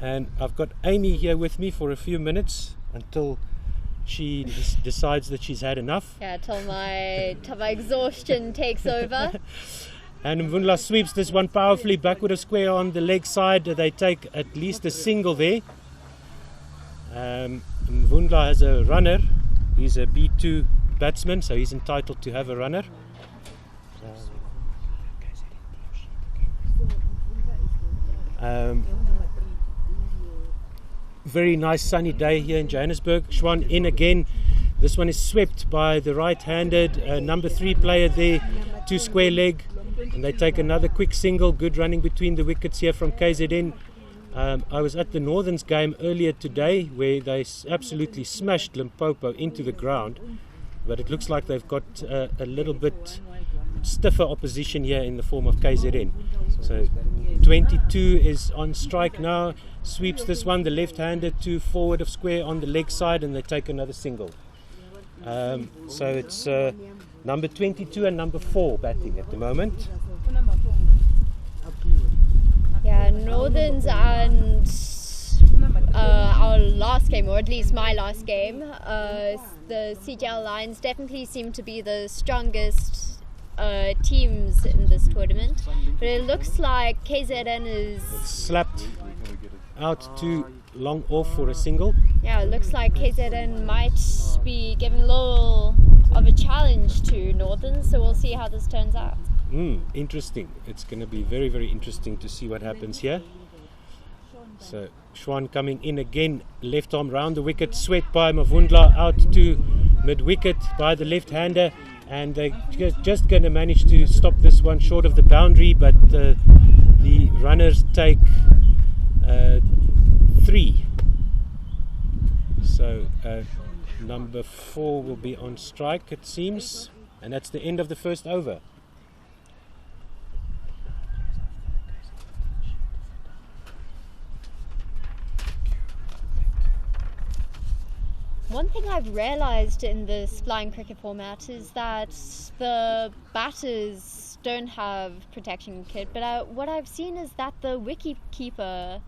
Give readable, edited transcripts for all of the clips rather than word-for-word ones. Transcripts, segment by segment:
And I've got Amy here with me for a few minutes until she decides that she's had enough. Yeah, till my exhaustion takes over. And Mvundla sweeps this one powerfully backward of square on the leg side. They take at least a single there. Mvundla has a runner. He's a B2 batsman, so he's entitled to have a runner. Very nice sunny day here in Johannesburg. Schwan in again. This one is swept by the right-handed number 3 player there to square leg, and they take another quick single. Good running between the wickets here from KZN. I was at the Northerns game earlier today where they absolutely smashed Limpopo into the ground, but it looks like they've got a little bit stiffer opposition here in the form of KZN. So 22 is on strike now, sweeps this one, the left-handed to forward of square on the leg side, and they take another single. So it's number 22 and number 4 batting at the moment. Yeah, Northerns and our last game, or at least my last game, the CGL Lions definitely seem to be the strongest teams in this tournament, but it looks like KZN is slapped out too long off for a single. Yeah, it looks like KZN might be giving a little of a challenge to Northern, so we'll see how this turns out. Interesting. It's going to be very, very interesting to see what happens here. So Schwan coming in again, left arm round the wicket, swept by Mavundla out to mid-wicket by the left-hander, and they're just going to manage to stop this one short of the boundary, but the runners take 3. So number 4 will be on strike, it seems, and that's the end of the first over. One thing I've realized in this flying cricket format is that the batters don't have protection kit, but what I've seen is that the wicket-keeper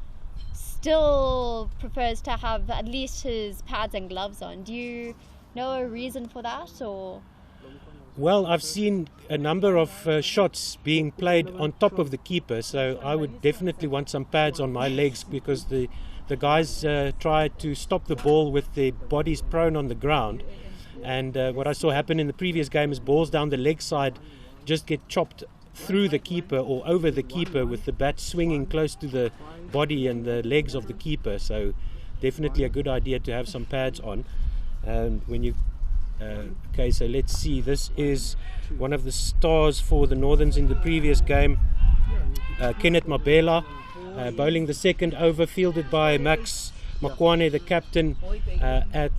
still prefers to have at least his pads and gloves on. Do you know a reason for that, or? Well, I've seen a number of shots being played on top of the keeper, so I would definitely want some pads on my legs, because the guys try to stop the ball with their bodies prone on the ground, and what I saw happen in the previous game is balls down the leg side just get chopped through the keeper or over the keeper with the bat swinging close to the body and the legs of the keeper. So definitely a good idea to have some pads on. And when you okay, so let's see, this is one of the stars for the Northerns in the previous game, Kenneth Mabela, bowling the second over, fielded by Max Makwane, the captain, at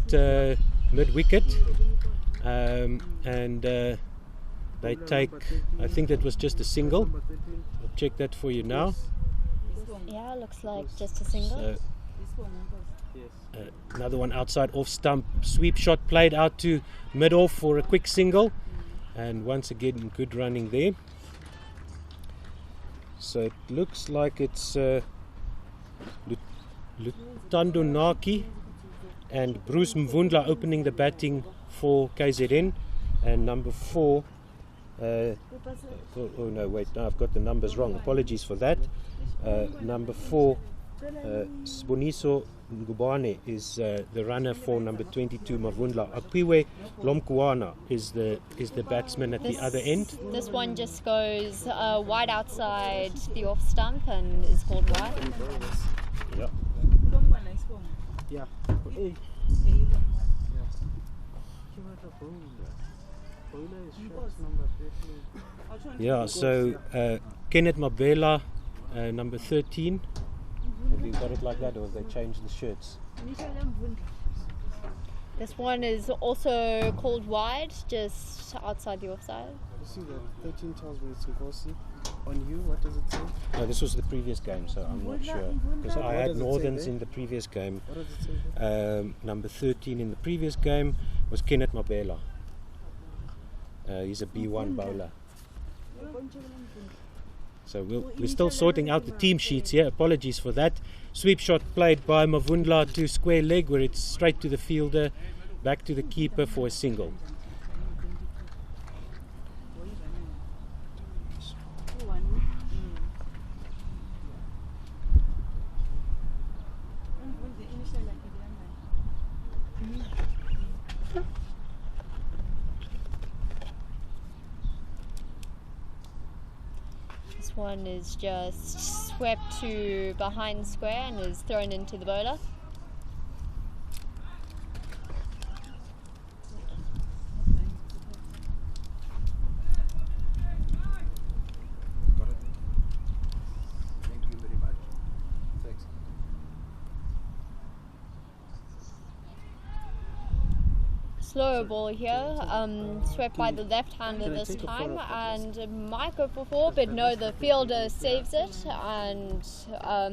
mid-wicket, and they take, I think that was just a single. I'll check that for you now. Yeah, looks like just a single. So, another one outside off stump, sweep shot played out to mid-off for a quick single, and once again good running there. So it looks like it's Lutando Naki and Bruce Mvundla opening the batting for KZN, and number 4 oh no, wait, no, I've got the numbers wrong, apologies for that. Number 4 Sboniso Ngubane is the runner for number 22 Mavundla. Apiwe Lomkuana is the batsman at the other end. This one just goes wide outside the off stump and is called wide. Yeah. Yeah, so Kenneth Mabela, number 13. Have you got it like that, or have they changed the shirts? This one is also called wide, just outside the offside. You see the 13 tells me it's Nkosi. On you, what does it say? No, this was the previous game, so I'm not sure. Because I had Northerns in the previous game. What does it say? Number 13 in the previous game was Kenneth Mabela. He's a B1 bowler. So we're still sorting out the team sheets here. Apologies for that. Sweep shot played by Mavundla to square leg, where it's straight to the fielder, back to the keeper for a single. This one is just swept to behind square and is thrown into the bowler. Slower ball here, swept by the left-hander this time, and might go for four, but no, the fielder saves it, and I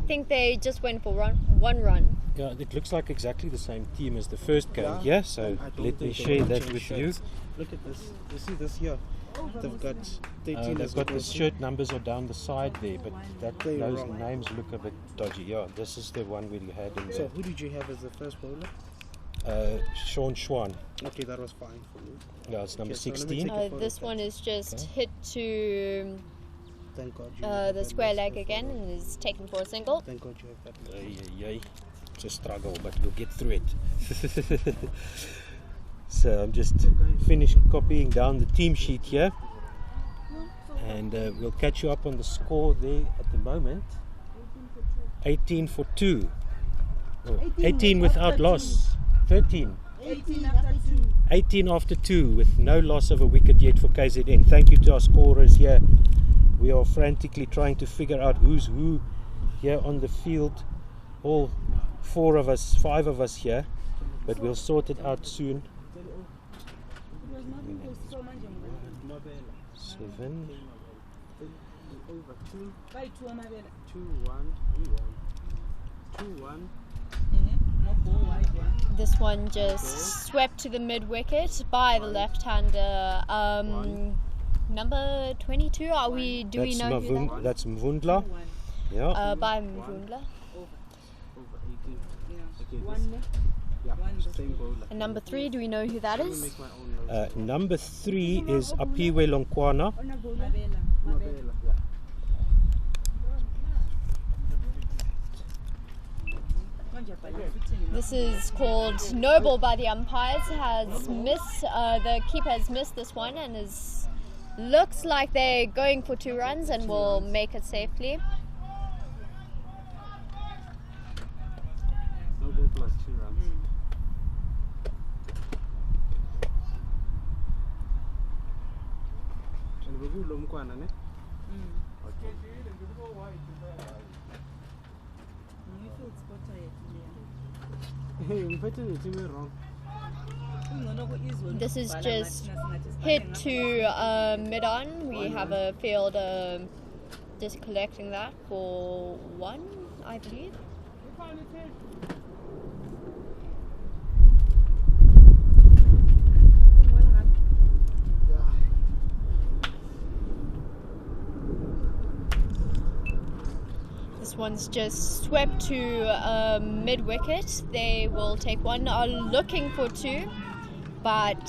think they just went for one run. Yeah, it looks like exactly the same team as the first game here, so let me share that with you. Look at this. You see this here? They've got 13. They've got the shirt numbers are down the side there, but those wrong. names look a bit dodgy. Yeah, this is the one we had in So there. who did you have as the first bowler? Sean Schwan. Okay, that was fine for me. Yeah, it's number Okay, so let me 16. take a photo This of one that. is just hit to Thank God you have the that square nice leg photo. again and is taken for a single. Thank God you have that. It's a struggle, but we'll get through it. So I'm just finished copying down the team sheet here, and we'll catch you up on the score there at the moment. 18 for 2. Oh, 18 without loss. 13. 18 after 2 with no loss of a wicket yet for KZN. Thank you to our scorers here. We are frantically trying to figure out who's who here on the field. All 5 of us here, but we'll sort it out soon. 7. Over 2. 2-1. This one just swept to the mid wicket by the left-hander. Number 22. Do we know who that was? That's Mvundla. Yeah. By Mvundla. Over 18. Yeah, same bowler. And number 3, do we know who that Let me is? make my own notes. Number 3 is Apiwe Lonkwana. Mabela, yeah. This is called no ball by the umpires. Has missed. The keeper has missed this one and looks like they're going for 2 runs and will make it safely. No ball plus 2 runs. And we'll do Lomkwana, ne? Okay. Hey, I'm putting it wrong. This is just hit to mid-on. We have a fielder just collecting that for 1, I believe. This one's just swept to mid-wicket. They will take 1, are looking for 2, but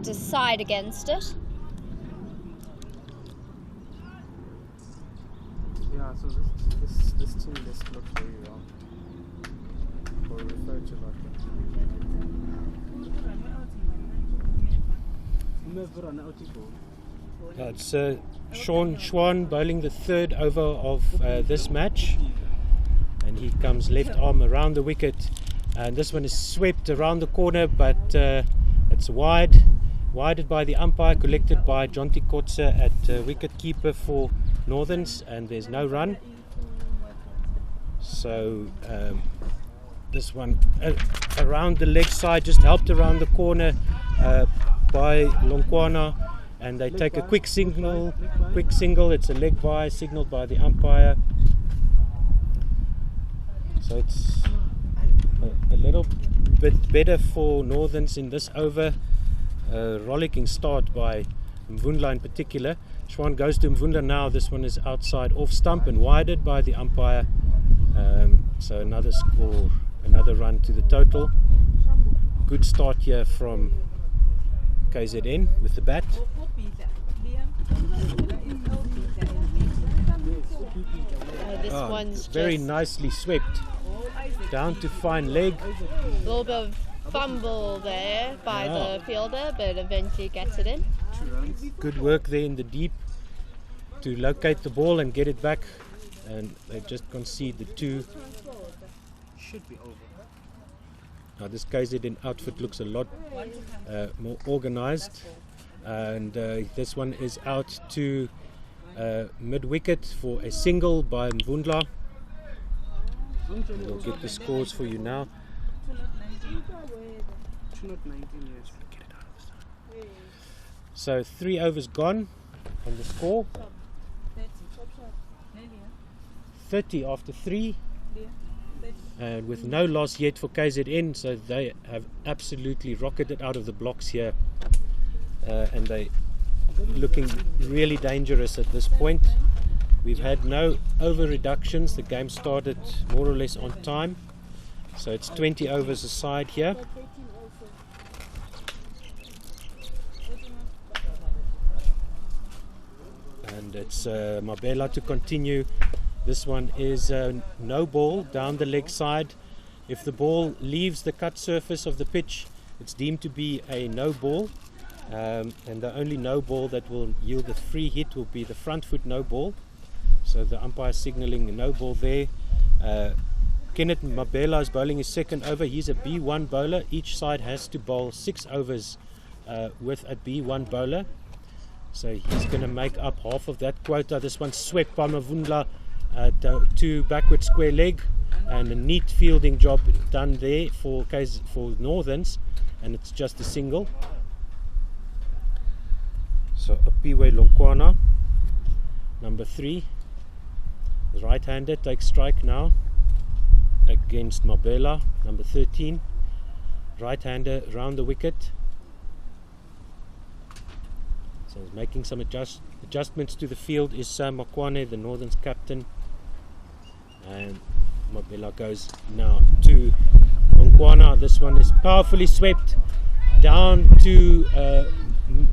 decide against it. Yeah, so this team list looks very wrong. Or referred to like that. It's Sean Schwan bowling the 3rd over of this match, and he comes left arm around the wicket, and this one is swept around the corner, but it's wided by the umpire, collected by Jonty Kotze at wicket keeper for Northerns, and there's no run. So this one around the leg side, just helped around the corner by Lonkwana, and they take a quick single. It's a leg by, signaled by the umpire. So it's a little bit better for Northerns in this over. Rollicking start by Mvundla in particular. Schwan goes to Mvundla now. This one is outside off stump and wided by the umpire. So another score, another run to the total. Good start here from KZN with the bat. This one's very just nicely swept down to fine leg. a little bit of fumble there by the fielder, but eventually gets it in. Good work there in the deep to locate the ball and get it back, and they just concede the 2. Should be over. Now this KZN outfit looks a lot more organized, and this one is out to mid wicket for a single by Mvundla. We'll get the scores for you now. 219 years. So 3 overs gone on the score. 30 after 3. And with no loss yet for KZN, so they have absolutely rocketed out of the blocks here, and they looking really dangerous at this point. We've had no over reductions. The game started more or less on time, so it's 20 overs aside here. And it's Mabela to continue. This one is no ball down the leg side. If the ball leaves the cut surface of the pitch, it's deemed to be a no ball, and the only no ball that will yield a free hit will be the front foot no ball. So the umpire signaling a no ball there. Kenneth Mabela is bowling his second over. He's a B1 bowler. Each side has to bowl 6 overs with a B1 bowler. So he's going to make up half of that quota. This one's swept by Mvundla to backward square leg, and a neat fielding job done there for Northerns, and it's just a single. So Apiwe Lonkwana, number 3, the right-hander takes strike now against Mabela, number 13, right-hander round the wicket. So he's making some adjustments to the field is Sam Makwane, the Northern's captain. And Mabela goes now to Lonkwana. This one is powerfully swept down to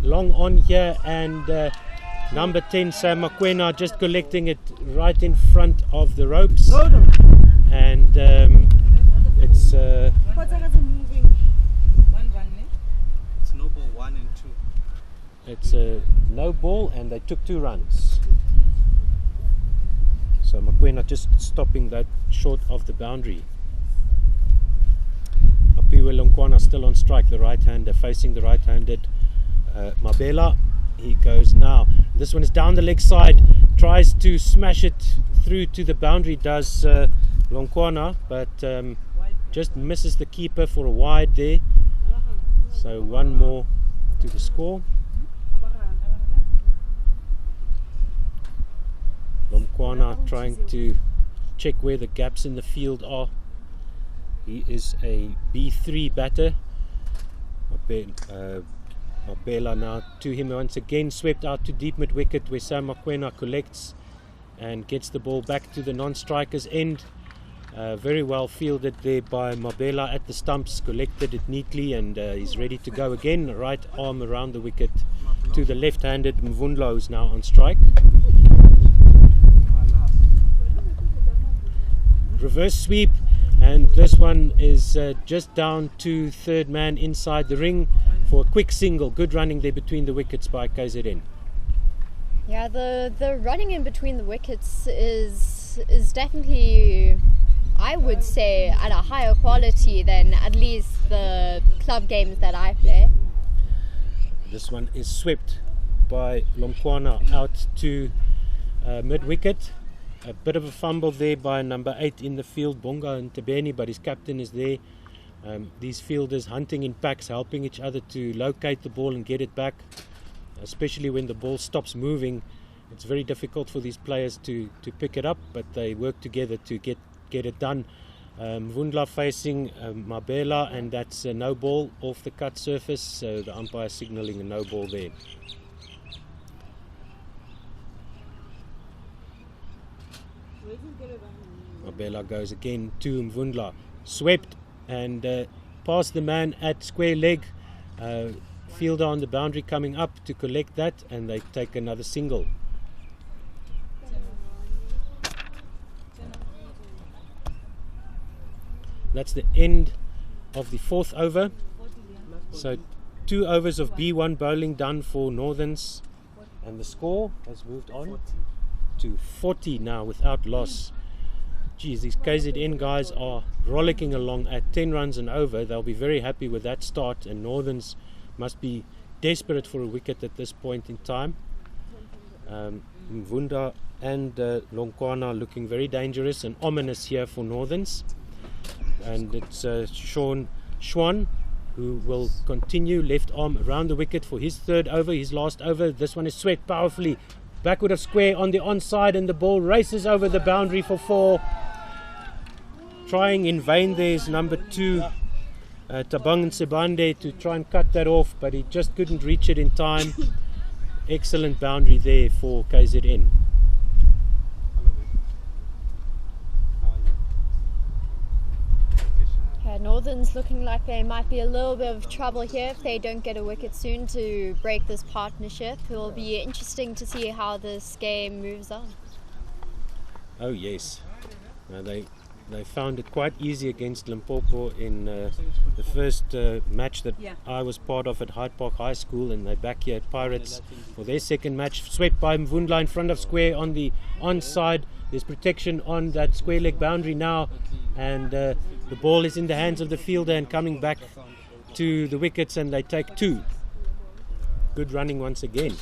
long on here, and number 10 Sam Makwane just collecting it right in front of the ropes, and it's no ball 1 and 2. it's a no ball, and they took 2 runs. So Makwane just stopping that short of the boundary. Apiwe Lonkwana still on strike, the right-hander facing the right-handed Mabela. He goes now. This one is down the leg side, tries to smash it through to the boundary, does Lonkwana, but just misses the keeper for a wide there. So 1 more to the score. Lonkwana trying to check where the gaps in the field are. He is a B3 batter. Mabela now to him once again, swept out to deep mid wicket where Sam Makwane collects and gets the ball back to the non-striker's end. Very well fielded there by Mabela at the stumps, collected it neatly, and he's ready to go again. Right arm around the wicket to the left-handed Mvundla, who's now on strike. Reverse sweep, and this one is just down to third man inside the ring for a quick single. Good running there between the wickets by KZN. Yeah, the running in between the wickets is definitely, I would say, at a higher quality than at least the club games that I play. This one is swept by Lonkwana out to mid wicket. A bit of a fumble there by number 8 in the field, Bonga and Tabeni, but his captain is there. These fielders hunting in packs, helping each other to locate the ball and get it back, especially when the ball stops moving. It's very difficult for these players to pick it up, but they work together to get it done. Mvundla facing Mabela, and that's a no ball off the cut surface, so the umpire signaling a no ball there. Abela goes again to Mvundla, swept and past the man at square leg. Fielder on the boundary coming up to collect that, and they take another single. That's the end of the 4th over. So 2 overs of B1 bowling done for Northerns, and the score has moved on to 40 now without loss. Geez, these KZN guys are rollicking along at 10 runs and over. They'll be very happy with that start, and Northerns must be desperate for a wicket at this point in time. Mvunda and Longkwana looking very dangerous and ominous here for Northerns. And it's Sean Schwan who will continue, left arm around the wicket for his 3rd over, his last over. This one is swept powerfully backward of square on the onside, and the ball races over the boundary for 4. Trying in vain there is number 2 Tabang Sebande to try and cut that off, but he just couldn't reach it in time. Excellent boundary there for KZN. Northerns looking like they might be a little bit of trouble here if they don't get a wicket soon to break this partnership. It will be interesting to see how this game moves on. Oh yes, they found it quite easy against Limpopo in the first match that I was part of at Hyde Park High School, and they're back here at Pirates for their 2nd match. Swept by Mvundla in front of square on the onside. There's protection on that square leg boundary now, and the ball is in the hands of the fielder and coming back to the wickets, and they take 2. Good running once again.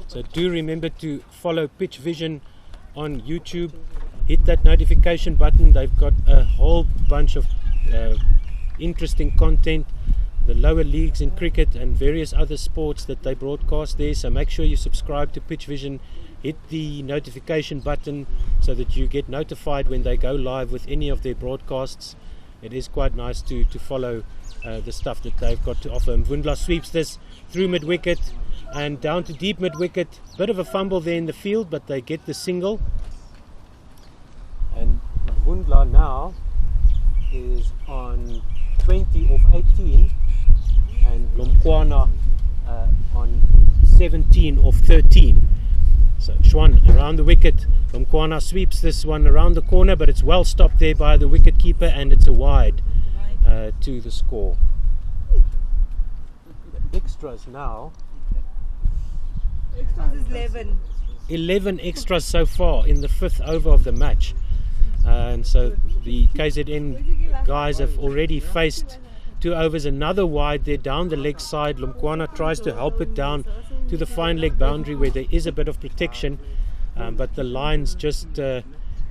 So do remember to follow Pitch Vision on YouTube. Hit that notification button. They've got a whole bunch of interesting content, the lower leagues in cricket and various other sports that they broadcast there. So make sure you subscribe to Pitch Vision. Hit the notification button so that you get notified when they go live with any of their broadcasts. It is quite nice to follow the stuff that they've got to offer. Mvundla sweeps this through mid-wicket and down to deep mid-wicket. Bit of a fumble there in the field, but they get the single. And Mvundla now is on 20 of 18, and Lomkwana on 17 of 13. So Schwan around the wicket. Lomkwana sweeps this one around the corner, but it's well stopped there by the wicket keeper, and it's a wide to the score. The extras now. Extras is 11. 11 extras so far in the 5th over of the match. And so the KZN guys have already faced 2 overs, another wide there down the leg side. Lomkwana tries to help it down to the fine leg boundary where there is a bit of protection, but the line's just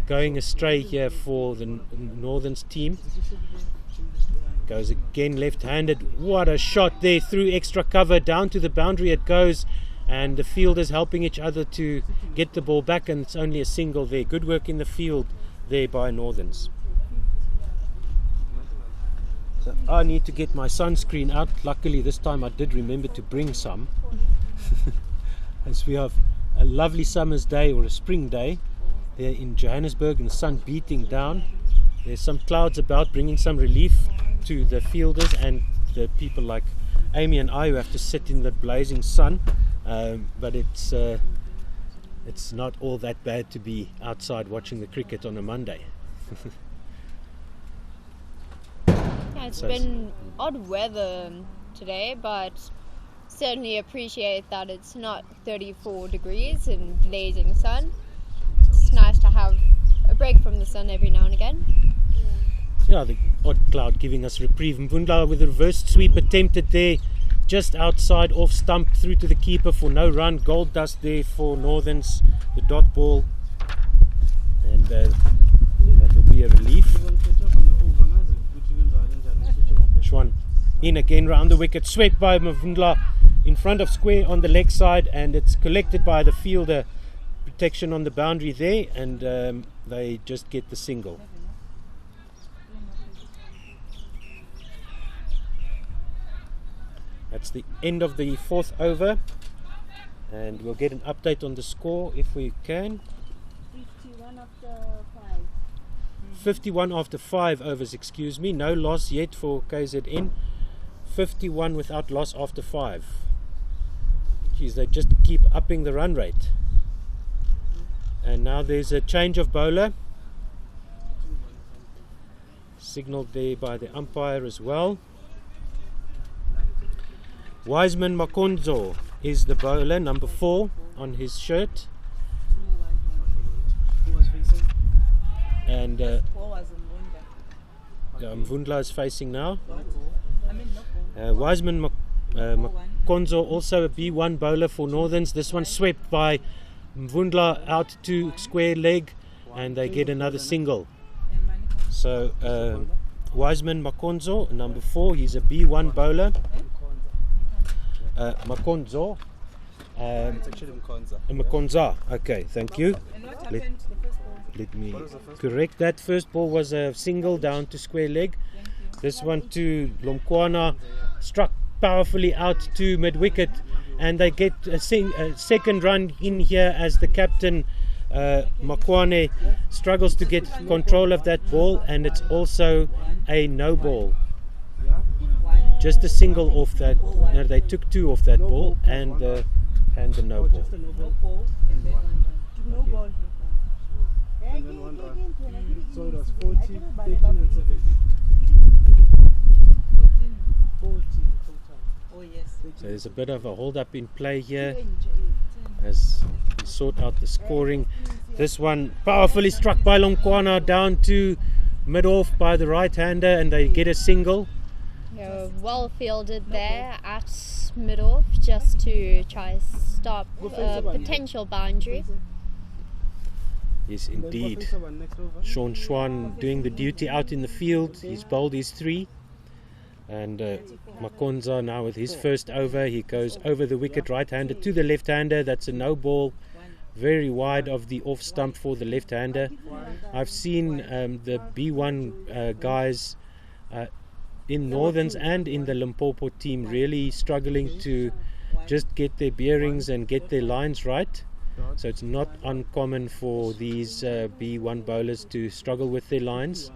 going astray here for the Northerns team. Goes again left-handed. What a shot there through extra cover, down to the boundary it goes, and the fielders helping each other to get the ball back, and it's only a single there. Good work in the field there by Northerns. So I need to get my sunscreen out. Luckily this time I did remember to bring some. As we have a lovely summer's day, or a spring day here in Johannesburg, and the sun beating down. There's some clouds about, bringing some relief to the fielders and the people like Amy and I who have to sit in the blazing sun, but it's not all that bad to be outside watching the cricket on a Monday. Yeah, it's been odd weather today, but certainly appreciate that it's not 34 degrees and blazing sun. It's nice to have a break from the sun every now and again. Yeah, the odd cloud giving us reprieve. Mvundla with a reverse sweep attempted there, just outside off stump, through to the keeper for no run. Gold dust there for Northerns, the dot ball, and that will be a relief. Schwan in again round the wicket, swept by Mvundla in front of square on the leg side, and it's collected by the fielder. Protection on the boundary there, and they just get the single. That's the end of the 4th over. And we'll get an update on the score if we can. 51 after 5. 51 after 5 overs, excuse me. No loss yet for KZN. 51 without loss after 5. Geez, they just keep upping the run rate. And now there's a change of bowler. Signaled there by the umpire as well. Wiseman Makonzo is the bowler, number 4 on his shirt. Who was facing? And Mvundla is facing now. Wiseman Makonzo, also a B1 bowler for Northerns. This one swept by Mvundla out to square leg, and they get another single. So Wiseman Makonzo, number 4, he's a B1 bowler. Makonzo. It's actually Mkonza. Makonza. Okay, thank you. Let me correct that. First ball was a single down to square leg. This one to Lomkwana, struck powerfully out to mid wicket, and they get a second run in here as the captain Makwane struggles to get control of that ball, and it's also a no ball. Just a single off that. No, they took 2 off that ball and the no ball. No ball. And then 1 run. So it was 40, 13 and 17. 40 total. Oh yes. So there's a bit of a hold up in play here as we sort out the scoring. This one powerfully struck by Lomkwana down to mid-off by the right-hander, and they get a single. Well fielded there at mid-off just to try stop a potential boundary. Yes, indeed. Sean Schwan doing the duty out in the field. He's bowled his 3. And Makonza now with his first over. He goes over the wicket, right-hander to the left-hander. That's a no ball. Very wide of the off stump for the left-hander. I've seen the B1 guys in Northerns and in the Limpopo team really struggling to just get their bearings and get their lines right. So it's not uncommon for these B1 bowlers to struggle with their lines,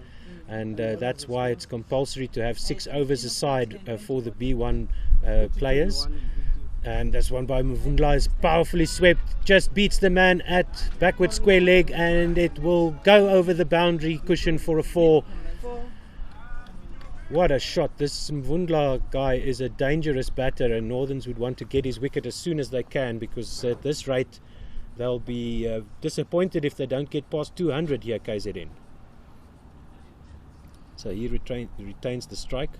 and that's why it's compulsory to have 6 overs aside for the B1 players. And this one by Mvundla is powerfully swept, just beats the man at backward square leg, and it will go over the boundary cushion for a 4. What a shot. This Mvundla guy is a dangerous batter, and Northerns would want to get his wicket as soon as they can, because at this rate they'll be disappointed if they don't get past 200 here, KZN. So he retains the strike.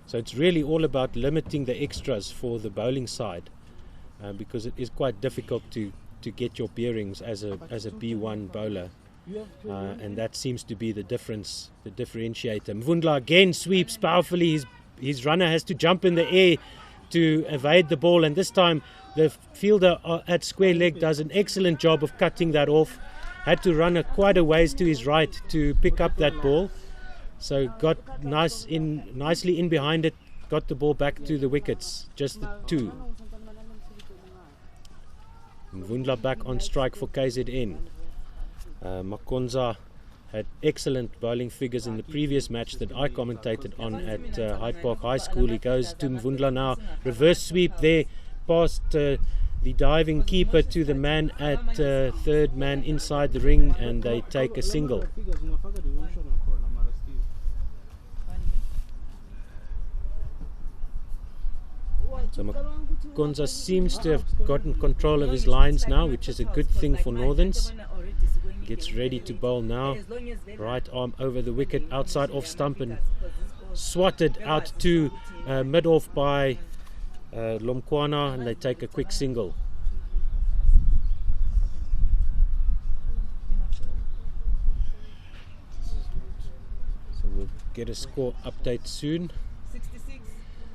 So it's really all about limiting the extras for the bowling side, because it is quite difficult to get your bearings as a B1 bowler. And that seems to be the difference, the differentiator. Mvundla again sweeps powerfully. His runner has to jump in the air to evade the ball, and this time the fielder at square leg does an excellent job of cutting that off. Had to run quite a ways to his right to pick up that ball. So got nicely in behind it, got the ball back to the wickets, just the 2. Mvundla back on strike for KZN. Makonza had excellent bowling figures in the previous match that I commentated on at Hyde Park High School. He goes to Mvundla now, reverse sweep there, past the diving keeper to the man at third man inside the ring, and they take a single. So Makonza seems to have gotten control of his lines now, which is a good thing for Northerns. Gets ready to bowl now. Right arm over the wicket, outside off stump, and swatted out to mid-off by Lomkwana, and they take a quick single. So we'll get a score update soon.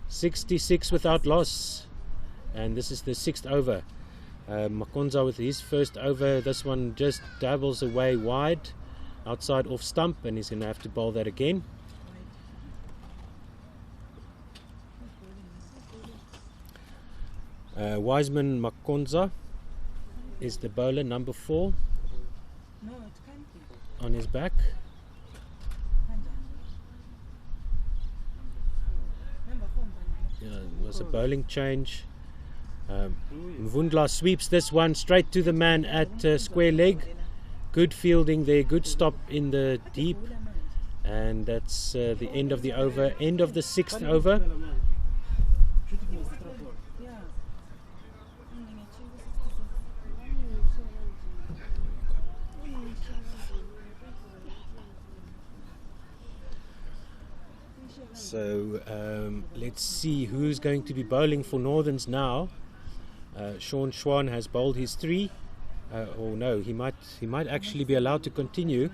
66 without loss, and this is the 6th over. Makonza with his first over. This one just dabbles away wide, outside off stump, and he's going to have to bowl that again. Wiseman Makonza is the bowler, number 4 No, it can't be. on his back. Number 4. It was a bowling change. Mvundla sweeps this one straight to the man at square leg. Good fielding there, good stop in the deep. And that's the end of the over, end of the 6th over. So let's see who's going to be bowling for Northerns now. Sean Schwan has bowled his 3. Or no, he might actually be allowed to continue.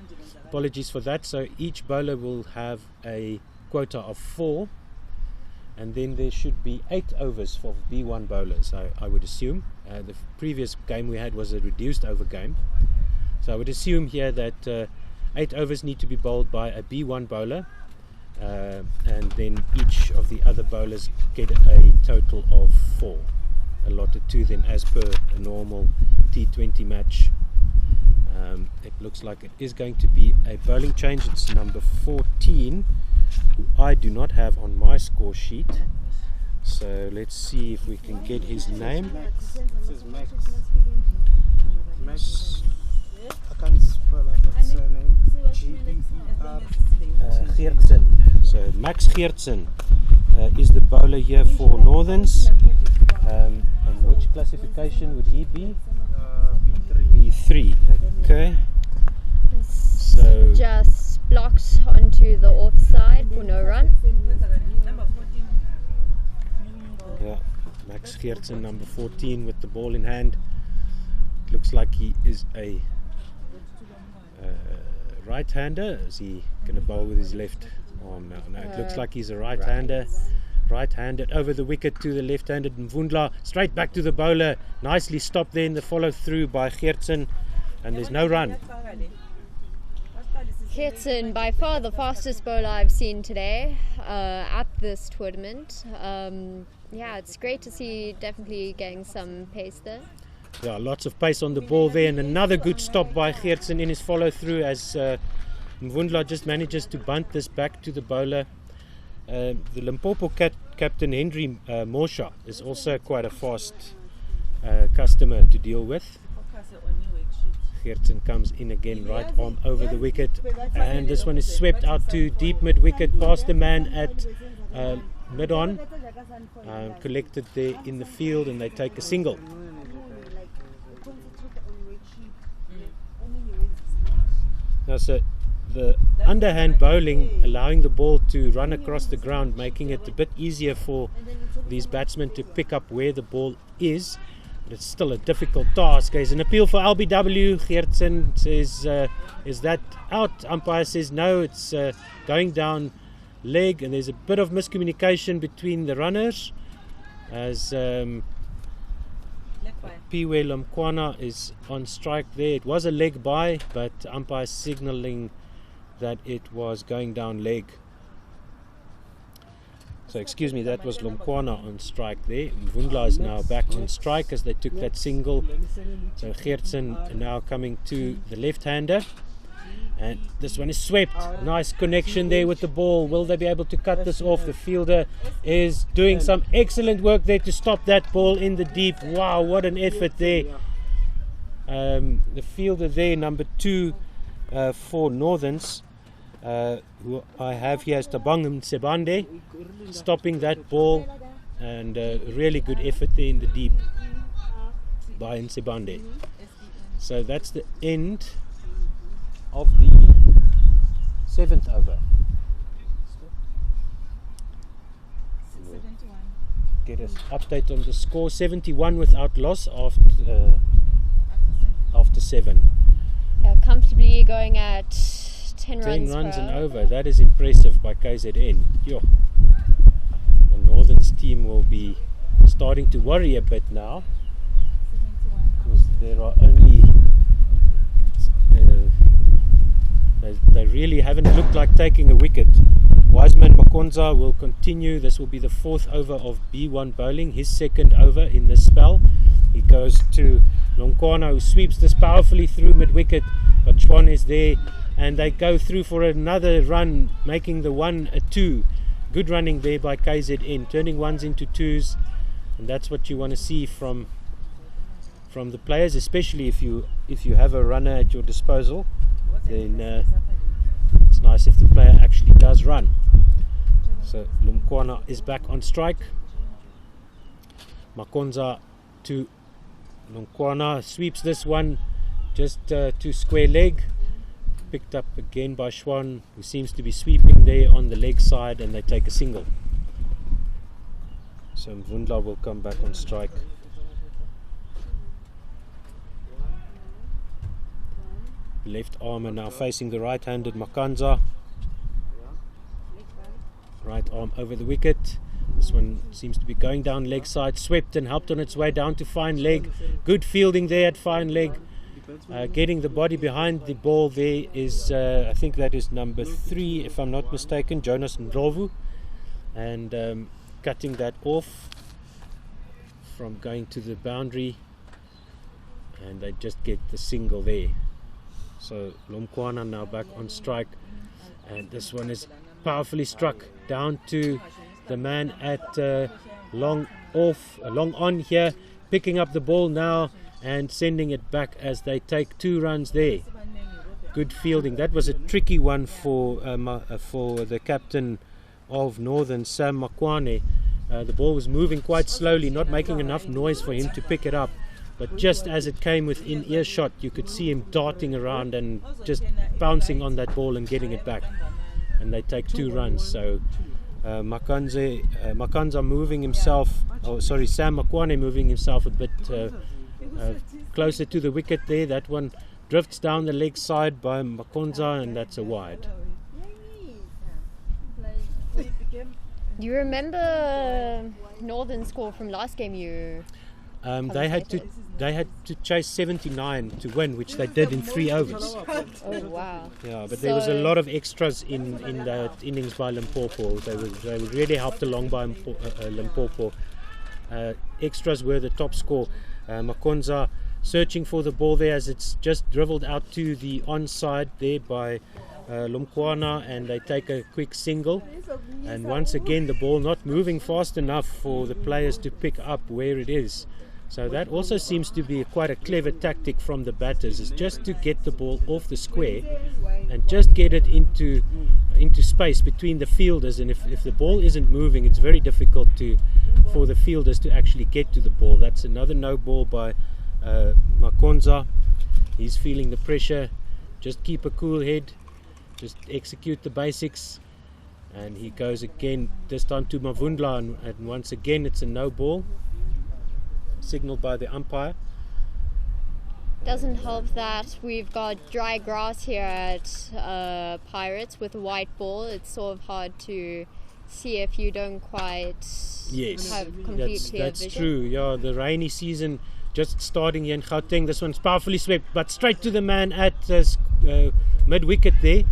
Apologies for that. So each bowler will have a quota of 4, and then there should be 8 overs for B1 bowlers, I would assume. The previous game we had was a reduced over game, so I would assume here that 8 overs need to be bowled by a B1 bowler, and then each of the other bowlers get a total of 4, allotted to them as per a normal T20 match. It looks like it is going to be a bowling change. It's number 14, who I do not have on my score sheet. So let's see if we can get his name. Max. It says Max. Max. I can't spell that surname. G-E-R. Geertsen. So Max Geertsen is the bowler here for Northerns. And which classification would he be? B3. B3. Okay. So Just blocked onto the offside for no run. Number 14. yeah, Max Geertsen, number 14, with the ball in hand. It looks like he is a right-hander. Is he going to bowl with his left arm now? No, it looks like he's a right-hander. Right-handed over the wicket to the left-handed Mvundla, straight back to the bowler. Nicely stopped there in the follow-through by Geertsen, and there's no run. Geertsen, by far the fastest bowler I've seen today at this tournament. Yeah, it's great to see, definitely getting some pace there. Yeah, lots of pace on the ball there, and another good stop by Geertsen in his follow-through as Mvundla just manages to bunt this back to the bowler. The Limpopo captain Henry Morsha is also quite a fast customer to deal with. Geertsen comes in again, right arm over the wicket, and this one is swept out to deep mid-wicket past the man at mid-on, collected there in the field, and they take a single. Now, so the underhand bowling, allowing the ball to run across the ground, making it a bit easier for these batsmen to pick up where the ball is. But it's still a difficult task. There's an appeal for LBW. Geertsen says, is that out? Umpire says no, it's going down leg, and there's a bit of miscommunication between the runners as Piwe Lomkwana is on strike there. It was a leg by, but umpire signalling that it was going down leg. So excuse me, that was Lomkwana on strike there. Mvundla is now back on strike as they took that single. So Geertsen now coming to the left-hander, and this one is swept. Nice connection there with the ball. Will they be able to cut this off? The fielder is doing some excellent work there to stop that ball in the deep. Wow, what an effort there. The fielder there, number 2 for Northerns, who I have here is Tabang Sebande, stopping that ball, and really good effort there in the deep by Sebande. So that's the end of the 7th over. Get us update on the score. 71 without loss after 7. Yeah, comfortably going at 10 runs runs per and over. That is impressive by KZN. Yo. The Northerns team will be starting to worry a bit now, because there are only they really haven't looked like taking a wicket. Wow. Wiseman Makonza will continue. This will be the 4th over of B1 bowling, his 2nd over in this spell. He goes to Longkwana, who sweeps this powerfully through mid-wicket, but Schwan is there, and they go through for another run, making the 1 a 2. Good running there by KZN, turning 1s into 2s, and that's what you want to see from the players, especially if you have a runner at your disposal. Then it's nice if the player actually does run. So Longkwana is back on strike. Makonza to Longkwana, sweeps this one just to square leg, picked up again by Schwan, who seems to be sweeping there on the leg side, and they take a single. So Mvundla will come back on strike. Left arm now facing the right-handed Makanza. Right arm over the wicket. This one seems to be going down leg side, swept and helped on its way down to fine leg. Good fielding there at fine leg. Getting the body behind the ball there is, I think that is number 3, if I'm not mistaken, Jonas Ndlovu. And cutting that off from going to the boundary. And they just get the single there. So Longkwana now back on strike. And this one is powerfully struck down to the man at long on here, picking up the ball now and sending it back as they take 2 runs there. Good fielding. That was a tricky one for the captain of Northern, Sam Makwane. The ball was moving quite slowly, not making enough noise for him to pick it up. But just as it came within earshot, you could see him darting around and just bouncing on that ball and getting it back. And they take 2 runs. So Makanza moving himself, Sam Makwane moving himself a bit closer to the wicket there. That one drifts down the leg side by Makonza, and that's a wide. Do you remember Northern score from last game you they had to chase 79 to win, which they did in 3 overs. Oh wow. Yeah, but there was a lot of extras in that innings by Limpopo. They were really helped along by Limpopo. Extras were the top score. Makonza searching for the ball there as it's just dribbled out to the onside there by Longkwana, and they take a quick single. And once again the ball not moving fast enough for the players to pick up where it is. So that also seems to be quite a clever tactic from the batters, is just to get the ball off the square and just get it into space between the fielders. And if the ball isn't moving, it's very difficult for the fielders to actually get to the ball. That's another no ball by Makonza. He's feeling the pressure. Just keep a cool head, just execute the basics. And he goes again, this time to Mavundla, and once again it's a no ball, signaled by the umpire. Doesn't help that we've got dry grass here at Pirates with a white ball. It's sort of hard to see if you don't quite have complete clear that's vision. true. Yeah, the rainy season just starting here in Gauteng. This one's powerfully swept, but straight to the man at mid wicket there,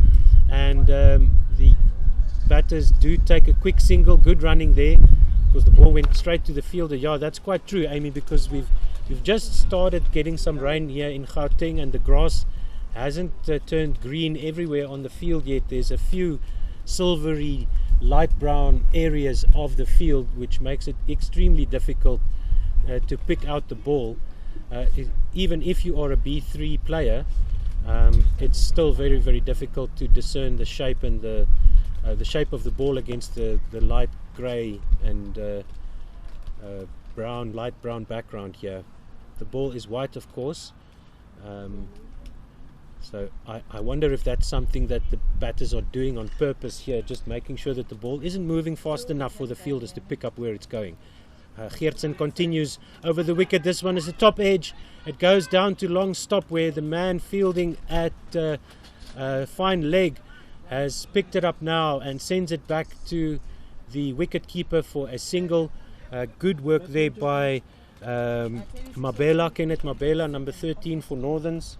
and the batters do take a quick single. Good running there, because the ball went straight to the fielder. Yeah, that's quite true, Amy, because we've just started getting some rain here in Gauteng, and the grass hasn't turned green everywhere on the field yet. There's a few silvery light brown areas of the field, which makes it extremely difficult to pick out the ball. Even if you are a B3 player, it's still very, very difficult to discern the shape and the shape of the ball against the light grey and light brown background here. The ball is white, of course. So I wonder if that's something that the batters are doing on purpose here, just making sure that the ball isn't moving fast enough for the fielders to pick up where it's going. Geertsen continues over the wicket. This one is the top edge. It goes down to long stop, where the man fielding at fine leg has picked it up now and sends it back to the wicket keeper for a single. Good work there by Kenneth Mabela, number 13 for Northerns.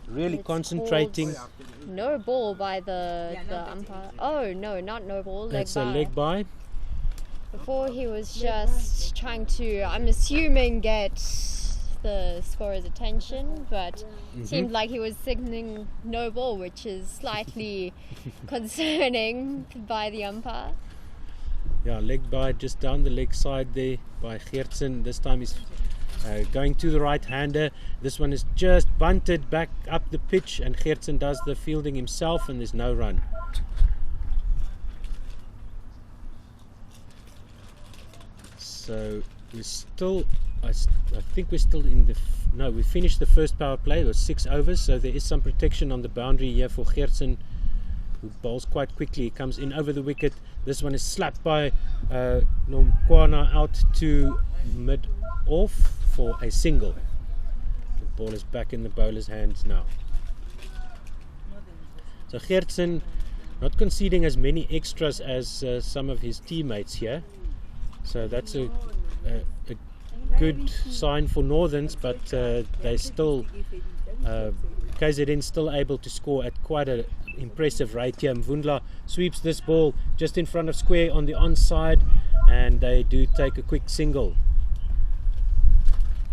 really It's concentrating. called no ball by the umpire. Oh no, not no ball. Leg It's a by. leg by. Before he was just trying to, I'm assuming, get the scorer's attention, but seemed like he was signaling no ball, which is slightly concerning by the umpire. Yeah, leg by just down the leg side there by Geertsen. This time he's going to the right-hander. This one is just bunted back up the pitch, and Geertsen does the fielding himself, and there's no run. So we're still, I think we're still in the, no, we finished the first power play. It was 6 overs, so there is some protection on the boundary here for Geertsen, who bowls quite quickly. He comes in over the wicket. This one is slapped by Nomkwana out to mid-off for a single. The ball is back in the bowler's hands now. So Geertsen not conceding as many extras as some of his teammates here. So that's a good sign for Northerns, but they still, KZN still able to score at quite an impressive rate here. Mvundla sweeps this ball just in front of square on the onside, and they do take a quick single.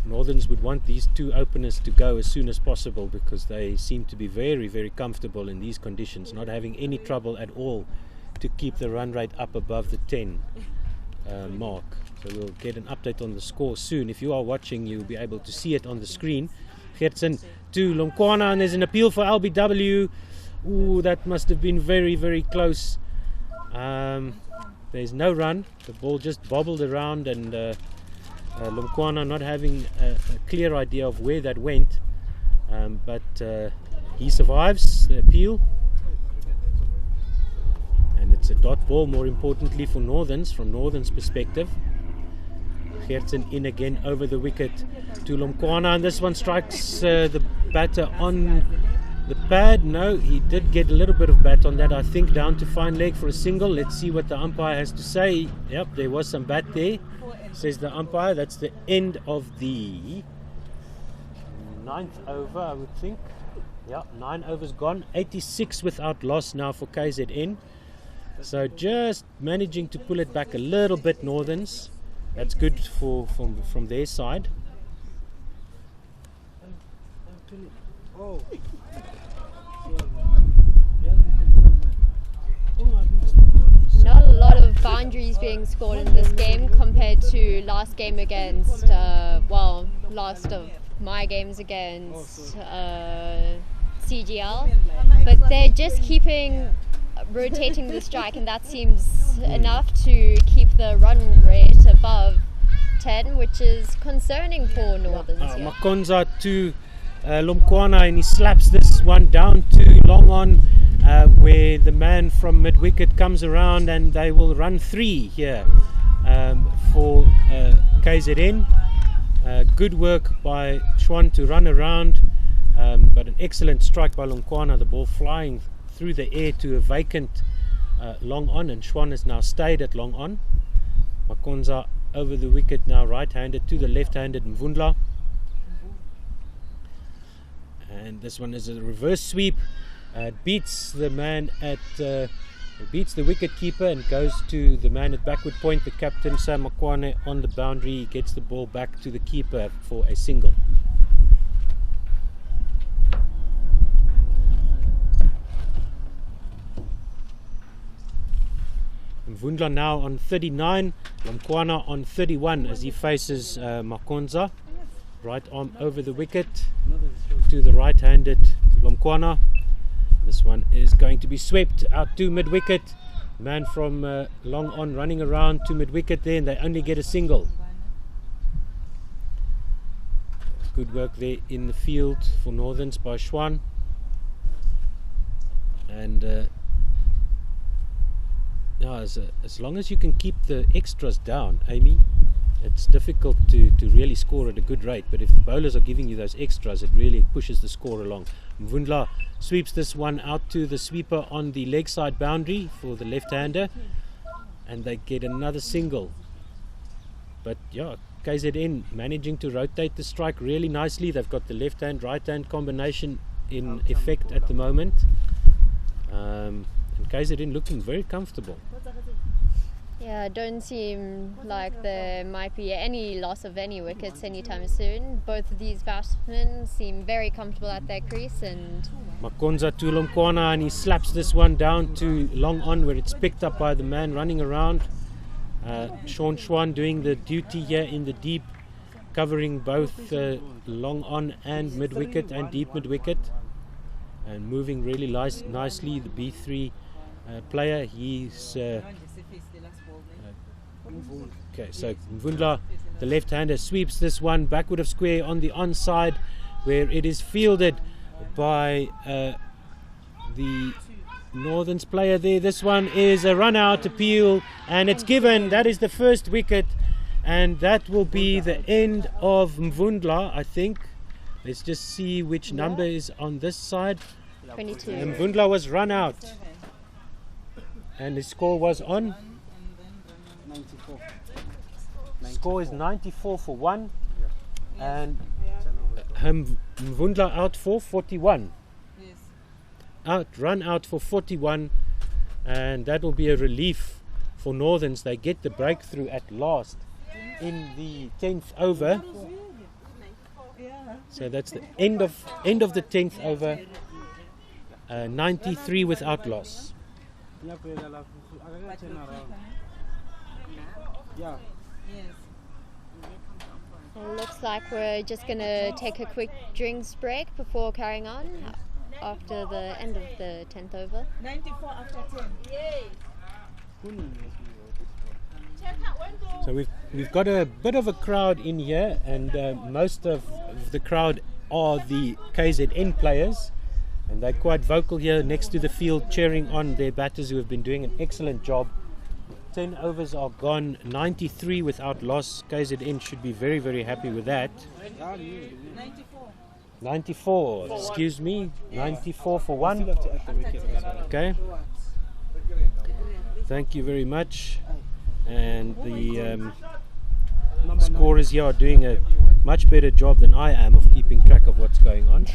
Northerns would want these two openers to go as soon as possible, because they seem to be very, very comfortable in these conditions, not having any trouble at all to keep the run rate up above the 10 mark. So we'll get an update on the score soon. If you are watching, you'll be able to see it on the screen. Geertsen to Lomkwana, and there's an appeal for LBW. Ooh, that must have been very, very close. There's no run. The ball just bobbled around, and Lomkwana not having a clear idea of where that went. But he survives the appeal. And it's a dot ball, more importantly for Northerns, from Northerns' perspective. Geertsen in again over the wicket to Lomkwana, and this one strikes the batter on the pad. No, he did get a little bit of bat on that, I think, down to fine leg for a single. Let's see what the umpire has to say. Yep, there was some bat there, says the umpire. That's the end of the 9th over, I would think. Yeah, 9 overs gone. 86 without loss now for KZN. So just managing to pull it back a little bit, Northerns. That's good from their side. Not a lot of boundaries being scored in this game compared to last game against, last of my games against CGL. But they're just rotating the strike, and that seems enough to keep the run rate above 10, which is concerning for Northerns here. Makonza to Lomkwana, and he slaps this one down to long on, where the man from mid-wicket comes around, and they will run 3 here for KZN. Good work by Schwan to run around, but an excellent strike by Lomkwana. The ball flying through the air to a vacant long on, and Schwan has now stayed at long on. Makonza over the wicket now, right-handed to the left-handed Mvundla. And this one is a reverse sweep. It beats the man at beats the wicket keeper and goes to the man at backward point, the captain Sam Makwane on the boundary. He gets the ball back to the keeper for a single. Mvundla now on 39, Lomkwana on 31 as he faces Makonza. Right arm over the wicket to the right-handed Lomkwana. This one is going to be swept out to mid-wicket. Man from long on running around to mid-wicket there, and they only get a single. Good work there in the field for Northerns by Schwan. And as long as you can keep the extras down, Amy, it's difficult to really score at a good rate. But if the bowlers are giving you those extras, it really pushes the score along. Mvundla sweeps this one out to the sweeper on the leg side boundary for the left-hander, and they get another single. But yeah, KZN managing to rotate the strike really nicely. They've got the left-hand, right-hand combination in effect at the moment. And KZN looking very comfortable. Yeah, don't seem like there might be any loss of any wickets anytime soon. Both of these batsmen seem very comfortable at their crease, and Makonza to Lomkwana, and he slaps this one down to long on where it's picked up by the man running around. Sean Schwan doing the duty here in the deep, covering both long on and mid wicket and deep mid wicket, and moving really nicely. The B3 player, he's okay, so Mvundla, the left-hander, sweeps this one backward of square on the onside, where it is fielded by the Northerns player there. This one is a run-out appeal, and it's given. That is the first wicket, and that will be the end of Mvundla, I think. Let's just see which number is on this side. 22. Mvundla was run out, and the score was on. 94. Score is 94 for 1, and 10 over. Mvundla out for 41. Yes. Run out for 41, and that will be a relief for Northerns. They get the breakthrough at last in the 10th over. So that's the end of the 10th over. 93 without loss. Yeah. Yes. It looks like we're just going to take a quick drinks break before carrying on after the end of the 10th over. 94 after 10. Yay. So we've got a bit of a crowd in here, and most of the crowd are the KZN players, and they're quite vocal here next to the field, cheering on their batters who have been doing an excellent job. 10 overs are gone, 93 without loss. KZN should be very, very happy with that. 94. 94, excuse me, 94 for 1. Okay, thank you very much. And the scorers here are doing a much better job than I am of keeping track of what's going on.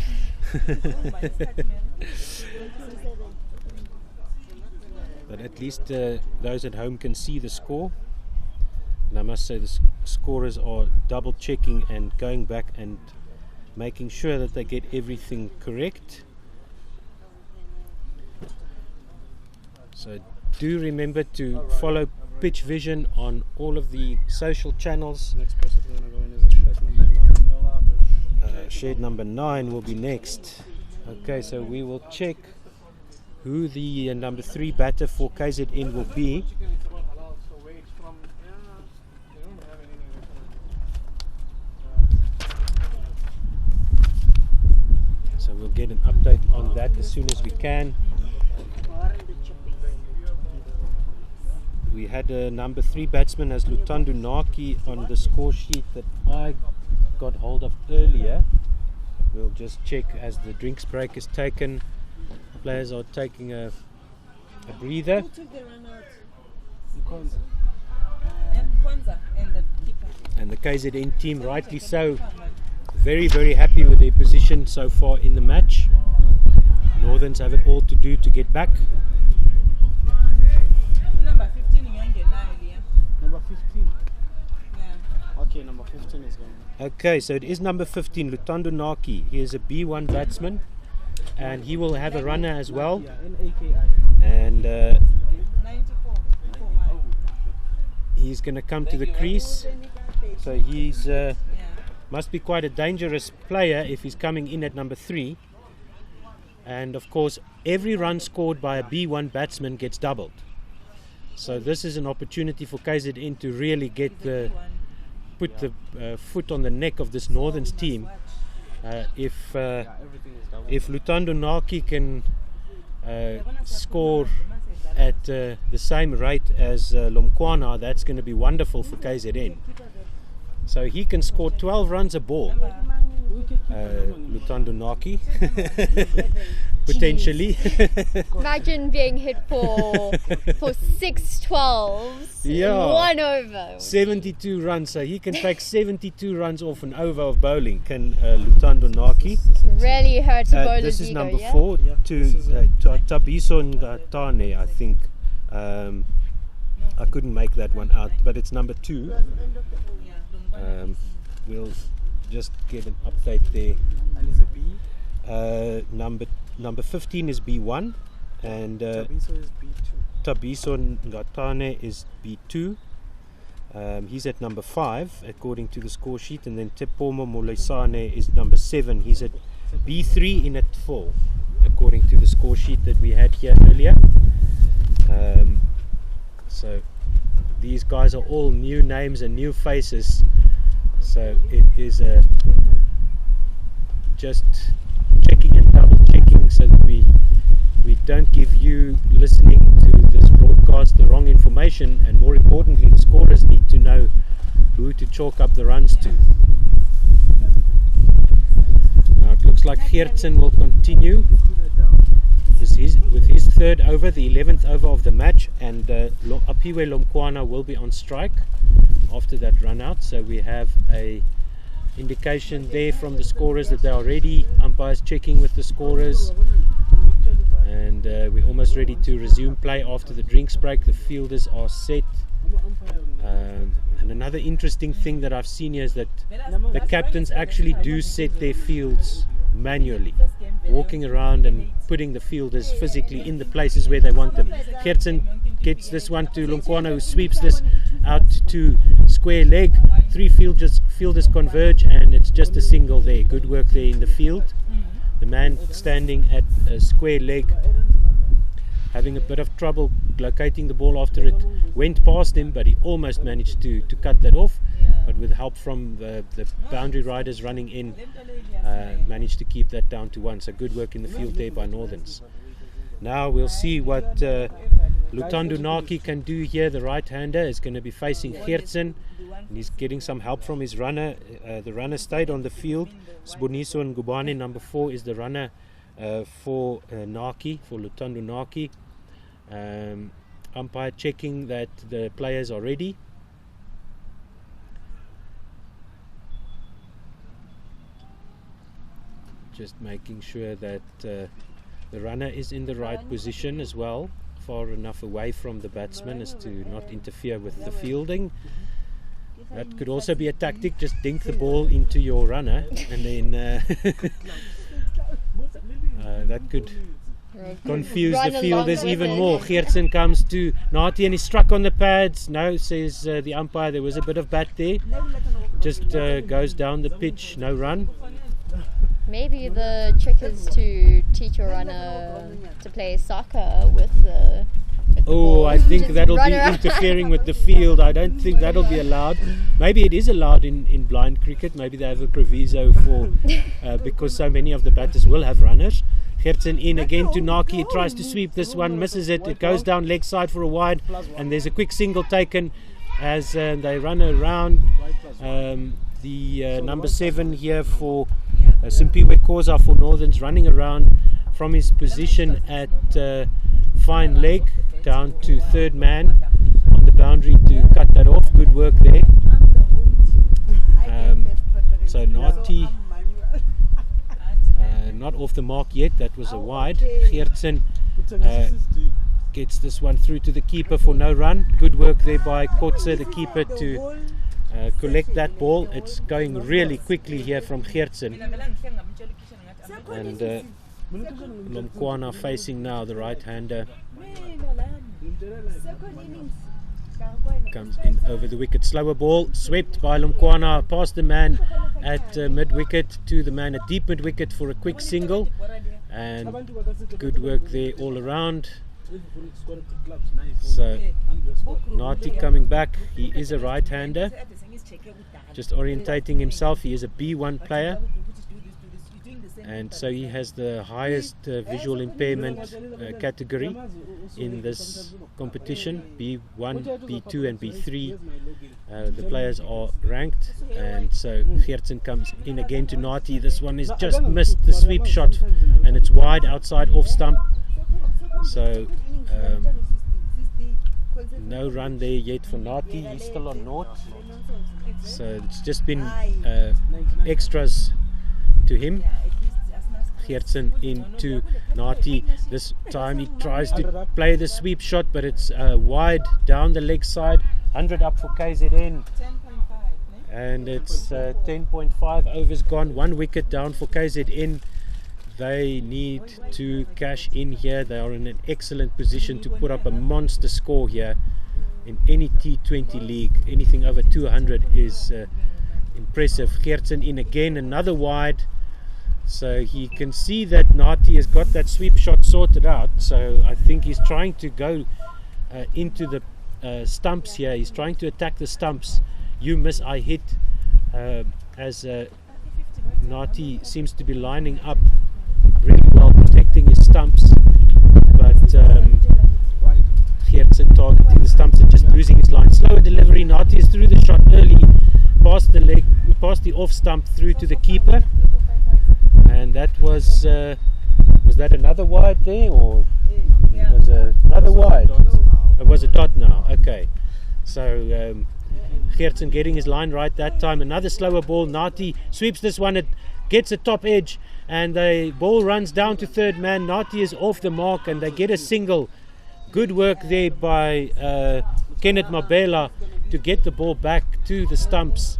But at least those at home can see the score. And I must say the scorers are double checking and going back and making sure that they get everything correct. So do remember to follow Pitch Vision on all of the social channels. Next person we're gonna go in is shed number 9. Shed number 9 will be next. Okay, so we will check who the number 3 batter for KZN will be. So we'll get an update on that as soon as we can. We had a number 3 batsman as Lutando Naki on the score sheet that I got hold of earlier. We'll just check as the drinks break is taken. Players are taking a breather. Who took the run out? Kwanza and the keeper. And the KZN team, rightly so, very, very happy with their position so far in the match. Northerns have it all to do to get back. Number 15 ingangenayo. Number 15. Yeah. Okay, number 15 is going. Okay, so it is number 15, Lutando Naki. He is a B1 batsman, and he will have a runner as well. Yeah, NAKI. And 94. he's going to come to the crease. So he's must be quite a dangerous player if he's coming in at number 3. And of course, every run scored by a B1 batsman gets doubled. So this is an opportunity for KZN to really get put the foot on the neck of this Northerns team. If Lutando Naki can score at the same rate as Lomkwana, that's going to be wonderful for KZN. So he can score 12 runs a ball. Lutando Naki, potentially. Imagine being hit for 6-12s Yeah. in 1 over. 72 runs, so he can take 72 runs off an over of bowling, can Lutando Naki. Really hurts a bowler's This is ego, number yeah? 4 Yeah, to this is Tabiso Ngatane, I think. I couldn't make that one out, but it's number 2. We'll just get an update there. And is a B. Number 15 is B1, and Tabiso is B2. Tabiso Ngatane is B2. He's at number 5 according to the score sheet, and then Tepomo Molesane is number 7. He's at B3 in at 4 according to the score sheet that we had here earlier. So these guys are all new names and new faces, so it is just checking and double checking so that we don't give you listening to this broadcast the wrong information, and more importantly the scorers need to know who to chalk up the runs to. Now it looks like Geertsen will continue with his third over, the 11th over of the match, and Apiwe Lomkwana will be on strike after that run out. So we have a indication there from the scorers that they are ready. Umpires checking with the scorers, and we're almost ready to resume play after the drinks break. The fielders are set. And another interesting thing that I've seen here is that the captains actually do set their fields manually, walking around and putting the fielders physically in the places where they want them. Geertsen gets this one to Lomkwana, who sweeps this out to square leg. 3 fielders converge, and it's just a single there. Good work there in the field. The man standing at a square leg having a bit of trouble locating the ball after it went past him, but he almost managed to cut that off, but with help from the boundary riders running in, managed to keep that down to 1. So good work in the field there by Northerns. Now we'll see what Lutando Naki can do here. The right-hander is going to be facing Geertsen, and he's getting some help from his runner. The runner stayed on the field. Sboniso Ngubane, number 4, is the runner for Naki, for Lutando Naki. Umpire checking that the players are ready. Just making sure that the runner is in the right position as well, far enough away from the batsman as to not interfere with the fielding. That could also be a tactic, just dink the ball into your runner, and then that could confuse Run the along fielders with even it. more. Geertsen comes to Nati and he's struck on the pads. No, says the umpire, there was a bit of bat there. Just goes down the pitch, no run. Maybe the trick is to teach your runner to play soccer with the Oh, ball. I think Just that'll run be around. interfering with the field. I don't think that'll be allowed. Maybe it is allowed in blind cricket. Maybe they have a proviso for because so many of the batters will have runners. Geertsen in again to Naki. He tries to sweep this one, misses it. It goes down leg side for a wide, and there's a quick single taken as they run around. The number 7 here for Simpiwe Khoza for Northerns, running around from his position at fine leg down to third man on the boundary to cut that off. Good work there. So Nati not off the mark yet. That was a wide. Geertsen gets this one through to the keeper for no run. Good work there by Kotze, the keeper, to collect that ball. It's going really quickly here from Geertsen. And Lomkwana facing now, the right-hander, comes in over the wicket. Slower ball, swept by Lomkwana past the man at mid-wicket to the man at deep mid-wicket for a quick single. And good work there all around. So Nati coming back. He is a right-hander, just orientating himself. He is a B1 player, and so he has the highest visual impairment category in this competition, B1, B2 and B3. The players are ranked, and so Geertsen comes in again to Nati. This one is just missed the sweep shot, and it's wide outside off stump, so no run there yet for Nati. He's still on naught, so it's just been extras to him. Geertsen into Nati. This time he tries to play the sweep shot, but it's wide down the leg side. 100 up for KZN, and it's 10.5 overs gone. 1 wicket down for KZN. They need to cash in here. They are in an excellent position to put up a monster score here in any T20 league. Anything over 200 is impressive. Geertsen in again, another wide. So he can see that Nati has got that sweep shot sorted out. So I think he's trying to go into the stumps here. He's trying to attack the stumps. You miss, I hit, as Nati seems to be lining up really well, protecting his stumps. But Geertsen targeting the stumps and just losing his line. Slower delivery. Nati is through the shot early, past the leg, past the off stump through to the keeper. And that was that another wide there, or was another wide? It was a dot now. Okay, so Geertsen getting his line right that time. Another slower ball. Nati sweeps this one. It gets a top edge, and the ball runs down to third man. Nati is off the mark, and they get a single. Good work there by Kenneth Mabela to get the ball back to the stumps,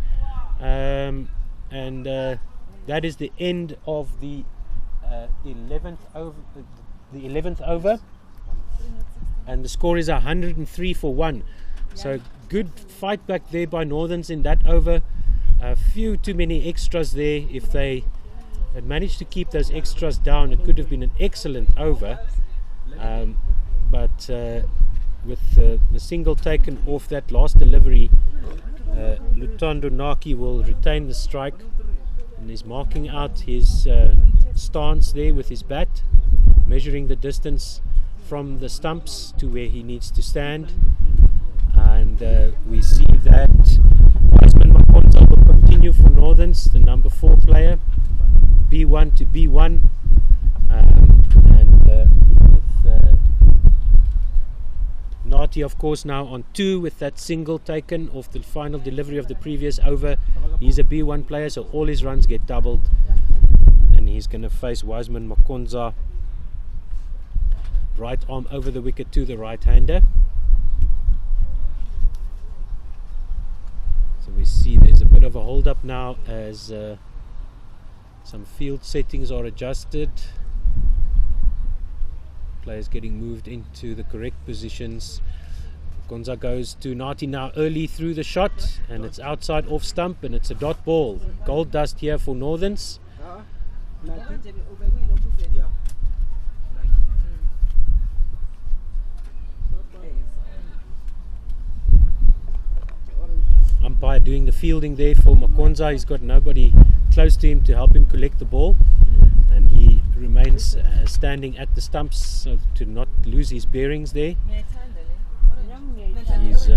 and that is the end of the 11th over, and the score is 103 for 1. So good fight back there by Northerns in that over. A few too many extras there. If they had managed to keep those extras down, it could have been an excellent over. But with the single taken off that last delivery, Luthando Naki will retain the strike, and he's marking out his stance there with his bat, measuring the distance from the stumps to where he needs to stand. And we see that Wiseman Makonza will continue for Northerns, the number 4 player, B1 to B1, with Nati of course now on 2 with that single taken off the final delivery of the previous over. He's a B1 player, so all his runs get doubled, and he's going to face Wiseman Makonza. Right arm over the wicket to the right hander. So we see there's a bit of a hold up now as some field settings are adjusted. Players getting moved into the correct positions. Gonza goes to Nati now early through the shot, and it's outside off stump, and it's a dot ball. Gold dust here for Northerns. Umpire doing the fielding there for Makonza. He's got nobody close to him to help him collect the ball, and he remains standing at the stumps so to not lose his bearings there. He's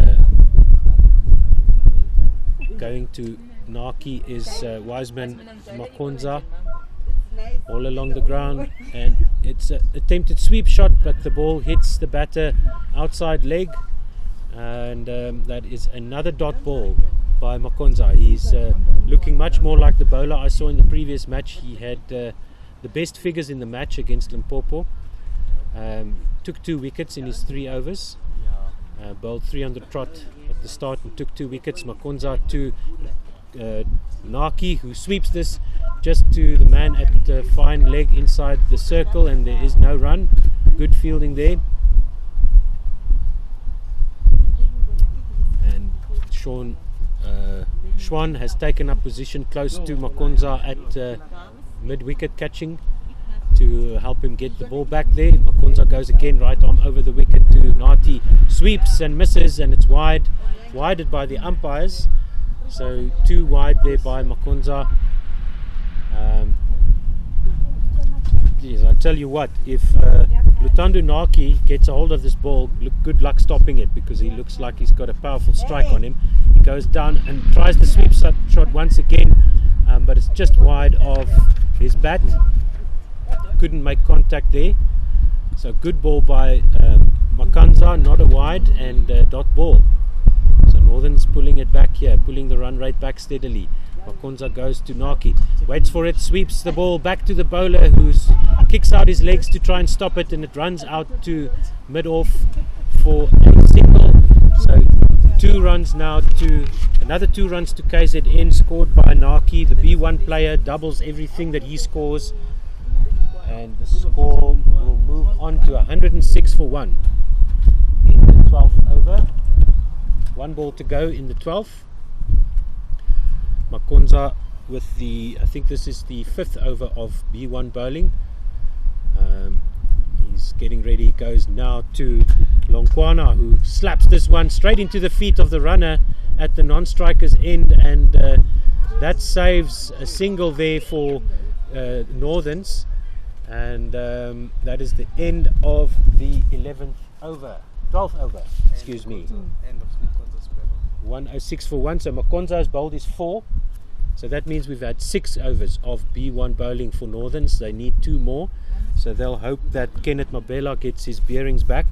going to Naki is Wiseman Makonza, all along the ground, and it's an attempted sweep shot, but the ball hits the batter outside leg, and that is another dot ball by Makonza. He's looking much more like the bowler I saw in the previous match. He had the best figures in the match against Limpopo. Took 2 wickets in his 3 overs. Bowled 300 trot at the start and took 2 wickets. Makonza to Naki, who sweeps this just to the man at the fine leg inside the circle, and there is no run. Good fielding there. And Schwan has taken up position close to Makonza at mid-wicket catching to help him get the ball back there. Makonza goes again, right arm over the wicket to Nati, sweeps and misses, and it's wided by the umpires. So 2 wide there by Makonza. tell you what, if Lutando Naki gets a hold of this ball, good luck stopping it, because he looks like he's got a powerful strike on him. He goes down and tries the sweep shot once again, but it's just wide of his bat. Couldn't make contact there. So good ball by Makanza, not a wide, and dot ball. So Northern's pulling it back here, pulling the run rate back steadily. Makonza goes to Naki, waits for it, sweeps the ball back to the bowler, who kicks out his legs to try and stop it, and it runs out to mid-off for a single. So 2 runs now to another 2 runs to KZN, scored by Naki. The B1 player doubles everything that he scores, and the score will move on to 106 for 1 in the 12th over. 1 ball to go in the 12th. Makonza with I think this is the 5th over of B1 bowling. He's getting ready. He goes now to Longkwana, who slaps this one straight into the feet of the runner at the non-striker's end, and that saves a single there for Northerns, and that is the end of the 12th over, excuse me. End of Makonza's spell. 106 for 1. So Makonza has bowled his 4. So that means we've had 6 overs of B1 bowling for Northerns. They need 2 more. So they'll hope that Kenneth Mabela gets his bearings back.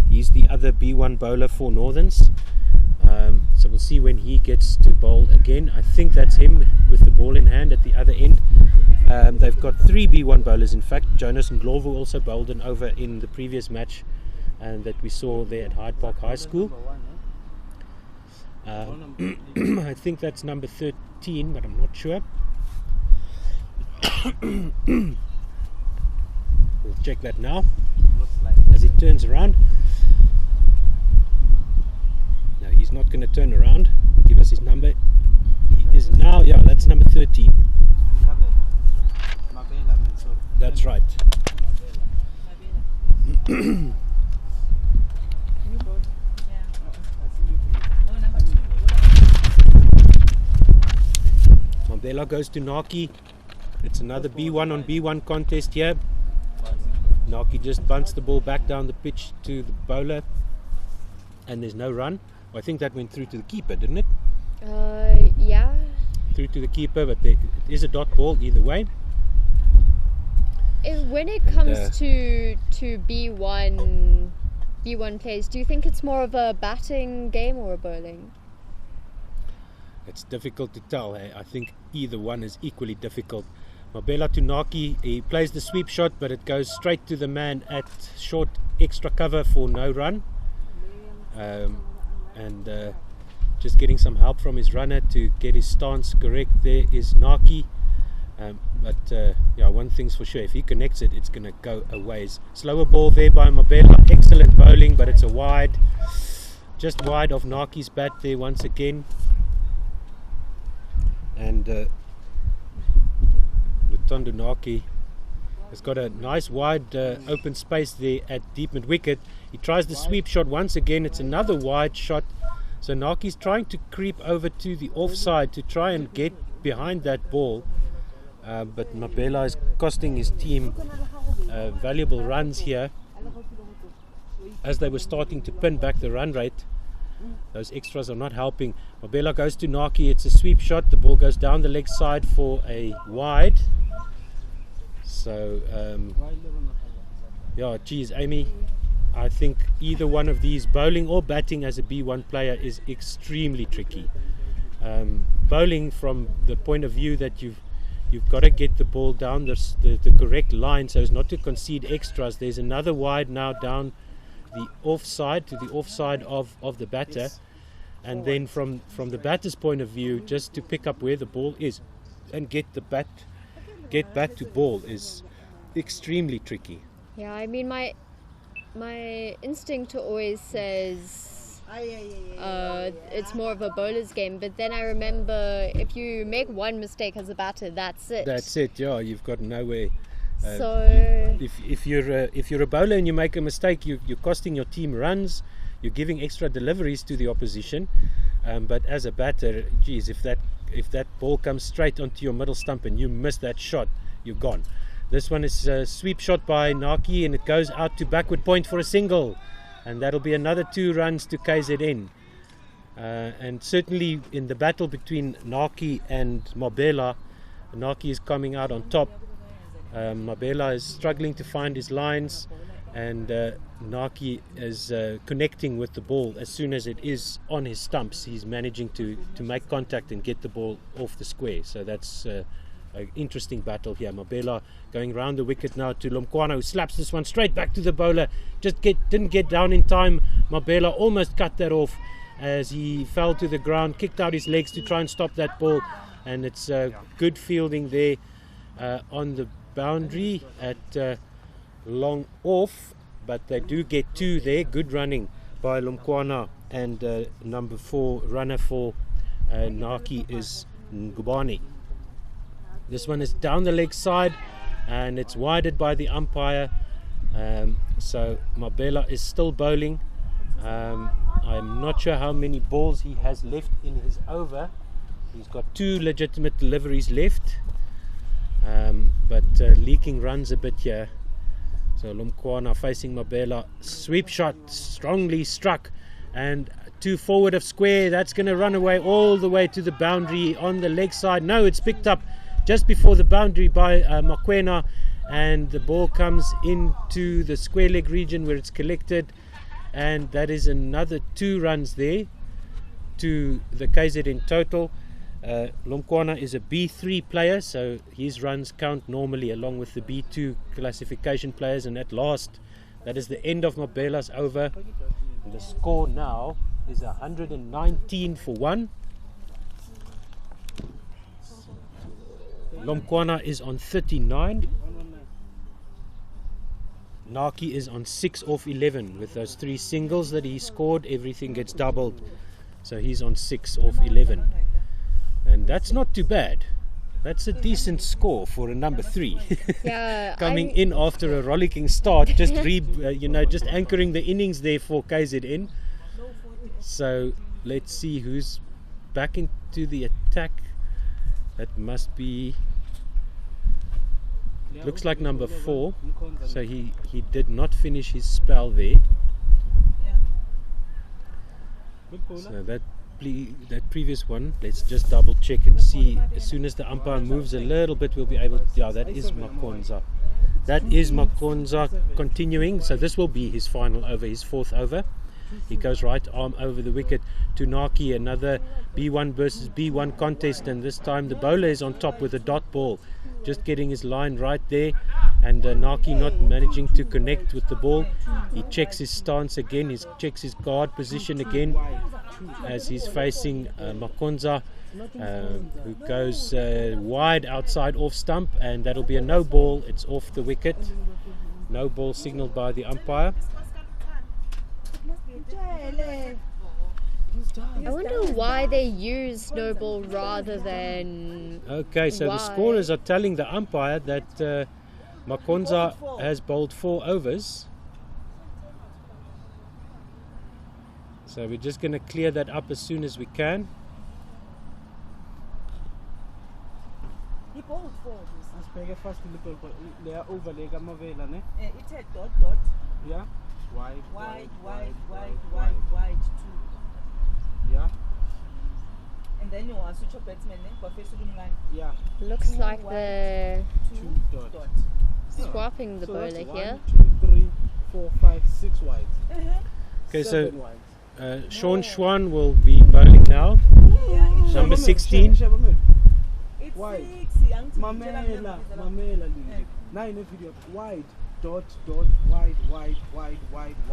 He's the other B1 bowler for Northerns. So we'll see when he gets to bowl again. I think that's him with the ball in hand at the other end. They've got 3 B1 bowlers, in fact. Jonas Ndlovu also bowled an over in the previous match, and that we saw there at Hyde Park High School. I think that's number 13, but I'm not sure. We'll check that now as he turns around. No, he's not going to turn around. Give us his number. He is now, yeah, that's number 13. That's right. Mabela goes to Naki. It's another B1 on B1 contest here. Naki just bunts the ball back down the pitch to the bowler, and there's no run. I think that went through to the keeper, didn't it? Yeah. Through to the keeper, but it is a dot ball either way. When it comes to B1 plays, do you think it's more of a batting game or a bowling? It's difficult to tell. I think either one is equally difficult. Mabela to Naki, he plays the sweep shot, but it goes straight to the man at short extra cover for no run. And just getting some help from his runner to get his stance correct there is Naki. But one thing's for sure, if he connects it, it's going to go a ways. Slower ball there by Mabela, excellent bowling, but it's a wide, just wide of Naki's bat there once again. And Lutando Naki has got a nice wide open space there at deep mid wicket. He tries the sweep shot once again. It's another wide shot. So Naki's trying to creep over to the offside to try and get behind that ball. But Mabela is costing his team valuable runs here. As they were starting to pin back the run rate, those extras are not helping. Mabela goes to Naki. It's a sweep shot. The ball goes down the leg side for a wide. So, geez, Amy, I think either one of these, bowling or batting as a B1 player, is extremely tricky. Bowling from the point of view that you've got to get the ball down the correct line so as not to concede extras. There's another wide now down the offside, to the offside of the batter, and then from the batter's point of view, just to pick up where the ball is and get back to ball is extremely tricky. Yeah, I mean, my instinct always says it's more of a bowler's game, but then I remember if you make one mistake as a batter, that's it. That's it. Yeah, you've got nowhere. So if you're a bowler and you make a mistake, you're costing your team runs. You're giving extra deliveries to the opposition. But as a batter, geez, if that ball comes straight onto your middle stump and you miss that shot, you're gone. This one is a sweep shot by Naki, and it goes out to backward point for a single, and that'll be another 2 runs to KZN. And certainly in the battle between Naki and Mabela, Naki is coming out on top. Mabela is struggling to find his lines, and Naki is connecting with the ball. As soon as it is on his stumps, he's managing to make contact and get the ball off the square. So that's an interesting battle here. Mabela going round the wicket now to Lomkwana, who slaps this one straight back to the bowler. Didn't get down in time. Mabela almost cut that off as he fell to the ground, kicked out his legs to try and stop that ball, and it's good fielding there on the boundary at long off, but they do get 2 there. Good running by Lomkwana, and number 4 runner for Naki is Ngubani. This one is down the leg side, and it's wided by the umpire, so Mabela is still bowling. I'm not sure how many balls he has left in his over. He's got 2 legitimate deliveries left, but leaking runs a bit here. So Lomkwana facing Mabela, sweep shot, strongly struck, and 2 forward of square. That's going to run away all the way to the boundary on the leg side. No, it's picked up just before the boundary by Mokoena, and the ball comes into the square leg region where it's collected, and that is another 2 runs there to the KZN total. Lomkwana is a B3 player, so his runs count normally along with the B2 classification players, and at last, that is the end of Mabela's over. And the score now is 119 for 1. Lomkwana is on 39. Naki is on 6 off 11. With those 3 singles that he scored, everything gets doubled. So he's on 6 off 11. And that's not too bad. That's a decent score for a number 3. Yeah, Coming in after a rollicking start, just just anchoring the innings there for KZN. So let's see who's back into the attack. That must be, looks like number 4. So he did not finish his spell there. So that previous one, let's just double check and see. As soon as the umpire moves a little bit, we'll be able to, yeah, that is Makonza. That is Makonza continuing. So this will be his final over, his 4th over. He goes right arm over the wicket to Naki. Another B1 versus B1 contest, and this time the bowler is on top with a dot ball, just getting his line right there, and Naki not managing to connect with the ball. He checks his stance again, he checks his guard position again as he's facing Makonza, who goes wide outside off stump, and that'll be a no ball. It's off the wicket. No ball signalled by the umpire. I wonder why they use no ball rather than Okay, so the scorers are telling the umpire that Makonza has bowled 4 overs. So we're just going to clear that up as soon as we can. He bowled 4 overs. Asibheke first leya overleg amavela ne. It had dot. Yeah. Wide. Wide, 2. Yeah. And then you want to switch your batsman, but facing line. Yeah. looks like they're 2 dot. swapping the So bowler that's here. 1, 2, 3, 4, 5, 6 wide. Okay, 7 so wide. Sean Schwan will be bowling now. Number 16. It's Wide. 6, young Mamela, Lily. Now in the video, wide, dot, wide, 2, wide, 2,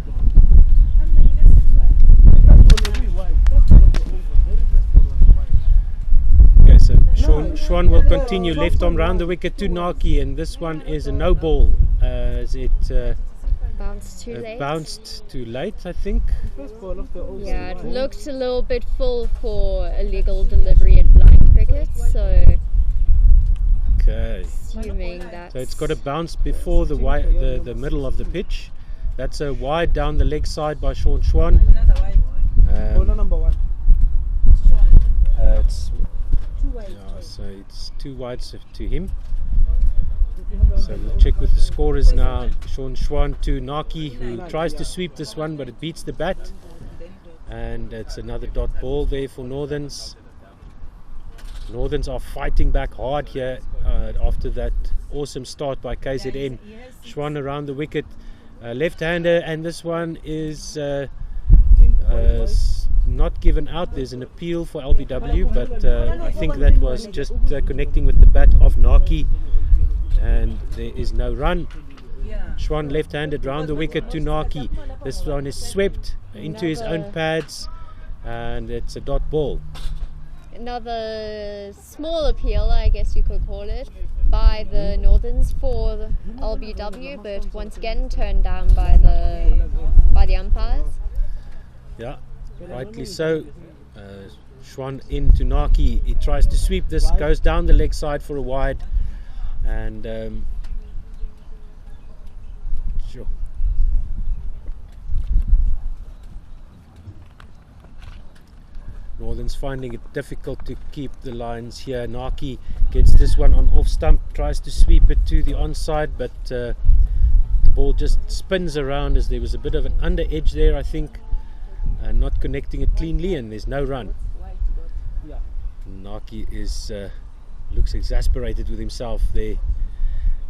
dot. That's already wide. That's one of the over. Very first ball was wide. Okay, so Schwan will continue left arm round the wicket to Naki, and this one is a no ball as it Bounced too late. bounced too late, I think. First ball of the over. Yeah, it looked a little bit full for illegal delivery at blind cricket, so Okay. assuming that. So it's got a bounce before the middle of the pitch. That's a wide down the leg side by Sean Schwan. Another wide. Bowler number 1. It's 2 wide. yeah, so it's 2 wides to him. So we'll check with the scorers now. Sean Schwan to Naki, who tries to sweep this one, but it beats the bat. And it's another dot ball there for Northerns. Northerns are fighting back hard here after that awesome start by KZN. Schwan around the wicket, left-hander, and this one is not given out. There's an appeal for LBW, but I think that was just connecting with the bat of Naki, and there is no run. Schwan left-handed round the wicket to Naki. This one is swept into his own pads, and it's a dot ball. Another small appeal, I guess you could call it, by the Northerns for the LBW, but once again turned down by the umpires. Yeah, rightly so. Schwan into Naki. He tries to sweep this, goes down the leg side for a wide, and sure. Northern's finding it difficult to keep the lines here. Naki gets this one on off stump, tries to sweep it to the onside, but the ball just spins around as there was a bit of an under edge there, I think, and not connecting it cleanly, and there's no run. Naki is looks exasperated with himself there,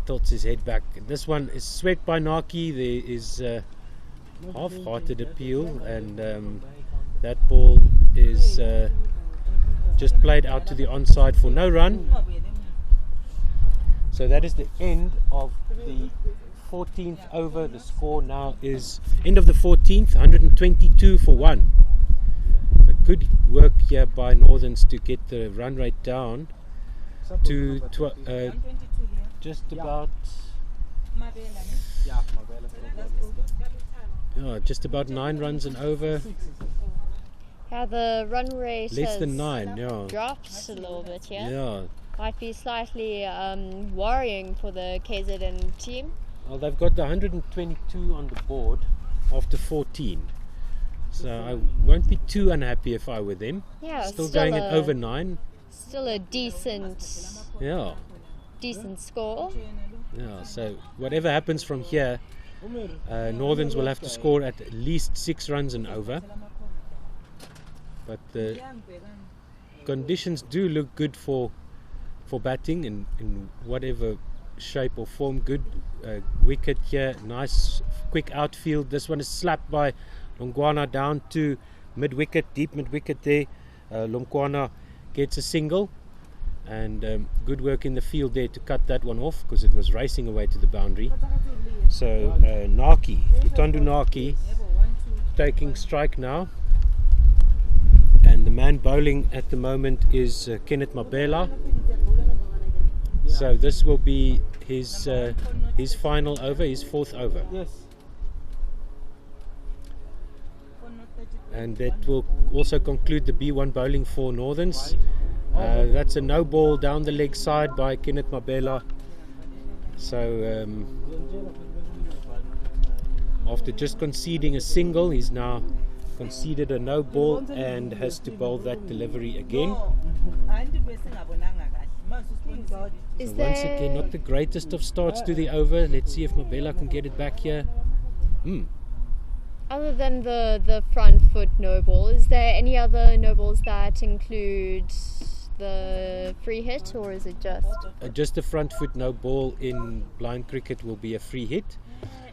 tilts his head back. This one is swept by Naki. There is half-hearted appeal, and that ball is just played out to the onside for no run. So that is the end of the 14th over. The score now is end of the 14th, 122 for 1. So good work here by Northerns to get the run rate down to just about just about 9 runs and over. Yeah, the run rate less than 9, yeah. Dropped a little bit here. Yeah. Might be slightly worrying for the KZN team. Well, they've got the 122 on the board after 14. So I won't be too unhappy if I were them. Yeah, still going at over 9. Still a decent score. Yeah, so whatever happens from here, Northerns will have to score at least 6 runs and over. But the conditions do look good for batting in whatever shape or form. Good wicket here, nice quick outfield. This one is slapped by Longwana down to mid-wicket, deep mid-wicket there. Longwana gets a single, and good work in the field there to cut that one off because it was racing away to the boundary. So Naki, Utandu Naki taking strike now. And the man bowling at the moment is Kenneth Mabela. So this will be his final over, his 4th over. Yes. And that will also conclude the B1 bowling for Northerns. That's a no ball down the leg side by Kenneth Mabela. So after just conceding a single, he's now conceded a no ball and has to bowl that delivery again. Is So once again, not the greatest of starts to the over. Let's see if Mabela can get it back here. Other than the front foot no ball, is there any other no balls that include the free hit, or is it just a front foot no ball in blind cricket will be a free hit?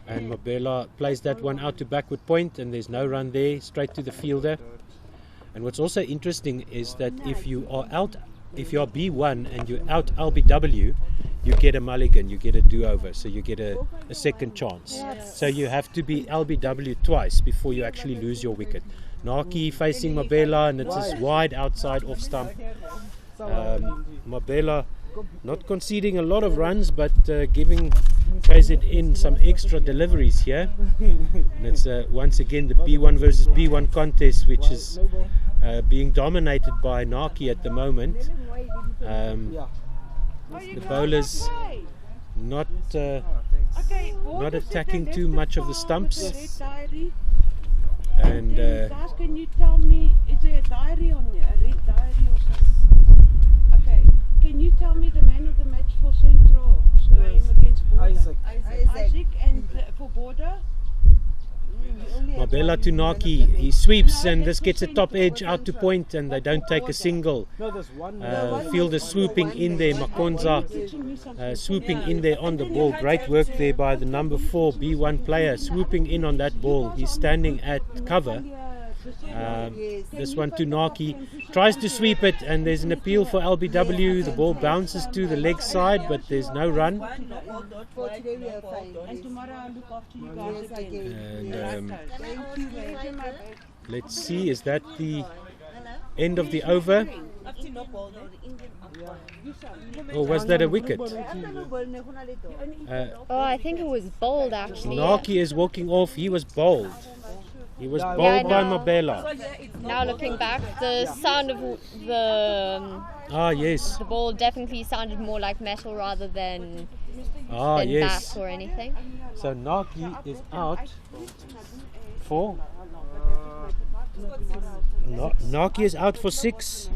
And Mabela plays that one out to backward point, and there's no run there, straight to the fielder. And what's also interesting is that if you are B1 and you're out LBW, you get a mulligan, you get a do-over, so you get a second chance. So you have to be LBW twice before you actually lose your wicket. Naki facing Mabela, and it's this wide outside off stump. Mabela not conceding a lot of runs, but giving KZN some extra deliveries here. And it's once again the B1 versus B1 contest, which is being dominated by Naki at the moment. The bowlers not attacking too much of the stumps. And Guys, can you tell me, is there a diary on here? A red diary or something? Okay. Can you tell me the man of the match for Central game against Border? Isaac. Isaac, and for Border? Mabela to Naki, he sweeps and this gets a top edge out to point and they don't take a single. No, there's one. Fielder swooping in there, Makonza swooping in there on the ball. Great work there by the number 4 B1 player, swooping in on that ball. He's standing at cover. This one to Naki, tries to sweep it and there's an appeal for LBW. The ball bounces to the leg side but there's no run. And tomorrow I'll look after you guys again. And let's see, is that the end of the over? Or was that a wicket? Oh, I think it was bowled actually. Naki is walking off, he was bowled. He was bowled by Mabela. Now looking back, the sound of the Yes. the ball definitely sounded more like metal rather than Yes. bat or anything. So Naki is out for Naki is out for 6.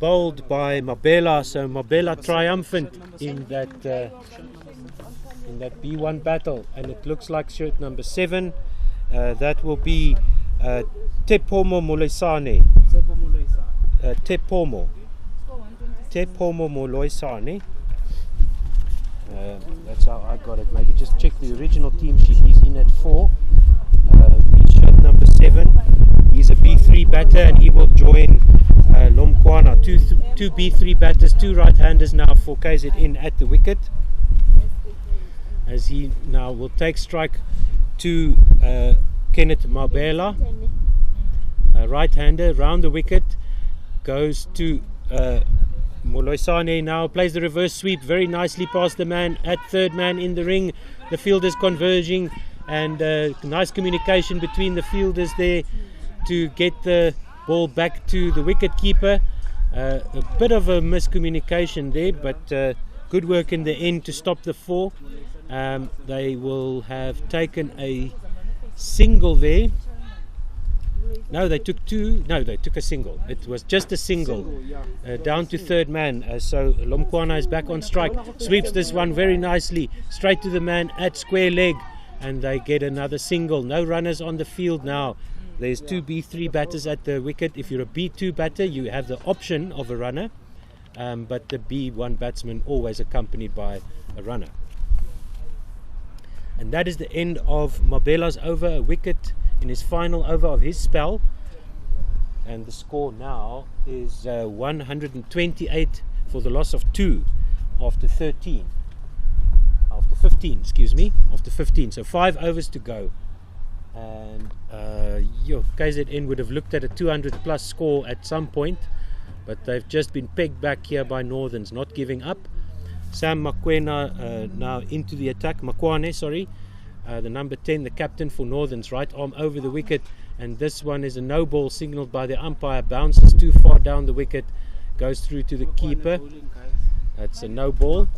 Bowled by Mabela. So Mabela triumphant in that B1 battle, and it looks like shirt number 7. That will be Tepomo Moloisane. Tepomo Moloisane. That's how I got it. Maybe just check the original team sheet. He's in at 4. Shirt number 7. He's a B3 batter and he will join Lomkwana. Two B3 batters, 2 right-handers now for KZN at the wicket. As he now will take strike to Kenneth Mabela, right-hander, round the wicket, goes to Moloisane now, plays the reverse sweep very nicely past the man at third man in the ring. The fielders converging and nice communication between the fielders there to get the ball back to the wicket keeper. A bit of a miscommunication there, but good work in the end to stop the 4. They will have taken a single there. No, they took 2. No, they took a single. It was just a single down to third man. So Lomkwana is back on strike. Sweeps this one very nicely straight to the man at square leg, and they get another single. No runners on the field now. There's 2 B3 batters at the wicket. If you're a B2 batter, you have the option of a runner, but the B1 batsman always accompanied by a runner. And that is the end of Mabela's over, a wicket in his final over of his spell. And the score now is 128 for the loss of 2 after 15, excuse me, after 15. So 5 overs to go. And KZN would have looked at a 200 plus score at some point, but they've just been pegged back here by Northerns, not giving up. Sam Makwena now into the attack. Makwane, sorry, the number 10, the captain for Northerns, right arm over the wicket, and this one is a no ball signalled by the umpire. Bounces too far down the wicket, goes through to the keeper. That's a no ball.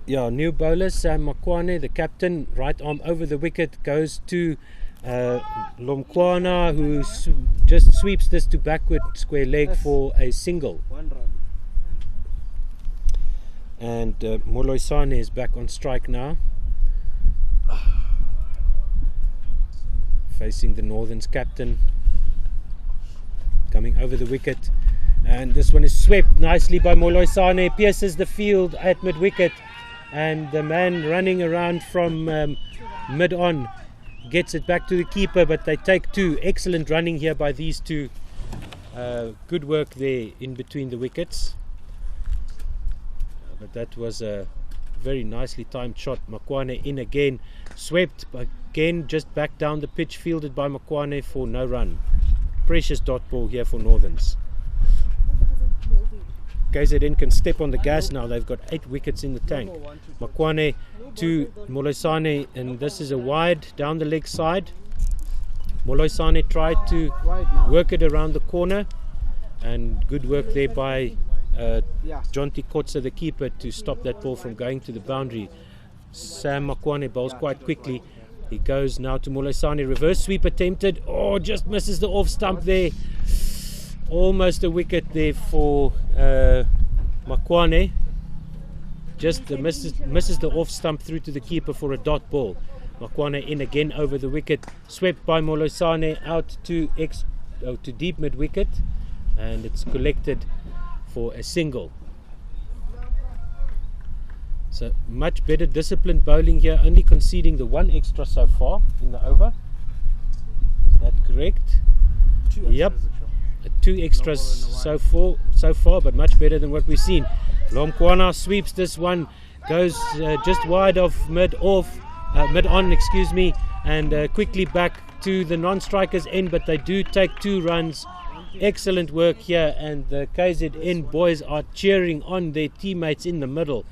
Yeah, new bowler Sam Makwane, the captain, right arm over the wicket, goes to Lomkwana, who just sweeps this to backward square leg for a single. And Moloisane is back on strike now, facing the Northerns captain, coming over the wicket, and this one is swept nicely by Moloisane, pierces the field at mid wicket, and the man running around from mid on gets it back to the keeper, but they take 2. Excellent running here by these 2. Good work there in between the wickets. But that was a very nicely timed shot. Makwane in again, swept again, just back down the pitch, fielded by Makwane for no run. Precious dot ball here for Northerns. KZN can step on the gas now. They've got 8 wickets in the tank. Makwane to Moloisane, and this is a wide down the leg side. Moloisane tried to work it around the corner, and good work there by Jonty Kotsa, the keeper, to stop that ball from going to the boundary. Sam Makwane bowls quite quickly. He goes now to Moloisane, reverse sweep attempted. Oh, just misses the off stump there. Almost a wicket there for Makwane. Just misses the off stump through to the keeper for a dot ball. Makwane in again over the wicket, swept by Molosane out to deep mid wicket, and it's collected for a single. So much better disciplined bowling here, only conceding the one extra so far in the over. Is that correct? Yep, 2 extras so far, but much better than what we've seen. Lomkwana sweeps this one, goes just wide of mid on, excuse me, and quickly back to the non-strikers end, but they do take 2 runs. Excellent work here, and the KZN boys are cheering on their teammates in the middle.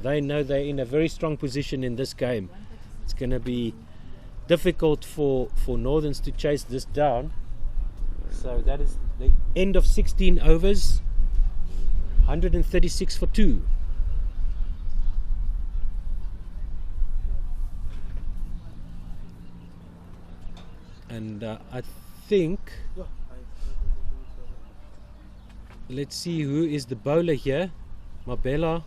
They know they're in a very strong position in this game. It's going to be difficult for Northerns to chase this down. So that is the end of 16 overs, 136 for 2. And I think, let's see who is the bowler here. Mabela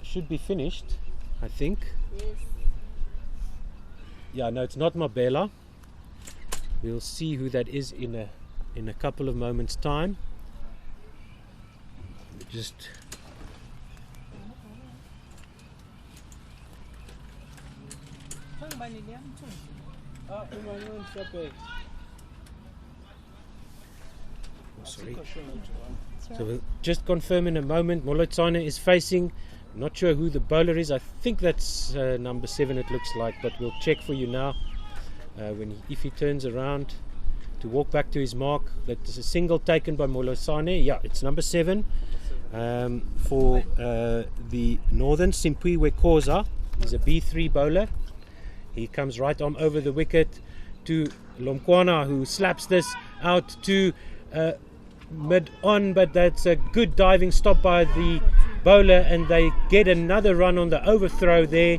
should be finished, I think. Yes. Yeah, no, it's not Mabela. We'll see who that is in a couple of moments' time. Just sorry. So we'll just confirm in a moment. Molotsane is facing. Not sure who the bowler is. I think that's number 7 it looks like, but we'll check for you now. If he turns around to walk back to his mark, that is a single taken by Molosane. Yeah, it's number 7 for the Northern. Simpiwe Khoza. He's a B3 bowler. He comes right on over the wicket to Lomkwana, who slaps this out to mid on, but that's a good diving stop by the bowler, and they get another run on the overthrow there.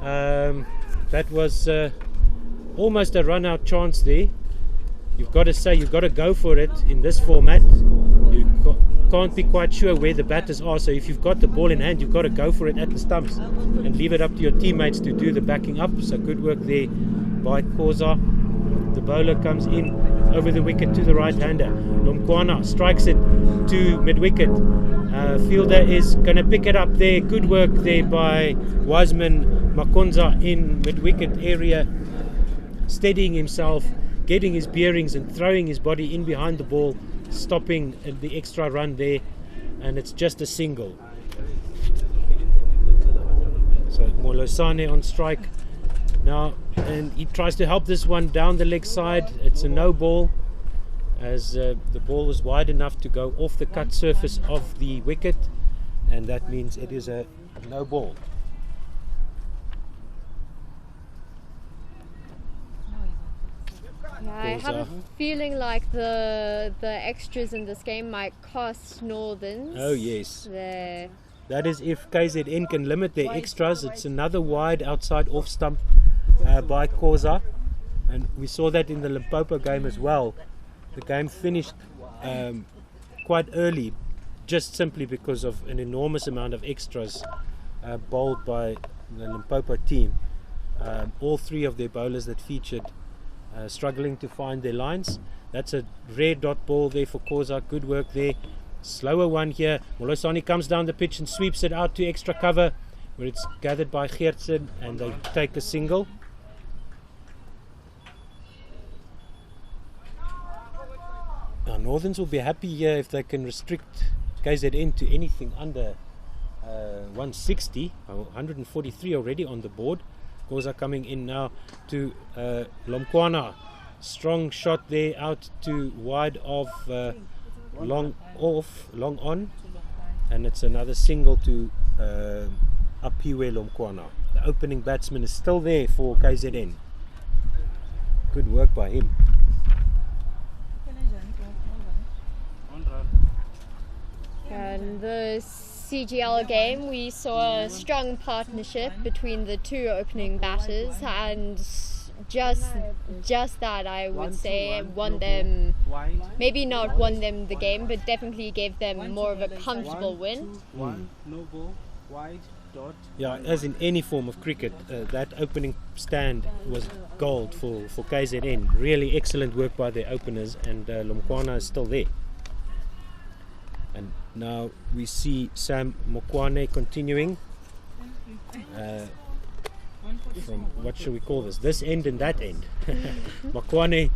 That was almost a run out chance there. You've got to say, you've got to go for it in this format. You can't be quite sure where the batters are, so if you've got the ball in hand, you've got to go for it at the stumps and leave it up to your teammates to do the backing up. So good work there by Khoza. The bowler comes in over the wicket to the right-hander. Lomkwana strikes it to mid-wicket. Fielder is going to pick it up there. Good work there by Wiseman Makonza in mid-wicket area, steadying himself, getting his bearings and throwing his body in behind the ball, stopping the extra run there, and it's just a single. So Molosane on strike now, and he tries to help this one down the leg side. It's a no ball, as the ball was wide enough to go off the cut surface of the wicket, and that means it is a no ball. Yeah, I have a feeling like the extras in this game might cost Northerns. Oh yes. There. That is if KZN can limit their extras. It's another wide outside off stump by Khoza, and we saw that in the Limpopo game as well. The game finished quite early, just simply because of an enormous amount of extras bowled by the Limpopo team. All 3 of their bowlers that featured struggling to find their lines. That's a rare dot ball there for Khoza. Good work there. Slower one here. Molosane comes down the pitch and sweeps it out to extra cover, where it's gathered by Geertsen, and they take a single. Now Northerns will be happy here if they can restrict KZN to anything under 160, 143 already on the board. Khoza coming in now to Lomkwana. Strong shot there out to wide of long on, and it's another single to Apiwe Lomkwana. The opening batsman is still there for KZN. Good work by him. And the CGL game, we saw a strong partnership between the 2 opening batters, and just that, I would say, won them Wide. maybe not won them the game, but definitely gave them more of a comfortable 1, win. 2, 1, no ball, wide, dot. Yeah, as in any form of cricket, that opening stand was gold for KZN. Really excellent work by their openers, and Lomkwana is still there. And now we see Sam Mokwane continuing from, what shall we call this end and that end. Mokwane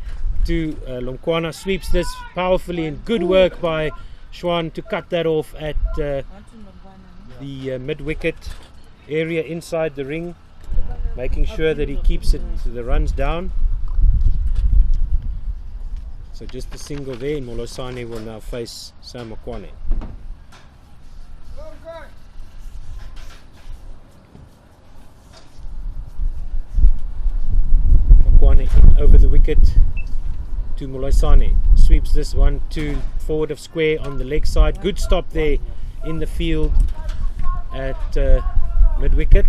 to Lomkwana, sweeps this powerfully, and good work by Schwan to cut that off at the mid-wicket area inside the ring, making sure that he keeps it to the runs down. So just a single there, and Molosane will now face Sam Mokwane. Mokwane over the wicket to Molosane, sweeps this one to forward of square on the leg side. Good stop there in the field at mid-wicket,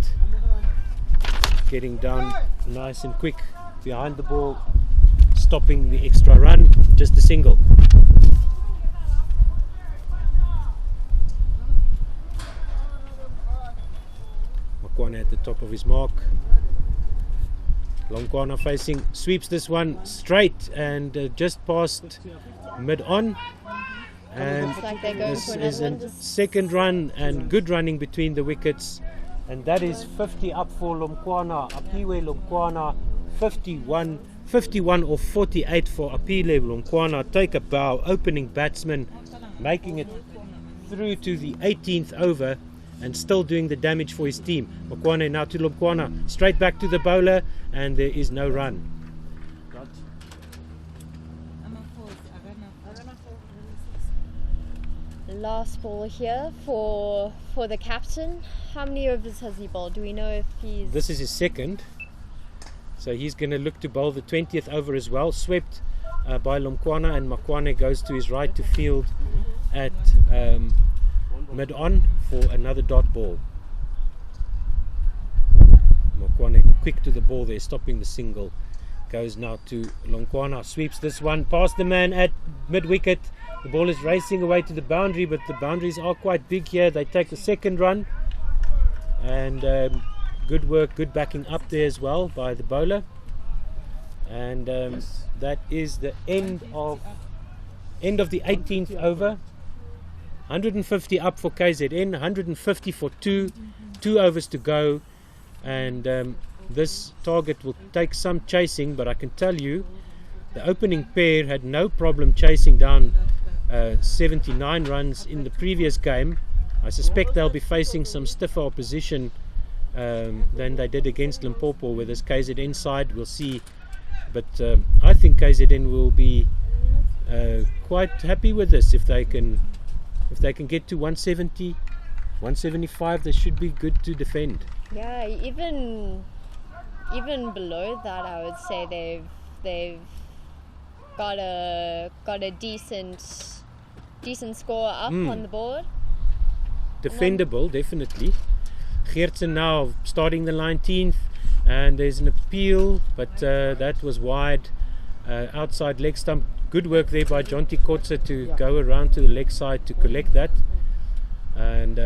getting down nice and quick behind the ball, stopping the extra run. Just a single. Mokwane at the top of his mark. Lomkwana facing, sweeps this one straight and just past mid-on. And Looks like they're going this for is another a one. second run, and good running between the wickets. And that is 50 up for Lomkwana. Apiwe Lomkwana, 51 or 48 for Apile Lomkwana. Take a bow, opening batsman, making it through to the 18th over and still doing the damage for his team. Mokwane now to Lomkwana, straight back to the bowler, and there is no run. Last ball here for the captain. How many overs has he bowled? Do we know if he's... This is his second, so he's going to look to bowl the 20th over as well. Swept by Lomkwana, and Mokwane goes to his right to field at mid-on for another dot ball. Mokwane quick to the ball there, stopping the single. Goes now to Lomkwana, sweeps this one past the man at mid-wicket. The ball is racing away to the boundary, but the boundaries are quite big here. They take the second run, and good work, good backing up there as well by the bowler. And that is the end of the 18th over. 150 up for KZN, 150 for two overs to go, and this target will take some chasing, but I can tell you the opening pair had no problem chasing down 79 runs in the previous game. I suspect they'll be facing some stiffer opposition than they did against Limpopo with this KZN side. We'll see, but I think KZN will be quite happy with this. If they can get to 170, 175, they should be good to defend. Yeah, even below that, I would say they've got a decent score up on the board. Defendable, definitely. Geertsen now starting the 19th, and there's an appeal, but that was wide, outside leg stump. Good work there by Jonty Kotze to go around to the leg side to collect that. And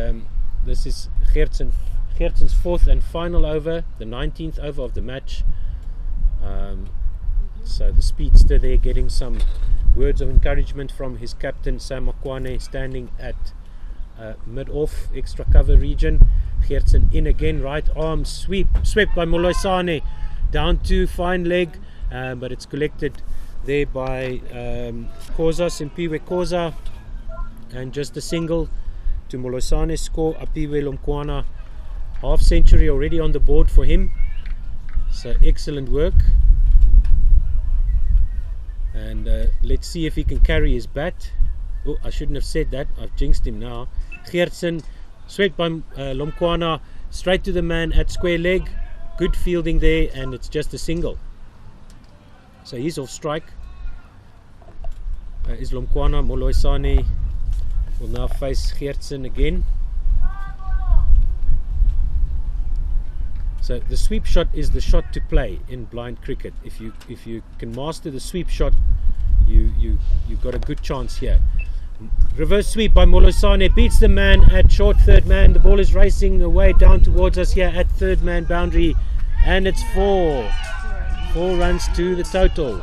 this is Geertsen's fourth and final over, the 19th over of the match. So the speedster there getting some words of encouragement from his captain Sam Mokwane, standing at mid-off extra cover region. Geertsen in again, right arm swept by Molosane down to fine leg, but it's collected there by Koza, Simpiwe Koza, and just a single to Molosane's score. Apiwe Lomkwana, half century already on the board for him, so excellent work. And let's see if he can carry his bat. Oh, I shouldn't have said that, I've jinxed him now. Geertsen, swept by Lomkwana, straight to the man at square leg. Good fielding there, and it's just a single. So he's off strike. Is Lomkwana. Molosane will now face Geertsen again. So the sweep shot is the shot to play in blind cricket. If you can master the sweep shot, you've got a good chance here. Reverse sweep by Molosane, beats the man at short third man. The ball is racing away down towards us here at third man boundary, and it's 4 runs to the total.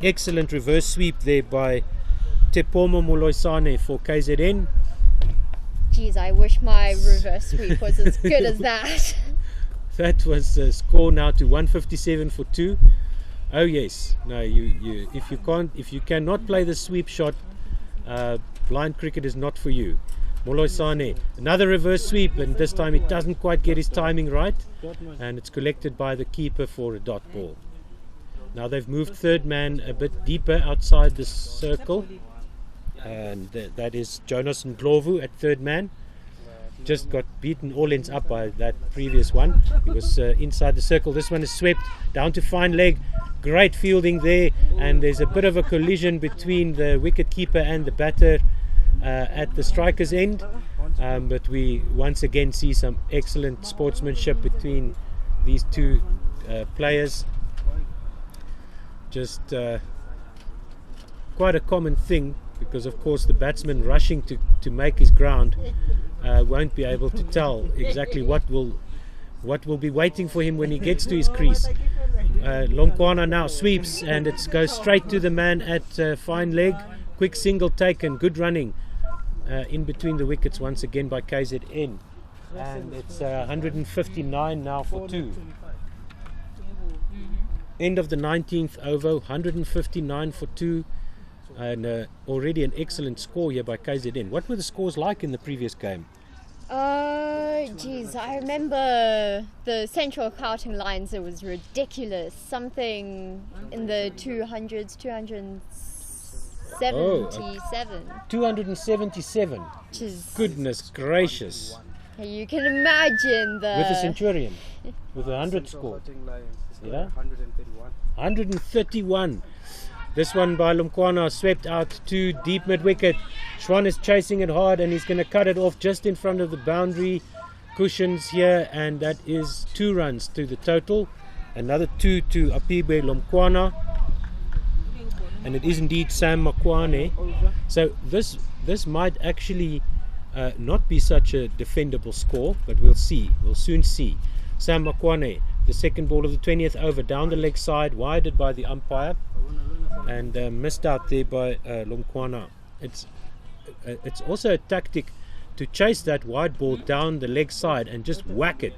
Excellent reverse sweep there by Tepomo Molosane for KZN. Geez, I wish my reverse sweep was as good as that. That was a score now to 157 for 2. Oh yes, no, if you cannot play the sweep shot, blind cricket is not for you. Molosane, another reverse sweep, and this time it doesn't quite get his timing right, and it's collected by the keeper for a dot ball. Now they've moved third man a bit deeper outside the circle, and that is Jonas Ndlovu at third man. Just got beaten all ends up by that previous one. He was inside the circle. This one is swept down to fine leg. Great fielding there, and there's a bit of a collision between the wicket keeper and the batter at the striker's end, but we once again see some excellent sportsmanship between these two players. Just quite a common thing, because of course the batsman rushing to make his ground won't be able to tell exactly what will be waiting for him when he gets to his crease. Lomkwana now sweeps, and it goes straight to the man at fine leg. Quick single taken, good running in between the wickets once again by KZN, and it's 159 now for 2. End of the 19th over, 159 for 2, and already an excellent score here by KZN. What were the scores like in the previous game? Geez, I remember the central counting lines, it was ridiculous. Something in the 200s, 277. 277. Goodness gracious. You can imagine with the Centurion, with a 100 score. Yeah? 131. This one by Lomkwana swept out to deep mid-wicket. Schwan is chasing it hard, and he's going to cut it off just in front of the boundary cushions here, and that is 2 runs to the total. Another 2 to Apibe Lomkwana, and it is indeed Sam Makwane. So this might actually not be such a defendable score, but we'll see. We'll soon see. Sam Makwane, the second ball of the 20th over, down the leg side, wided by the umpire, and missed out there by Lomkwana. It's also a tactic to chase that wide ball down the leg side and just whack it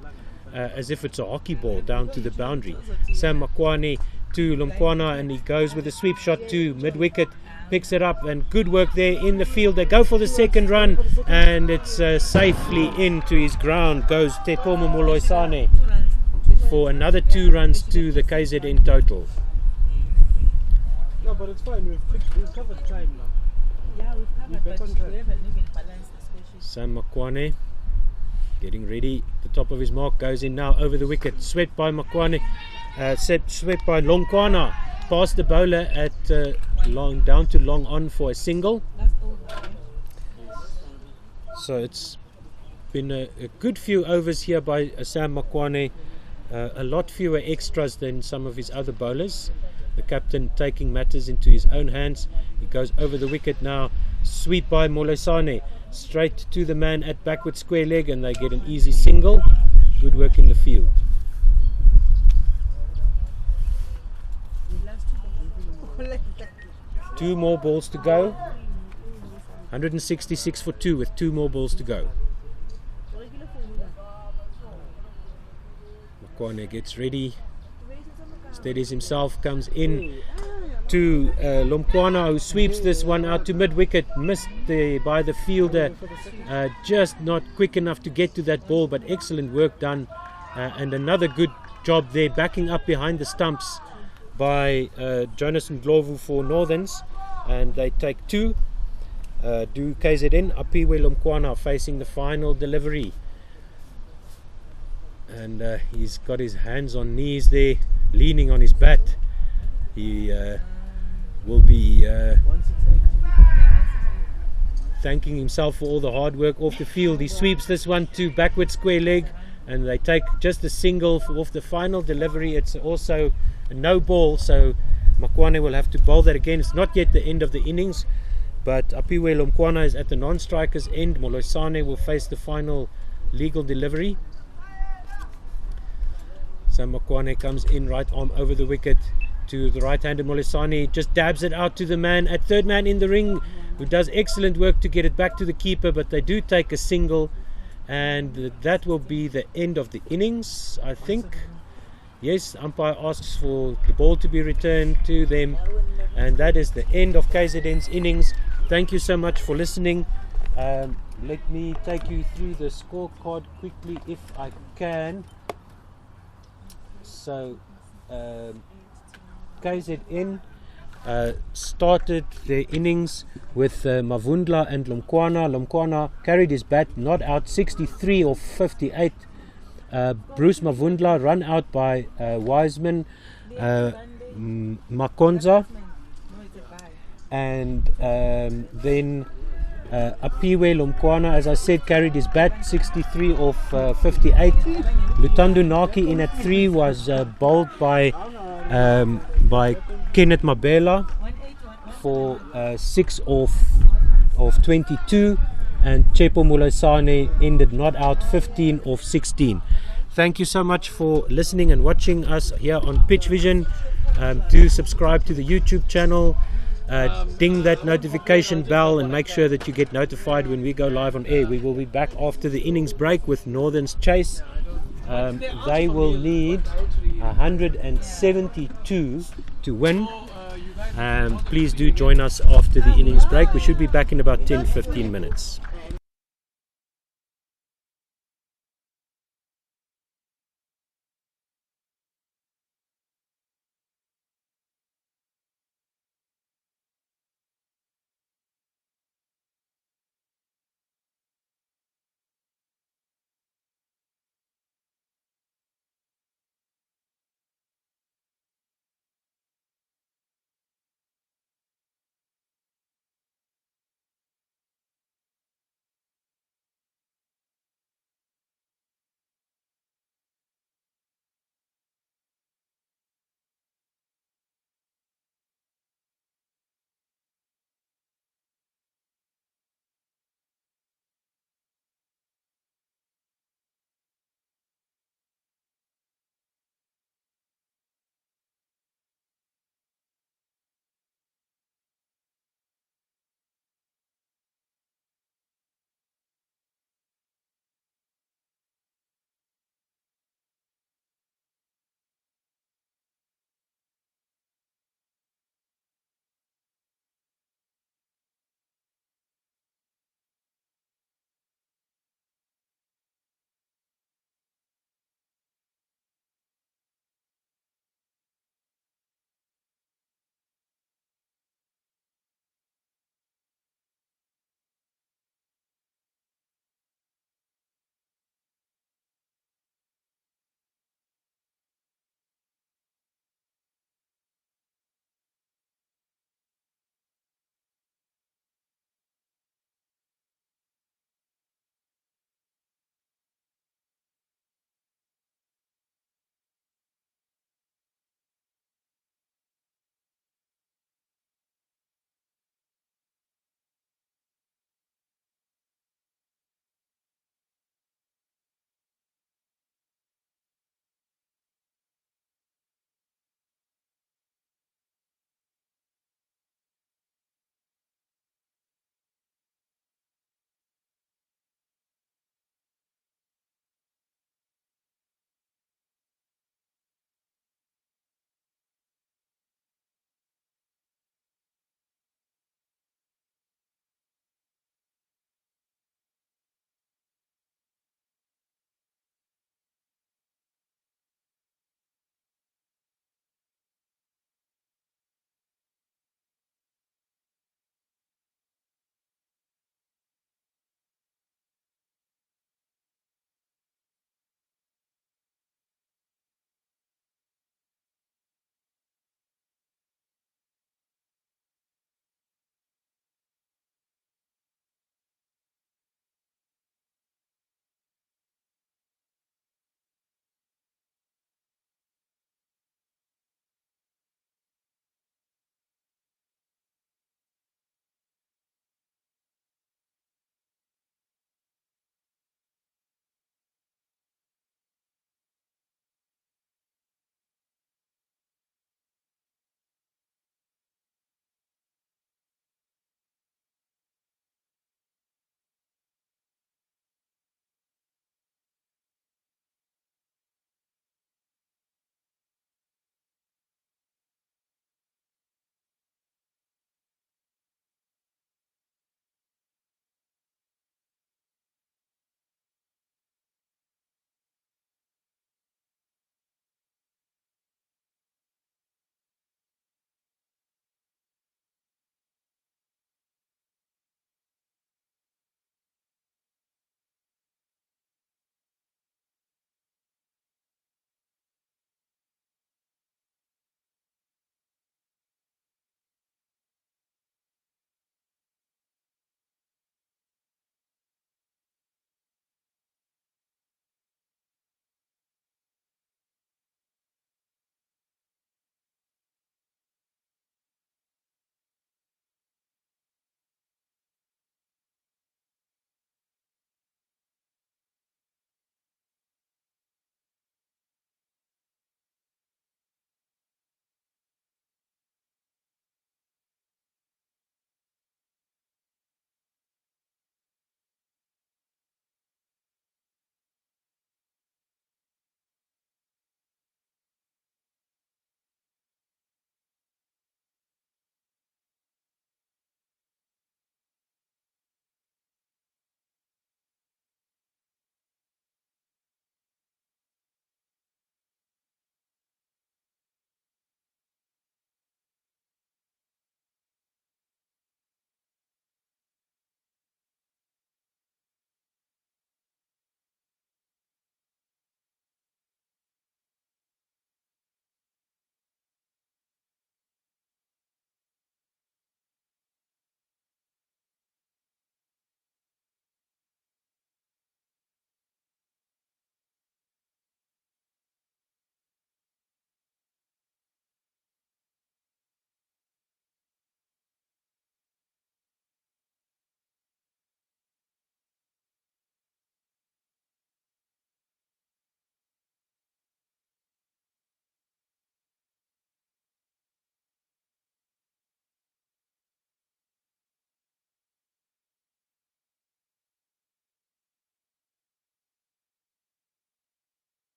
as if it's a hockey ball down to the boundary. Sam Makwane to Lomkwana, and he goes with a sweep shot to mid-wicket, picks it up, and good work there in the field. They go for the second run, and it's safely into his ground goes Tepomo Molosane for another 2 runs to the KZN total. No, but it's fine. We've covered time now. Yeah, we've covered, but we haven't even balanced the spreadsheet. Sam Makwane getting ready. The top of his mark goes in now over the wicket. Swept by Makwane. Swept by Lomkwana. Past the bowler at long down to long on for a single. That's over. So it's been a good few overs here by Sam Makwane. A lot fewer extras than some of his other bowlers. The captain taking matters into his own hands. He goes over the wicket now. Sweep by Molosane. Straight to the man at backward square leg, and they get an easy single. Good work in the field. Two more balls to go. 166 for 2 with 2 more balls to go. Makwane gets ready, steadies himself, comes in to Lomkwana, who sweeps this one out to mid-wicket. Missed there by the fielder, just not quick enough to get to that ball, but excellent work done, and another good job there, backing up behind the stumps by Jonas Ndlovu for Northerns, and they take 2. Do KZN. Apiwe Lomkwana facing the final delivery, and he's got his hands on knees there, leaning on his bat. He will be thanking himself for all the hard work off the field. He sweeps this one to backward square leg, and they take just a single off the final delivery. It's also a no ball, so Makwane will have to bowl that again. It's not yet the end of the innings, but Apiwe Lomkwana is at the non-striker's end. Molosane will face the final legal delivery. So Makwane comes in, right arm over the wicket to the right-hander. Molosane just dabs it out to the man at third man in the ring, who does excellent work to get it back to the keeper, but they do take a single, and that will be the end of the innings, I think. Yes, umpire asks for the ball to be returned to them, and that is the end of KZN's innings. Thank you so much for listening. Let me take you through the scorecard quickly if I can. So KZN started their innings with Mavundla and Lomkwana. Lomkwana carried his bat, not out, 63 of 58. Bruce Mavundla run out by Wiseman, Makonza, and then Apiwe Lomkwana, as I said, carried his bat, 63 of 58. Lutandu Naki in at 3 was bowled by Kenneth Mabela for 6 of 22, and Chepo Molosane ended not out, 15 of 16. Thank you so much for listening and watching us here on Pitch Vision. Do subscribe to the YouTube channel, ding that notification bell, and make sure that you get notified when we go live on air. We will be back after the innings break with Northern's chase. They will need 172 to win. Please do join us after the innings break. We should be back in about 10-15 minutes.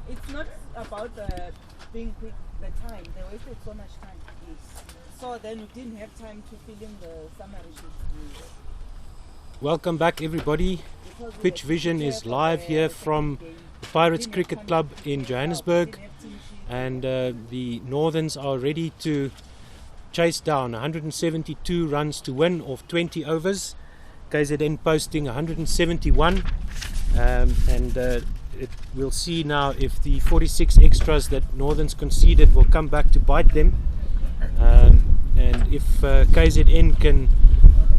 It's not about being quick, the time. They wasted so much time. So then we didn't have time to fill in the summary sheet. Welcome back, everybody. Pitch Vision is live here from the Pirates Cricket Club in Johannesburg, and the Northerns are ready to chase down 172 runs to win off 20 overs. KZN posting 171, and we'll see now if the 46 extras that Northerns conceded will come back to bite them, and if KZN can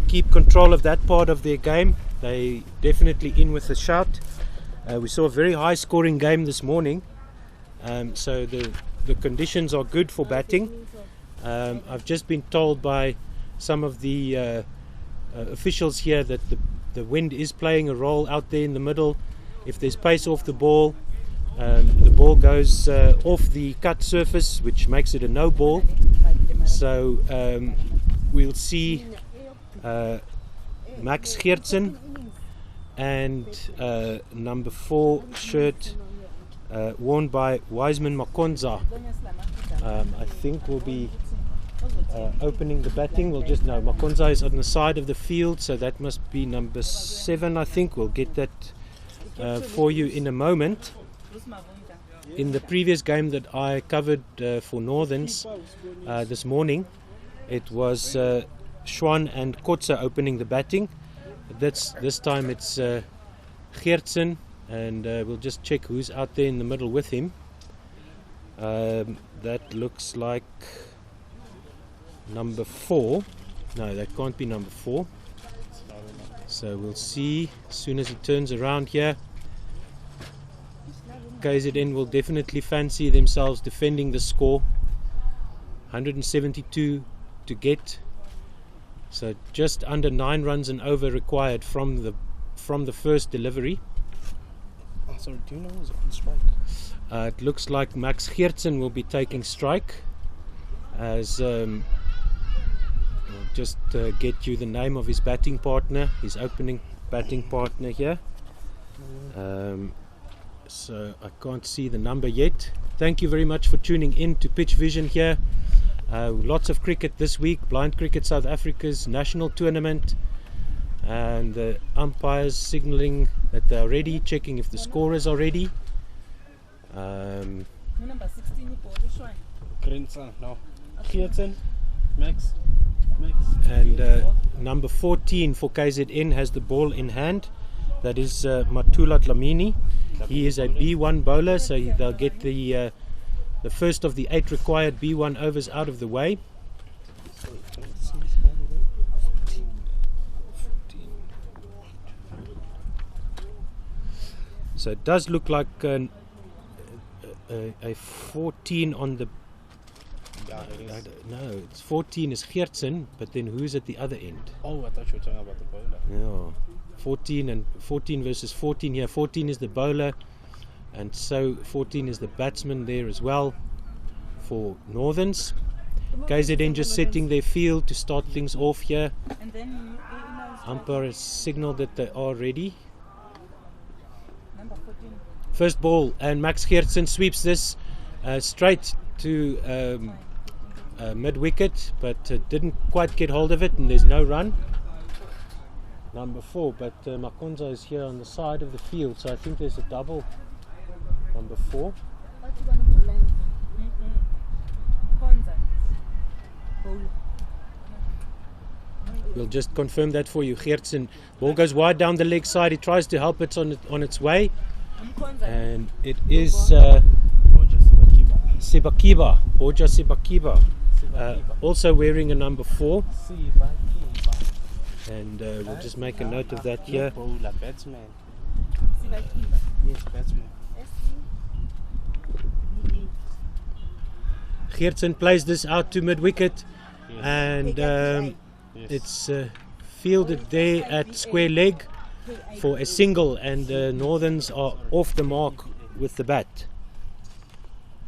keep control of that part of their game. They definitely in with a shout. We saw a very high scoring game this morning, so the conditions are good for batting. I've just been told by some of the officials here that the wind is playing a role out there in the middle. If there's pace off the ball goes off the cut surface, which makes it a no ball. So we'll see Max Geertsen and number 4 shirt worn by Wiseman Makonza, I think will be opening the batting. We'll just know Makonza is on the side of the field, so that must be number 7. I think we'll get that for you in a moment. In the previous game that I covered for Northerns this morning, it was Schwan and Kotze opening the batting. This time it's Geertsen, and we'll just check who's out there in the middle with him. That looks like number 4. No, that can't be number 4. So we'll see as soon as it turns around here. KZN will definitely fancy themselves defending the score. 172 to get. So just under 9 runs and over required from the first delivery. Oh, sorry, do you know who's on strike? It looks like Max Geertsen will be taking strike. As I'll just get you the name of his batting partner, his opening batting partner here. So I can't see the number yet. Thank you very much for tuning in to Pitch Vision here. Lots of cricket this week. Blind Cricket South Africa's national tournament, and the umpires signaling that they are ready, checking if the scorers are ready. Number 16, No. Geertsen, Max. And number 14 for KZN has the ball in hand. That is Matula Dlamini. He is a B1 bowler, so they'll get the first of the 8 required B1 overs out of the way. So it does look like a 14 on the... No, it's 14 is Geertsen, but then who's at the other end? Oh, I thought you were talking about the bowler. Yeah, 14 versus 14 here. 14 is the bowler, and so 14 is the batsman there as well for Northerns. KZN just setting their field to start things off here. and then Umpire has signaled that they are ready. number 14. First ball, and Max Geertsen sweeps this straight to mid wicket, but didn't quite get hold of it, and there's no run. Number 4, but Makonza is here on the side of the field, so I think there's a double. Number 4. Konza. We'll just confirm that for you. Geertsen, ball goes wide down the leg side. He tries to help it on its way, and it is Sebakiba, Boja Sebakiba, also wearing a number 4. And we'll just make a note of that here. Bowler, batsman. Sibakiba. Yes, batsman. Geertsen plays this out to mid wicket, and it's fielded there at square leg for a single, and the Northerns are off the mark with the bat.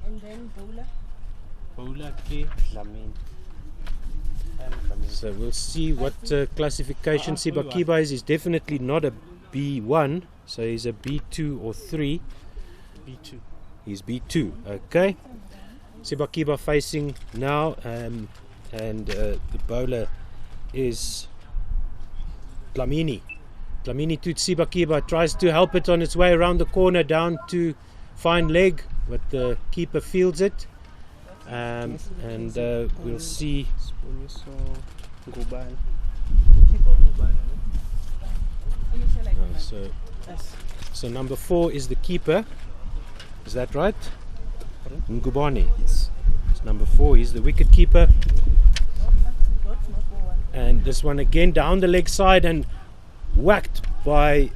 And then bowler. Bowler K. Lamin. So we'll see what classification Sebakiba is. He's definitely not a B1, so he's a B2 or 3. B2. He's B2. Okay. Sebakiba facing now, and the bowler is Dlamini. Dlamini to Sebakiba, tries to help it on its way around the corner down to fine leg, but the keeper fields it. And we'll see. So number 4 is the keeper. Is that right? Ngubane. Yes. So number 4 is the wicket keeper. And this one again down the leg side and whacked by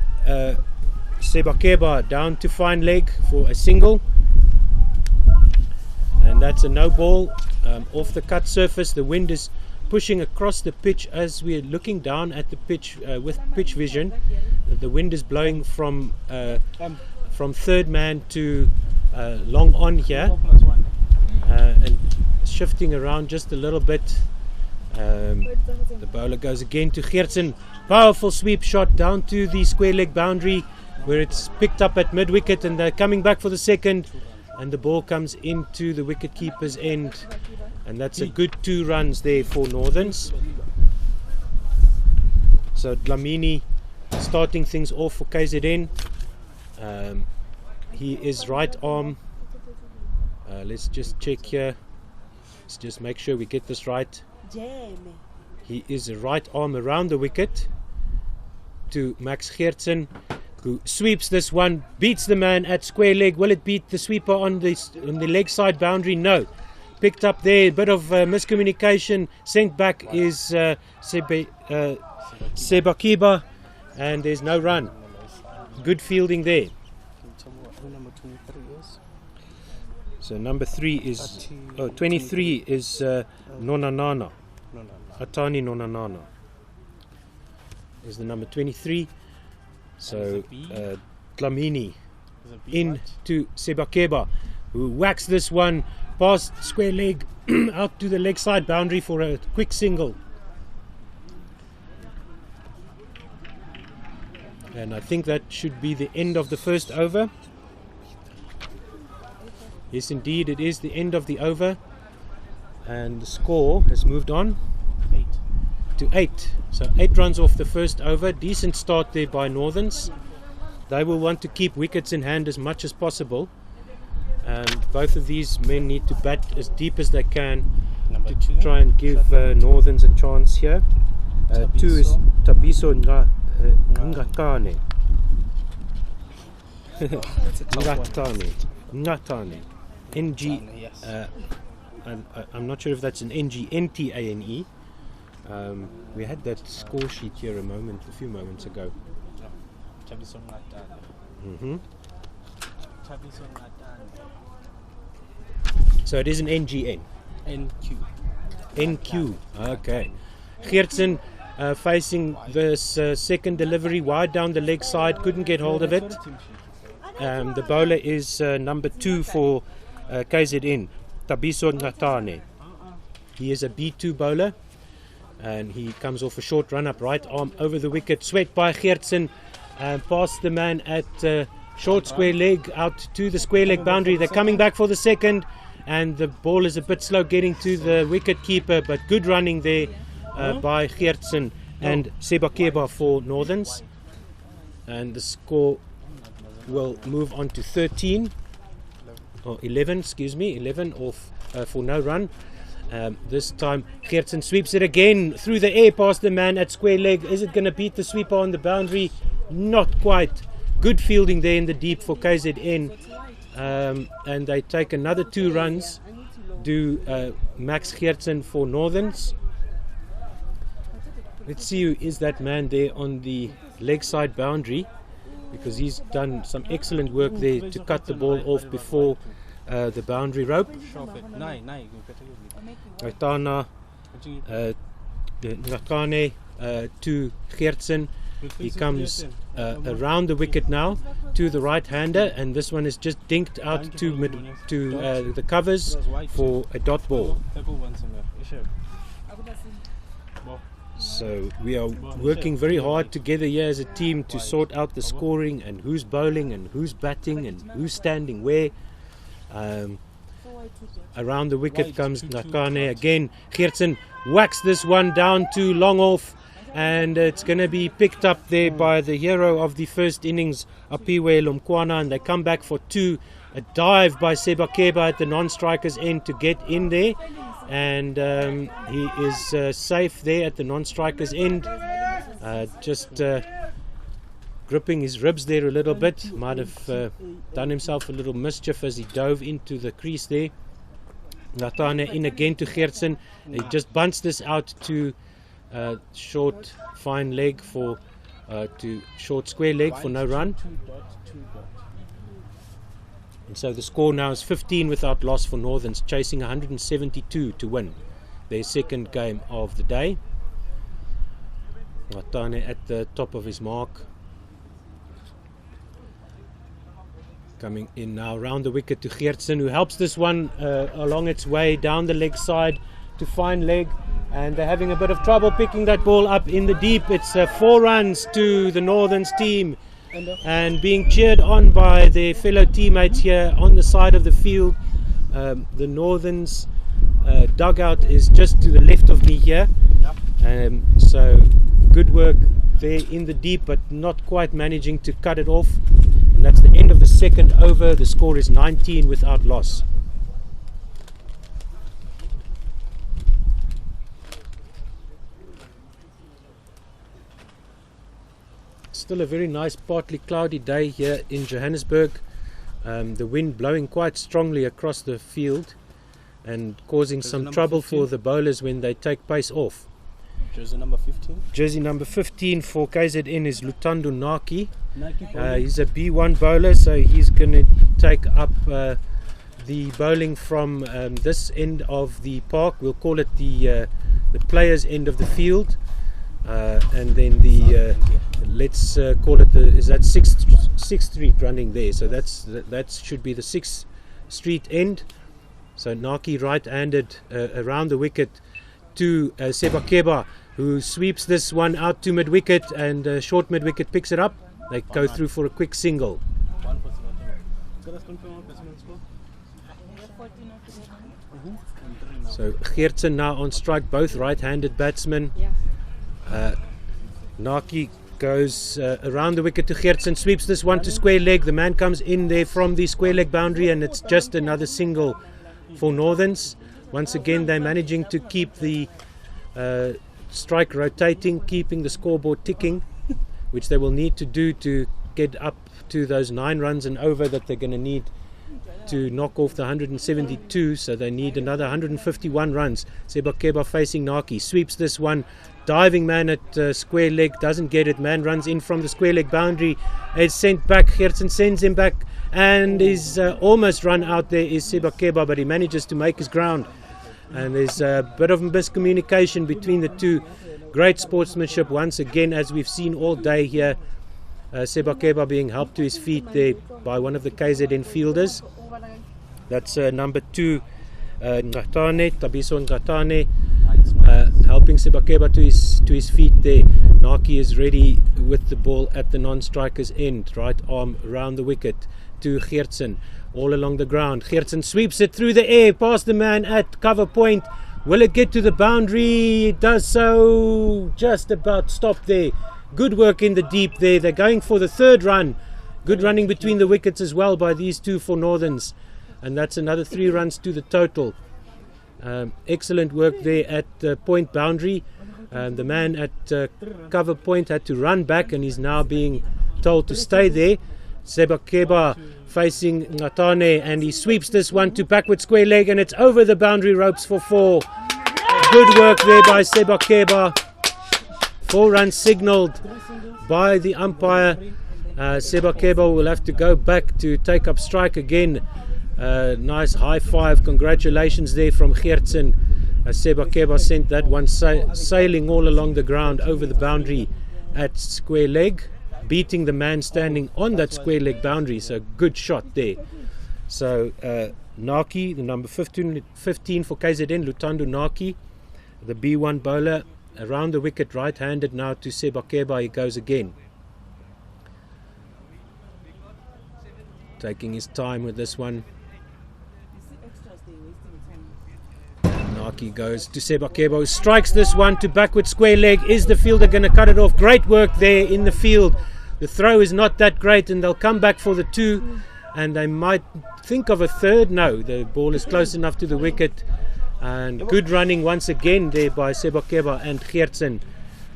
Sebakeba down to fine leg for a single. And that's a no ball off the cut surface. The wind is pushing across the pitch as we're looking down at the pitch with pitch vision. The wind is blowing from third man to long on here, and shifting around just a little bit. The bowler goes again to Geertsen. Powerful sweep shot down to the square leg boundary where it's picked up at mid wicket, and they're coming back for the second, and the ball comes into the wicket keeper's end, and that's a good 2 runs there for Northerns. So Dlamini starting things off for KZN. He is right arm. Let's just check here. Let's just make sure we get this right. He is a right arm around the wicket to Max Geertsen, who sweeps this one, beats the man at square leg. Will it beat the sweeper on the leg side boundary? No. Picked up there, a bit of miscommunication. Sent back is Sebakiba, and there's no run. Good fielding there. So number 3 is 23 is Nonanana. Atani Nonanana is the number 23. So Dlamini in to Sebakeba, who whacks this one past square leg out to the leg side boundary for a quick single. And I think that should be the end of the first over. Yes, indeed, it is the end of the over, and the score has moved on 8 to 8. So 8 runs off the first over. Decent start there by Northerns. They will want to keep wickets in hand as much as possible, and both of these men need to bat as deep as they can to try and give Northerns a chance here. 2 is Tabiso Ngatane. Ngatane. NG. I'm not sure if that's an NGNTANE. We had that score sheet here a few moments ago. So it is an NGN. NQ. Okay. Geertsen facing this second delivery wide down the leg side, couldn't get hold of it. The bowler is number 2 for KZN, Tabiso Ngatane. He is a B2 bowler, and he comes off a short run up, right arm over the wicket, swept by Geertsen, past the man at short square leg out to the square leg boundary. They're coming back for the second, and the ball is a bit slow getting to the wicket keeper, but good running there by Geertsen and Sebakeba for Northerns, and the score will move on to 11 off for no run. This time Geertsen sweeps it again through the air past the man at square leg. Is it going to beat the sweeper on the boundary? Not quite. Good fielding there in the deep for KZN, and they take another 2 runs. Do Max Geertsen for Northerns. Let's see who is that man there on the leg side boundary, because he's done some excellent work there to cut the ball off before the boundary rope. Aitana Ngakane to Geertsen. He comes around the wicket now to the right-hander, and this one is just dinked out to the covers for a dot ball. So we are working very hard together here as a team to sort out the scoring and who's bowling and who's batting and who's standing where. Around the wicket comes Nakane again. Geertsen whacks this one down to long off, and it's going to be picked up there by the hero of the first innings, Apiwe Lomkwana, and they come back for 2. A dive by Sebakeba at the non-striker's end to get in there, and he is safe there at the non-striker's end. Just gripping his ribs there a little bit. Might have done himself a little mischief as he dove into the crease there. Natane in again to Geertsen. He just bunts this out to short fine leg for to short square leg for no run. And so the score now is 15 without loss for Northerns, chasing 172 to win their second game of the day. Natane at the top of his mark. Coming in now around the wicket to Geertsen, who helps this one along its way down the leg side to fine leg, and they're having a bit of trouble picking that ball up in the deep. It's 4 runs to the Northerns team, and being cheered on by their fellow teammates here on the side of the field. The Northerns dugout is just to the left of me here, so good work there in the deep, but not quite managing to cut it off. And that's the end of the second over. The score is 19 without loss. Still a very nice partly cloudy day here in Johannesburg. The wind blowing quite strongly across the field and causing some trouble for the bowlers when they take pace off. Jersey number 15. Jersey number 15 for KZN is Lutando Naki. He's a B1 bowler, so he's going to take up the bowling from this end of the park. We'll call it the players' end of the field, and then the let's call it is that 6th Street running there. So that should be the 6th Street end. So Naki right-handed around the wicket to Sebakeba, who sweeps this one out to mid-wicket, and short mid-wicket picks it up. They go through for a quick single. So Geertsen now on strike, both right-handed batsmen. Naki goes around the wicket to Geertsen, sweeps this one to square leg. The man comes in there from the square leg boundary, and it's just another single for Northerns. Once again, they're managing to keep the strike rotating, keeping the scoreboard ticking, which they will need to do to get up to those 9 runs and over that they're going to need to knock off the 172. So they need another 151 runs. Sebakeba facing Naki, sweeps this one, diving man at square leg, doesn't get it. Man runs in from the square leg boundary, it's sent back. Geertsen sends him back, and is almost run out there is Sebakeba, but he manages to make his ground. And there's a bit of miscommunication between the two. Great sportsmanship once again, as we've seen all day here. Sebakeba being helped to his feet there by one of the KZN fielders. That's number 2, Ngatane, Tabiso Ngatane, helping Sebakeba to his feet there. Naki is ready with the ball at the non-striker's end, right arm around the wicket to Geertsen, all along the ground. Geertsen sweeps it through the air past the man at cover point. Will it get to the boundary? It does so. Just about stopped there. Good work in the deep there. They're going for the 3rd run. Good running between the wickets as well by these two for Northerns, and that's another 3 runs to the total. Excellent work there at the point boundary. The man at cover point had to run back, and he's now being told to stay there. Sebakeba facing Ngatane, and he sweeps this one to backward square leg, and it's over the boundary ropes for 4. Good work there by Sebakeba. 4 runs signalled by the umpire. Sebakeba will have to go back to take up strike again. Nice high five, congratulations there from Geertsen. Sebakeba sent that one sailing all along the ground over the boundary at square leg, beating the man standing on that square leg boundary. So good shot there. So Naki, the number 15 for KZN, Lutando Naki, the B1 bowler, around the wicket, right-handed now to Sebakeba. He goes again, taking his time with this one. Naki goes to Sebakebo, strikes this one to backward square leg. Is the fielder going to cut it off? Great work there in the field. The throw is not that great, and they'll come back for the 2, and they might think of a third. No, the ball is close enough to the wicket, and good running once again there by Sebakeba and Geertsen,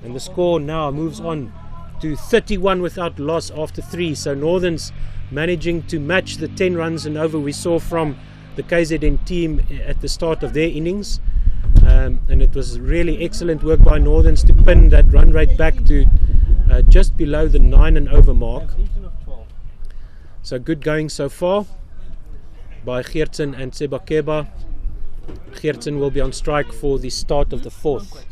and the score now moves on to 31 without loss after 3. So Northerns managing to match the 10 runs and over we saw from the KZN team at the start of their innings, and it was really excellent work by Northerns to pin that run rate back to just below the 9 and over mark. So good going so far by Geertsen and Sebakeba. Geertsen will be on strike for the start of the 4th.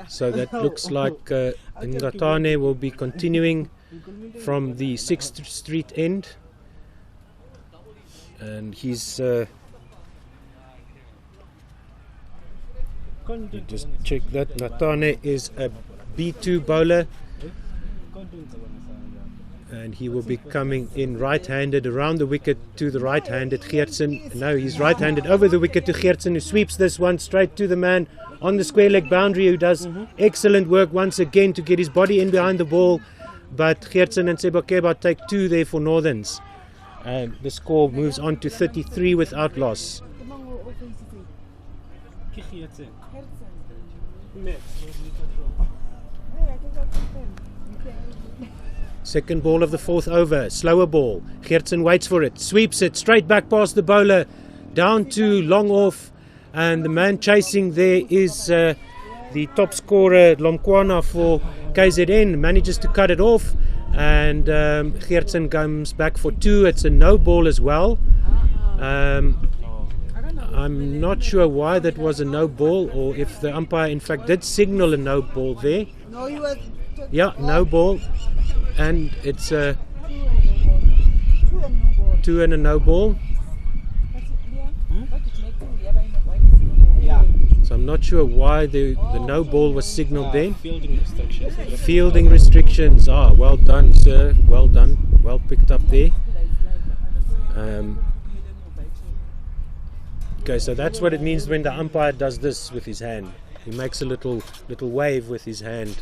So that looks like Ngatane will be continuing from the 6th Street end, and he's you just check that Ngatane is a B2 bowler, and he will be coming in right-handed around the wicket to the right-handed Geertsen. No, he's right-handed over the wicket to Geertsen, who sweeps this one straight to the man on the square leg boundary, who does excellent work once again to get his body in behind the ball. But Geertsen and Sebakeba take 2 there for Northerns, and the score moves on to 33 without loss. Second ball of the 4th over, slower ball. Geertsen waits for it, sweeps it straight back past the bowler, down to long off, and the man chasing there is the top scorer Lomkwana for KZN, manages to cut it off, and Geertsen comes back for 2. It's a no ball as well. I'm not sure why that was a no ball, or if the umpire in fact did signal a no ball there. Yeah, no ball, and it's a 2 and a no ball. So I'm not sure why the no ball was signalled there. Fielding restrictions. Fielding restrictions. Well done, sir. Well done. Well picked up there. Okay, so that's what it means when the umpire does this with his hand. He makes a little wave with his hand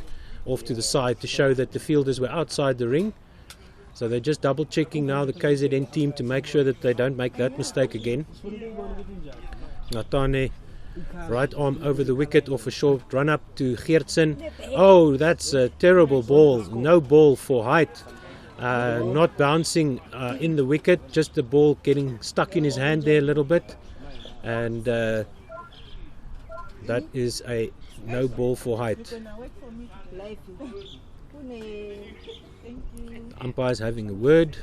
off to the side to show that the fielders were outside the ring. So they're just double checking now, the KZN team, to make sure that they don't make that mistake again. Ngatane, right arm over the wicket off a short run up to Geertsen. Oh, that's a terrible ball. No ball for height. Not bouncing in the wicket, just the ball getting stuck in his hand there a little bit. And that is a no ball for height. Umpire's having a word.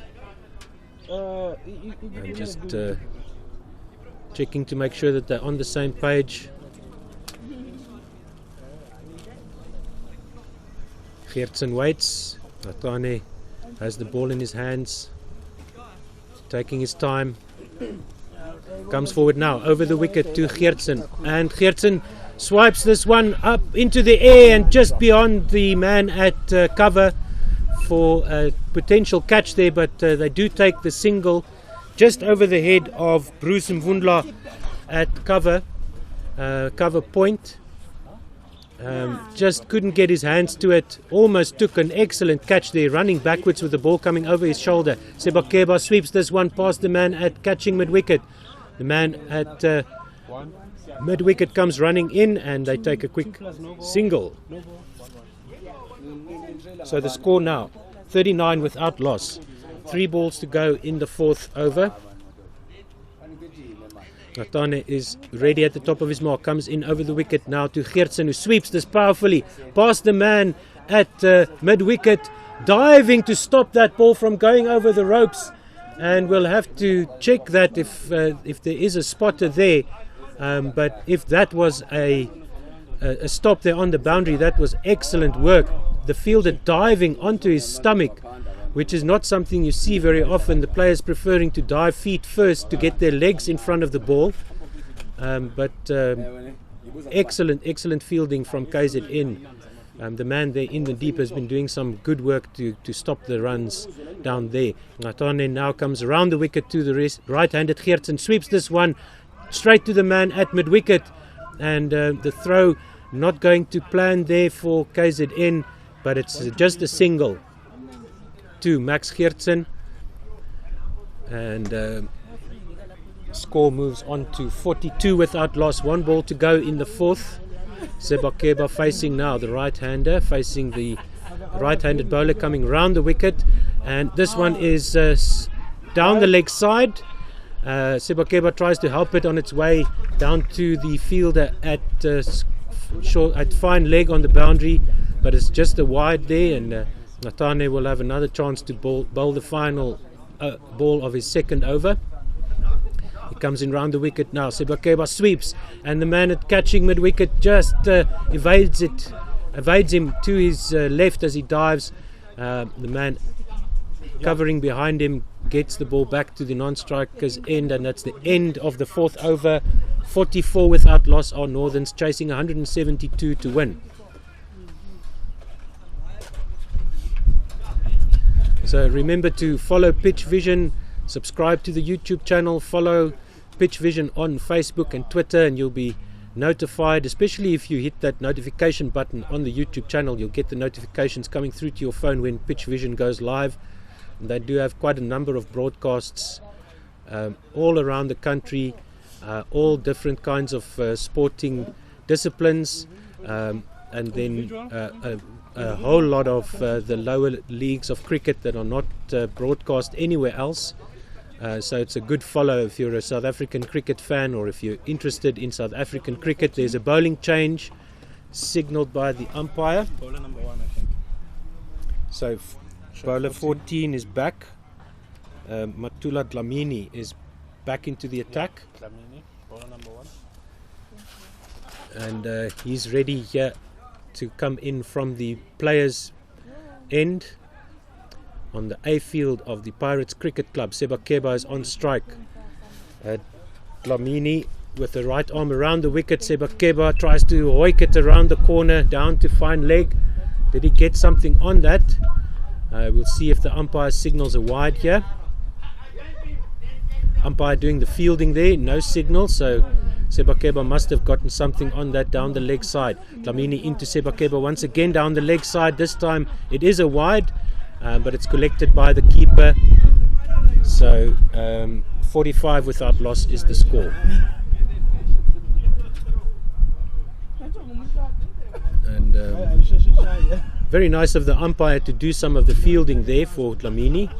I'm just checking to make sure that they're on the same page. Geertsen waits. Ngatane has the ball in his hands, taking his time. Comes forward now over the wicket to Geertsen, and Geertsen swipes this one up into the air and just beyond the man at cover for a potential catch there, but they do take the single just over the head of Bruce Mvundla at cover point. Just couldn't get his hands to it. Almost took an excellent catch there, running backwards with the ball coming over his shoulder. Sebakeba sweeps this one past the man at catching mid-wicket. The man at mid-wicket comes running in, and they take a quick single. So the score now, 39 without loss. 3 balls to go in the 4th over. Ngatane is ready at the top of his mark, comes in over the wicket now to Geertsen, who sweeps this powerfully past the man at mid-wicket, diving to stop that ball from going over the ropes. And we'll have to check that if there is a spotter there. But if that was a stop there on the boundary, that was excellent work. The fielder diving onto his stomach, which is not something you see very often. The players preferring to dive feet first to get their legs in front of the ball. But excellent fielding from KZN The man there in the deep has been doing some good work to stop the runs down there. Natane now comes around the wicket to the right-handed Geertsen, sweeps this one straight to the man at mid-wicket, and the throw not going to plan there for KZN, but it's just a single to Max Geertsen, and score moves on to 42 without loss. 1 ball to go in the 4th. Sebakeba facing now the right-hander, facing the right-handed bowler coming round the wicket, and this one is down the leg side. Sebakeba tries to help it on its way down to the fielder at fine leg on the boundary, but it's just a wide there, and Natane will have another chance to bowl the final ball of his second over. He comes in round the wicket now. Sebakeba sweeps, and the man at catching mid-wicket just evades him to his left as he dives. The man covering behind him gets the ball back to the non-striker's end, and that's the end of the 4th over. 44 without loss are Northerns, chasing 172 to win. So remember to follow Pitch Vision, subscribe to the YouTube channel, follow Pitch Vision on Facebook and Twitter, and you'll be notified, especially if you hit that notification button on the YouTube channel. You'll get the notifications coming through to your phone when Pitch Vision goes live. And they do have quite a number of broadcasts all around the country, all different kinds of sporting disciplines, and then a whole lot of the lower leagues of cricket that are not broadcast anywhere else. So it's a good follow if you're a South African cricket fan, or if you're interested in South African cricket. There's a bowling change signalled by the umpire. Bowler number 1, I think. So bowler 14 is back. Matula Dlamini is back into the attack. Dlamini, bowler number 1. And he's ready here to come in from the players' end. On the A field of the Pirates Cricket Club, Sebakeba is on strike. Dlamini with the right arm around the wicket. Sebakeba tries to hoik it around the corner down to fine leg. Did he get something on that? We'll see if the umpire signals a wide here. Umpire doing the fielding there, no signal, so Sebakeba must have gotten something on that down the leg side. Dlamini into Sebakeba once again down the leg side. This time it is a wide, but it's collected by the keeper. So 45 without loss is the score. And very nice of the umpire to do some of the fielding there for Dlamini,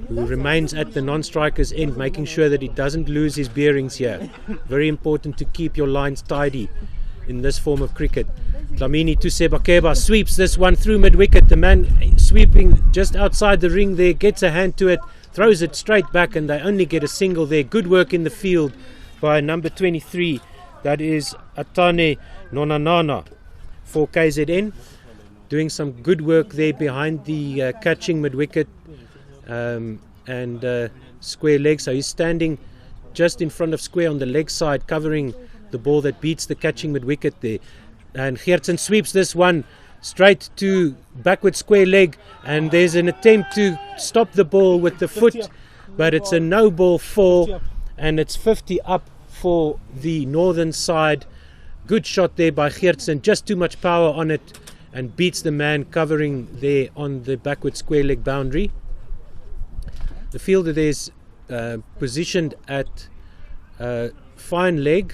who remains at the non-striker's end, making sure that he doesn't lose his bearings here. Very important to keep your lines tidy in this form of cricket. Dlamini to Sebakeba, sweeps this one through mid-wicket. The man sweeping just outside the ring there gets a hand to it, throws it straight back, and they only get a single there. Good work in the field by number 23, that is Atane Nonanana for KZN. Doing some good work there behind the catching mid-wicket and square leg. So he's standing just in front of square on the leg side, covering the ball that beats the catching mid-wicket there. And Geertsen sweeps this one straight to backward square leg, and there's an attempt to stop the ball with the foot, but it's a no ball fall, and it's 50 up for the northern side. Good shot there by Geertsen, just too much power on it, and beats the man covering there on the backward square leg boundary. The fielder there is positioned at fine leg,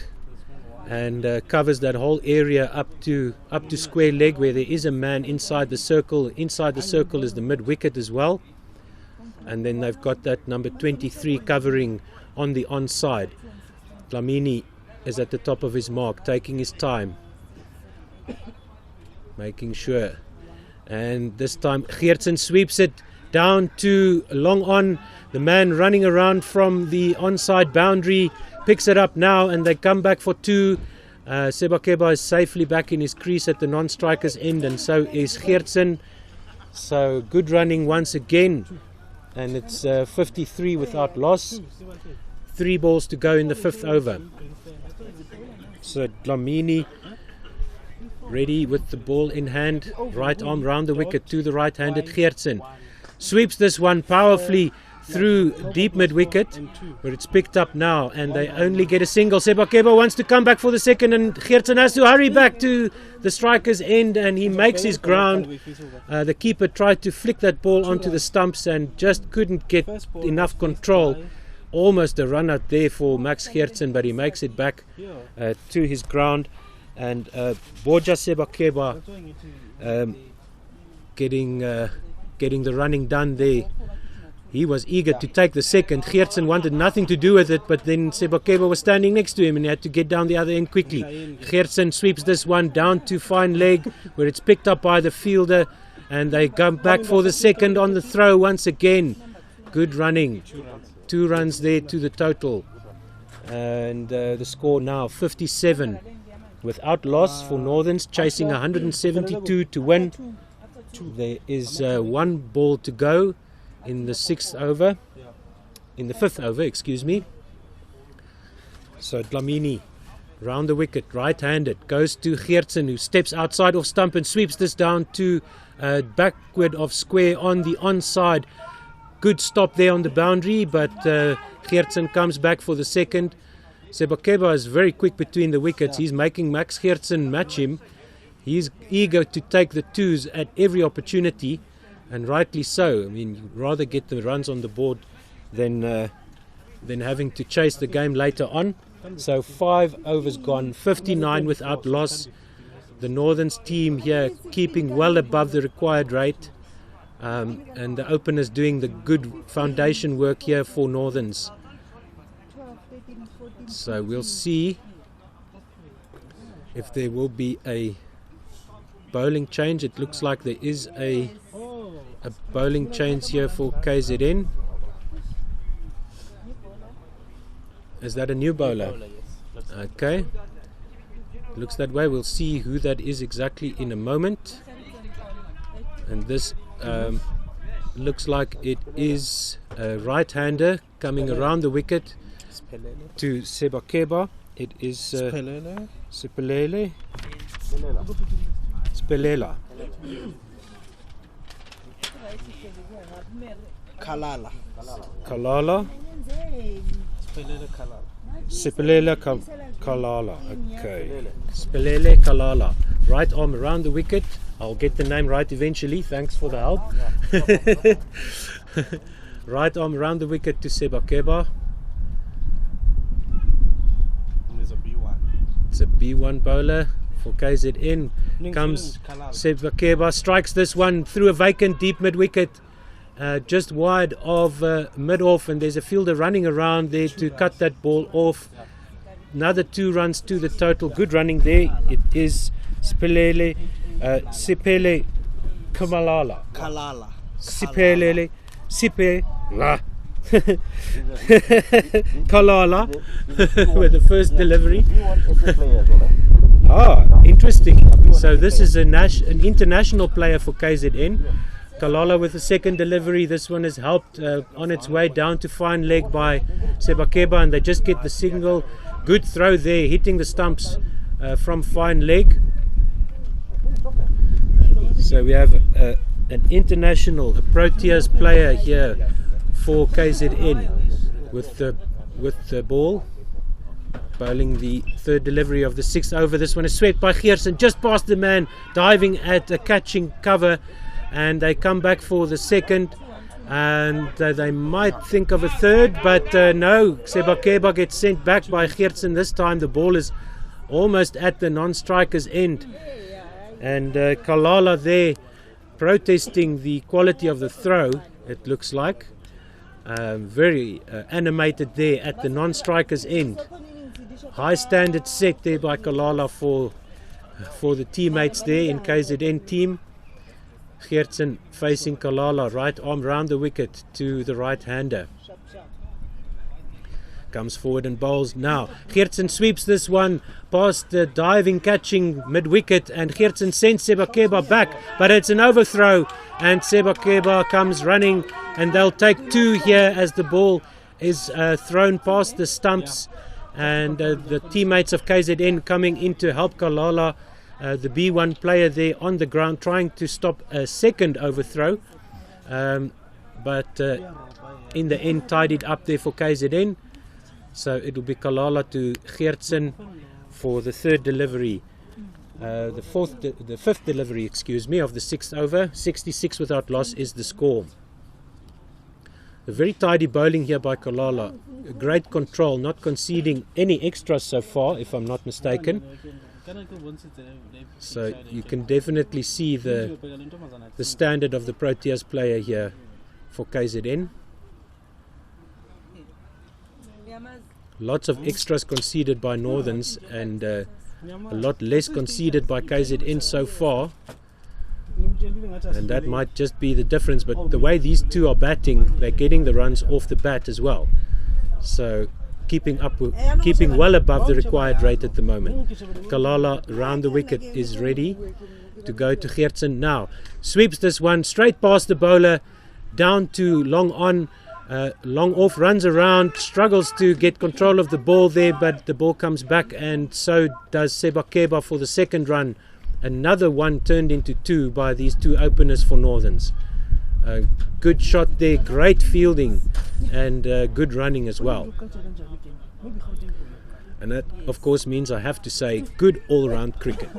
and covers that whole area up to square leg, where there is a man inside the circle. Inside the circle is the mid wicket as well, and then they've got that number 23 covering on the onside. Dlamini is at the top of his mark, taking his time, making sure, and this time Geertsen sweeps it down to long on. The man running around from the onside boundary picks it up now, and they come back for two. Sebakeba is safely back in his crease at the non-striker's end, and so is Geertsen. So good running once again, and it's 53 without loss. 3 balls to go in the 5th over. So Dlamini ready with the ball in hand, right arm round the wicket to the right-handed Geertsen. Sweeps this one powerfully through deep mid-wicket, where it's picked up now, and they only get a single. Sebakeba wants to come back for the second, and Geertsen has to hurry back to the striker's end, and he makes his ground. The keeper tried to flick that ball onto the stumps and just couldn't get enough control. Almost a run out there for Max Geertsen, but he makes it back to his ground, and Borja Sebakeba getting the running done there. He was eager to take the second. Geertsen wanted nothing to do with it, but then Sebakeba was standing next to him and he had to get down the other end quickly. Geertsen sweeps this one down to fine leg, where it's picked up by the fielder, and they come back for the second on the throw once again. Good running. 2 runs there to the total. And the score now 57 without loss for Northerns, chasing 172 to win. There is 1 ball to go in the 5th over, excuse me. So Dlamini round the wicket, right-handed, goes to Geertsen, who steps outside off stump and sweeps this down to backward of square on the onside. Good stop there on the boundary, but Geertsen comes back for the second. Sebakeba is very quick between the wickets. He's making Max Geertsen match him. He's eager to take the 2s at every opportunity, and rightly so. I mean, you'd rather get the runs on the board than having to chase the game later on. So 5 overs gone, 59 without loss. The Northerns team here keeping well above the required rate, and the openers doing the good foundation work here for Northerns. So we'll see if there will be a bowling change. It looks like there is a bowling change here for KZN. Is that a new bowler? Okay, looks that way. We'll see who that is exactly in a moment. And this looks like it is a right-hander coming around the wicket to Sebakeba. It is Spelela. Kalala. Sipelela Kalala. Okay. Spelele Kalala. Right arm around the wicket. I'll get the name right eventually. Thanks for the help. Right arm around the wicket to Sebakeba. It's a B1 bowler for KZN. Comes Sebakeba, strikes this one through a vacant deep mid-wicket, just wide of mid-off, and there's a fielder running around there to cut that ball off. Another 2 runs to the total. Good running there. It is Sipele Kamalala. Sipele Kalala with the first delivery. Interesting. So this is an international player for KZN. Kalala with the second delivery. This one is helped on its way down to fine leg by Sebakeba, and they just get the single. Good throw there, hitting the stumps from fine leg. So we have an international, a Proteas player here for KZN with the ball, bowling the 3rd delivery of the 6th over. This one is swept by Geertsen, just past the man, diving at a catching cover, and they come back for the 2nd, and they might think of a 3rd, but no. Sebakeba gets sent back by Geertsen. This time the ball is almost at the non-striker's end, and Kalala there protesting the quality of the throw, it looks like. Very animated there at the non-striker's end. High standard set there by Kalala for the teammates there in KZN team. Geertsen facing Kalala, right arm round the wicket to the right-hander. Comes forward and bowls now. Geertsen sweeps this one past the diving catching mid-wicket, and Geertsen sends Sebakeba back, but it's an overthrow, and Sebakeba comes running, and they'll take 2 here as the ball is thrown past the stumps, and the teammates of KZN coming in to help Kalala the B1 player there on the ground trying to stop a second overthrow, but in the end tied it up there for KZN. So it will be Kalala to Geertsen for the third delivery, the fifth delivery, excuse me, of the sixth over. 66 without loss is the score. A very tidy bowling here by Kalala. Great control, not conceding any extras so far, if I'm not mistaken. So you can definitely see the standard of the Proteas player here for KZN. Lots of extras conceded by Northerns and a lot less conceded by KZN so far. And that might just be the difference, but the way these two are batting, they're getting the runs off the bat as well. So keeping well above the required rate at the moment. Kalala round the wicket is ready to go to Geertsen now. Sweeps this one straight past the bowler, down to long on, long off, runs around, struggles to get control of the ball there, but the ball comes back, and so does Sebakeba for the second run. Another one turned into two by these two openers for Northerns. Good shot there, great fielding, and good running as well. And that of course means I have to say good all-round cricket.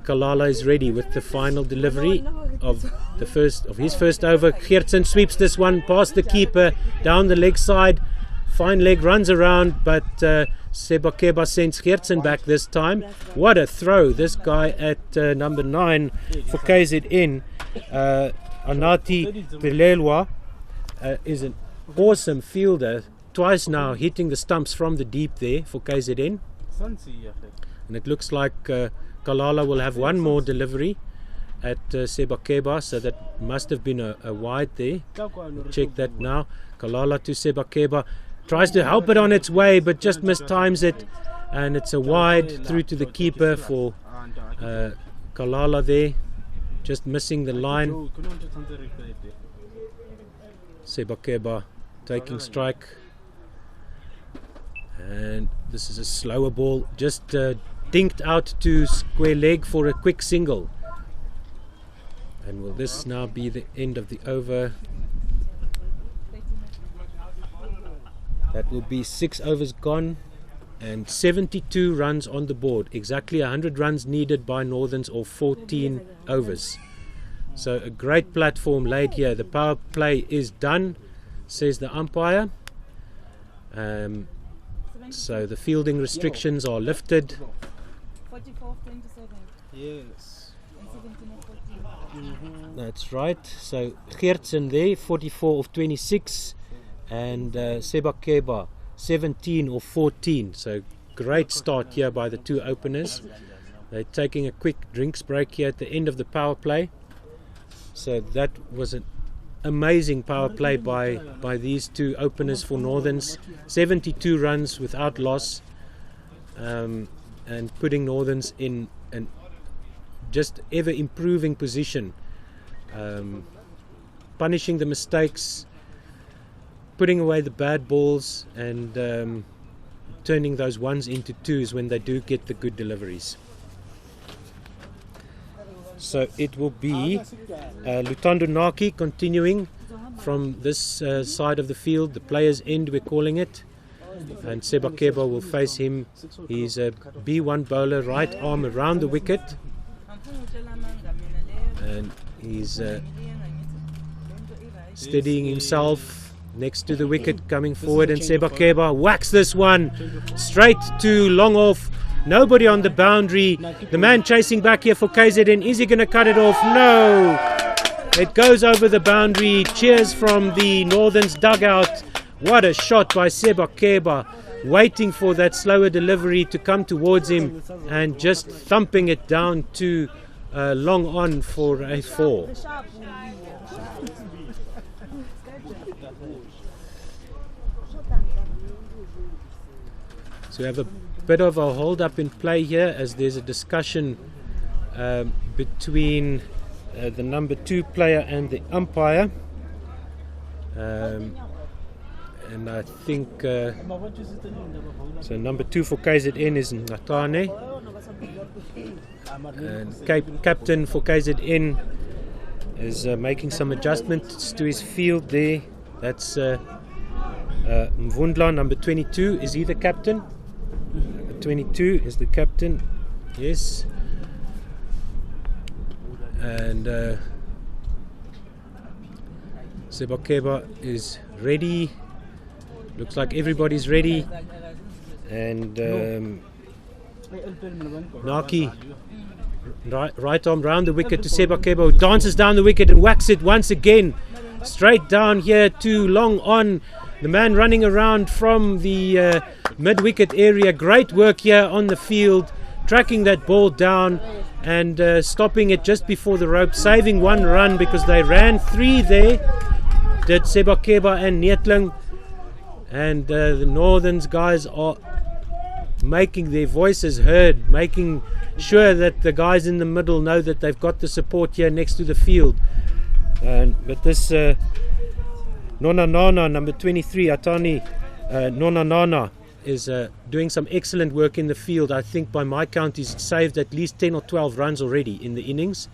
Kalala is ready with the final delivery of his first over. Geertsen sweeps this one past the keeper, down the leg side. Fine leg, runs around, but Sebakeba sends Geertsen back this time. What a throw. This guy at number 9 for KZN, Anati Pelelwa, is an awesome fielder. Twice now hitting the stumps from the deep there for KZN. And it looks like Kalala will have one more delivery at Sebakeba, so that must have been a wide there. Check that now. Kalala to Sebakeba. Tries to help it on its way, but just mistimes it, and it's a wide through to the keeper for Kalala there, just missing the line. Sebakeba taking strike, and this is a slower ball, just dinked out to square leg for a quick single. And will this now be the end of the over? That will be 6 overs gone and 72 runs on the board. Exactly 100 runs needed by Northerns, or 14 overs. So a great platform laid here. The power play is done, says the umpire. So the fielding restrictions are lifted. 44-27. Yes. That's right. So Geertsen there, 44 of 26. And Sebakeba 17 or 14. So great start here by the two openers. They're taking a quick drinks break here at the end of the power play. So that was an amazing power play by these two openers for Northerns. 72 runs without loss, and putting Northerns in an just ever improving position, punishing the mistakes, putting away the bad balls, and turning those ones into twos when they do get the good deliveries. So it will be Lutando Naki continuing from this side of the field, the player's end we're calling it, and Sebakeba will face him. He's a B1 bowler, right arm around the wicket, and he's steadying himself next to the wicket, coming forward, and Sebakeba whacks this one straight to long off. Nobody on the boundary. The man chasing back here for KZN. Is he going to cut it off? No! It goes over the boundary. Cheers from the Northerns dugout. What a shot by Sebakeba, waiting for that slower delivery to come towards him and just thumping it down to long on for a 4. So we have a bit of a hold up in play here, as there's a discussion between the number 2 player and the umpire. And I think so. Number 2 for KZN is Natane, and captain for KZN is making some adjustments to his field there. That's Mvundla, number 22. Is he the captain? 22 is the captain. Yes. And Sebakeba is ready. Looks like everybody's ready. And Naki, right arm round the wicket to Sebakeba, who dances down the wicket and whacks it once again. Straight down here to long on. The man running around from the mid-wicket area. Great work here on the field. Tracking that ball down and stopping it just before the rope. Saving 1 run because they ran 3 there. Did Sebakeba and Neetling. And the Northerns guys are making their voices heard. Making sure that the guys in the middle know that they've got the support here next to the field. But this Nona Nana, number 23, Atani Nona Nana, is doing some excellent work in the field. I think by my count he's saved at least 10 or 12 runs already in the innings.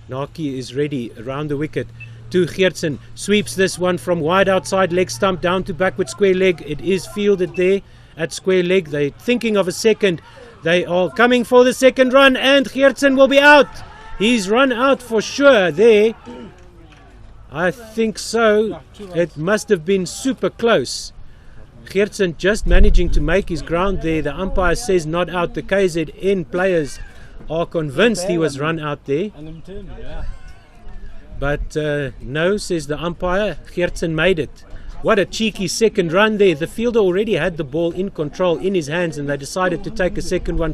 Naki is ready around the wicket to Geertsen. Sweeps this one from wide outside leg stump down to backward square leg. It is fielded there at square leg. They're thinking of a second. They are coming for the second run, and Geertsen will be out. He's run out for sure there. I think so. It must have been super close. Geertsen just managing to make his ground there. The umpire says not out. The KZN players are convinced he was run out there. But no, says the umpire, Geertsen made it. What a cheeky second run there. The fielder already had the ball in control in his hands, and they decided to take a second one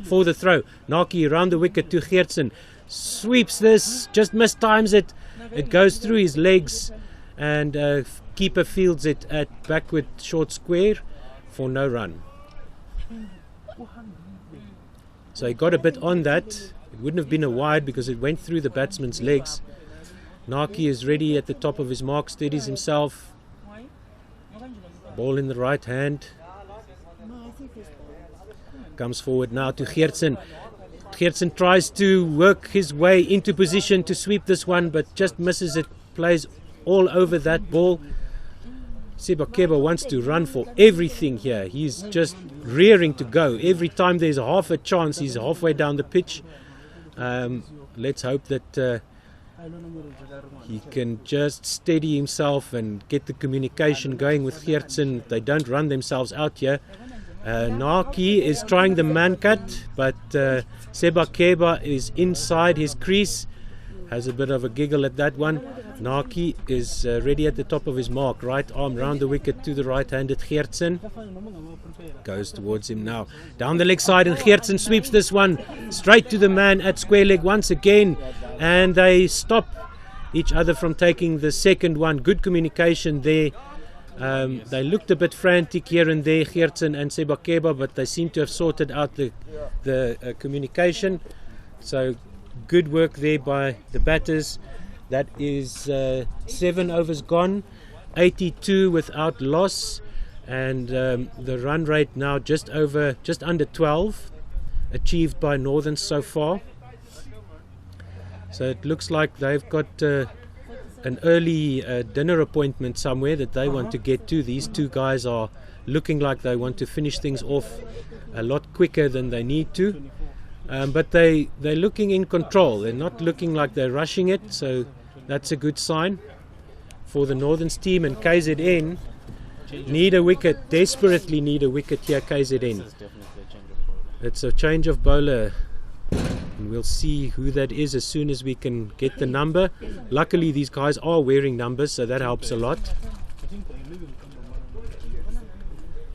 for the throw. Naki around the wicket to Geertsen. Sweeps this, just mistimes it. It goes through his legs, and keeper fields it at backward short square for no run. So he got a bit on that. It wouldn't have been a wide because it went through the batsman's legs. Naki is ready at the top of his mark, steadies himself. Ball in the right hand. Comes forward now to Geertsen. Geertsen tries to work his way into position to sweep this one, but just misses it. Plays all over that ball. Sebakeba wants to run for everything here. He's just rearing to go. Every time there's half a chance, he's halfway down the pitch. Let's hope that he can just steady himself and get the communication going with Geertsen. They don't run themselves out here. Naki is trying the man cut, but Sebakeba is inside his crease. Has a bit of a giggle at that one. Naki is ready at the top of his mark. Right arm round the wicket to the right-handed Geertsen. Goes towards him now. Down the leg side, and Geertsen sweeps this one straight to the man at square leg once again. And they stop each other from taking the second one. Good communication there. They looked a bit frantic here and there, Geertsen and Sebakeba, but they seem to have sorted out the communication. So good work there by the batters. That is 7 overs gone, 82 without loss, and the run rate now just under 12 achieved by Northern so far. So it looks like they've got an early dinner appointment somewhere that they want to get to. These two guys are looking like they want to finish things off a lot quicker than they need to. But they're looking in control. They're not looking like they're rushing it, so that's a good sign for the Northerns team. And KZN need a wicket, desperately need a wicket here, KZN. It's a change of bowler. And we'll see who that is as soon as we can get the number. Luckily these guys are wearing numbers, so that helps a lot.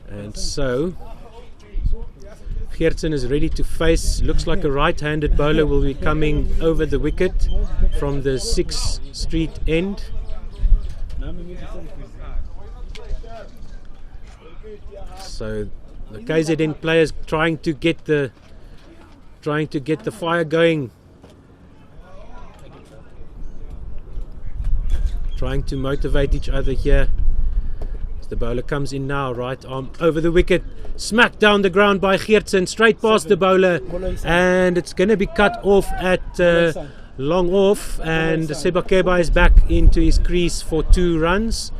And so Geertsen is ready to face. Looks like a right-handed bowler will be coming over the wicket from the 6th Street end. So the KZN players trying to get the fire going, trying to motivate each other here. The bowler comes in now, right arm over the wicket, smacked down the ground by Geertsen, straight past the bowler, and it's going to be cut off at long off, and Sebakeba is back into his crease for 2 runs,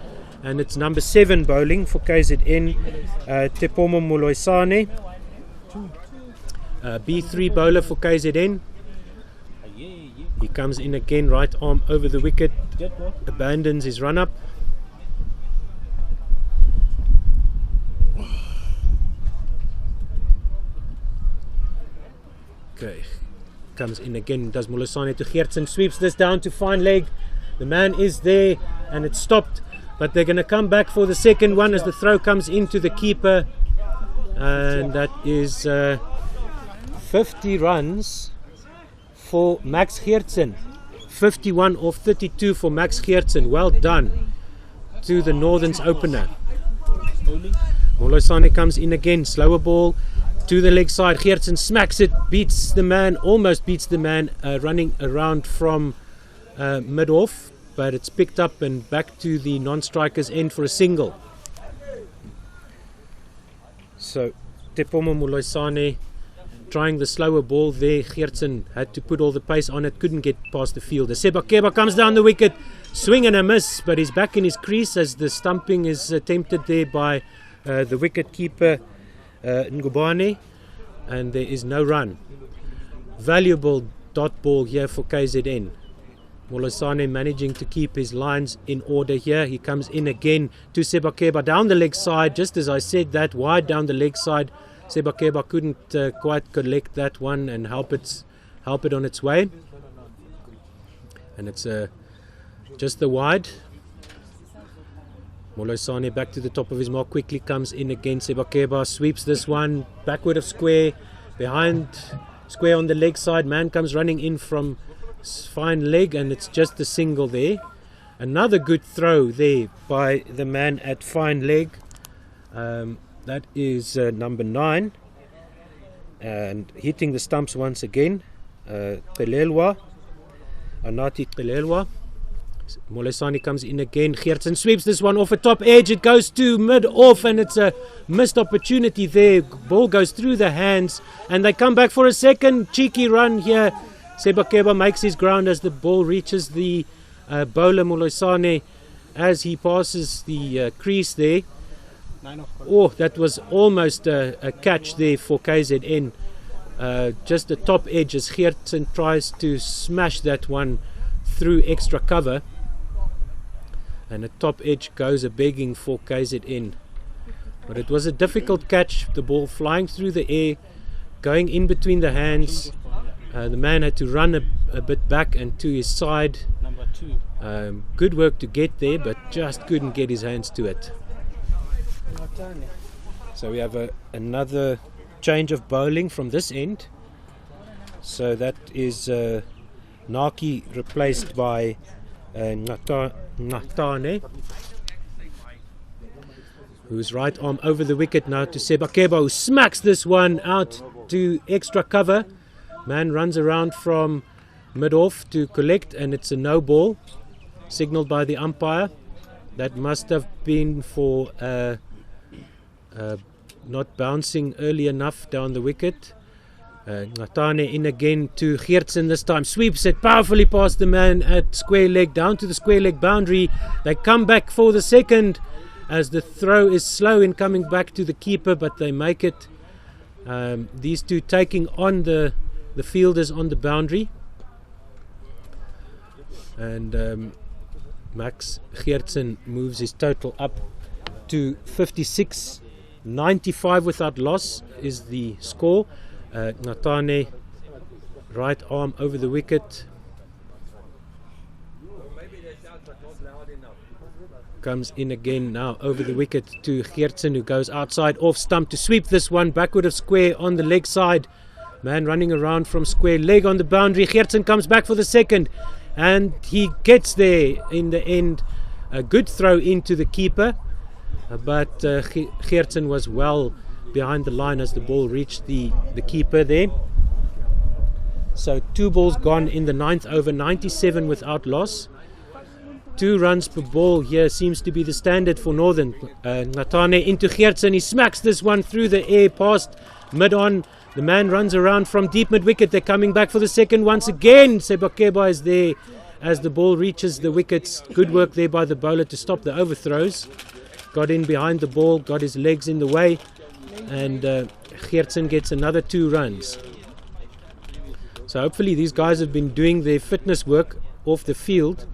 and it's number 7 bowling for KZN, Tepomo Moloisane, B3 bowler for KZN. He comes in again, right arm over the wicket, abandons his run up. Okay, comes in again, does Molosane to Geertsen, sweeps this down to fine leg. The man is there and it's stopped, but they're going to come back for the second one as the throw comes into the keeper, and that is 50 runs for Max Geertsen. 51 off 32 for Max Geertsen. Well done to the Northerns opener. Molosane comes in again, slower ball to the leg side. Geertsen smacks it, beats the man, almost beats the man running around from mid-off, but it's picked up and back to the non-striker's end for a single. So Tepomo Molosane trying the slower ball there. Geertsen had to put all the pace on it, couldn't get past the fielder. Sebakeba comes down the wicket, swing and a miss, but he's back in his crease as the stumping is attempted there by the wicket keeper Ngubane, and there is no run. Valuable dot ball here for KZN. Molosane managing to keep his lines in order here. He comes in again to Sebakeba down the leg side, just as I said that, wide down the leg side. Sebakeba couldn't quite collect that one and help it on its way, and it's just the wide. Molosane back to the top of his mark, quickly comes in again. Sebakeba sweeps this one backward of square, behind square on the leg side. Man comes running in from fine leg, and it's just a single there. Another good throw there by the man at fine leg. That is number 9, and hitting the stumps once again. Pelelwa, Anati Pelelwa. Molosane comes in again. Geertsen sweeps this one off a top edge. It goes to mid-off, and it's a missed opportunity there. Ball goes through the hands, and they come back for a second cheeky run here. Sebakeba makes his ground as the ball reaches the bowler Molosane as he passes the crease there. Oh, that was almost a catch there for KZN. Just the top edge as Geertsen tries to smash that one through extra cover, and the top edge goes a begging for KZN. But it was a difficult catch, the ball flying through the air, going in between the hands. The man had to run a bit back and to his side. Good work to get there, but just couldn't get his hands to it. So we have another change of bowling from this end. So that is Naki replaced by Natane, who's right arm over the wicket now to Sebakeba, who smacks this one out to extra cover. Man runs around from mid-off to collect, and it's a no ball, signalled by the umpire. That must have been for not bouncing early enough down the wicket. Natane in again to Geertsen this time, sweeps it powerfully past the man at square leg, down to the square leg boundary. They come back for the second as the throw is slow in coming back to the keeper, but they make it. These two taking on the fielders on the boundary, and Max Geertsen moves his total up to 56. 95 without loss is the score. Natane right arm over the wicket, comes in again now over the wicket to Geertsen, who goes outside off stump to sweep this one backward of square on the leg side. Man running around from square leg on the boundary. Geertsen comes back for the second, and he gets there in the end. A good throw into the keeper, but Geertsen was well behind the line as the ball reached the keeper there. So 2 balls gone in the 9th over, 97 without loss. 2 runs per ball here seems to be the standard for Northern. Natane into Geertsen. He smacks this one through the air past mid-on. The man runs around from deep mid-wicket. They're coming back for the second once again. Sebakeba is there as the ball reaches the wickets. Good work there by the bowler to stop the overthrows. Got in behind the ball, got his legs in the way, and Geertsen gets another 2 runs. So hopefully these guys have been doing their fitness work off the field,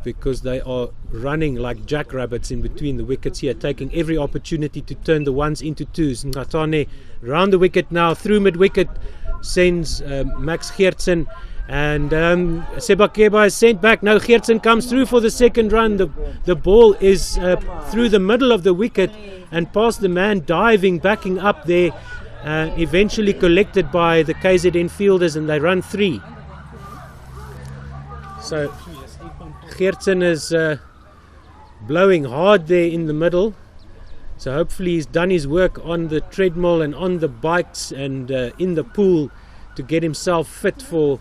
because they are running like jackrabbits in between the wickets here, taking every opportunity to turn the ones into 2s. Natane round the wicket now, through mid-wicket, sends Max Geertsen, and Sebakeba is sent back. Now Geertsen comes through for the second run. The ball is through the middle of the wicket and past the man diving, backing up there, eventually collected by the KZN fielders, and they run 3. So Geertsen is blowing hard there in the middle. So hopefully he's done his work on the treadmill and on the bikes and in the pool to get himself fit for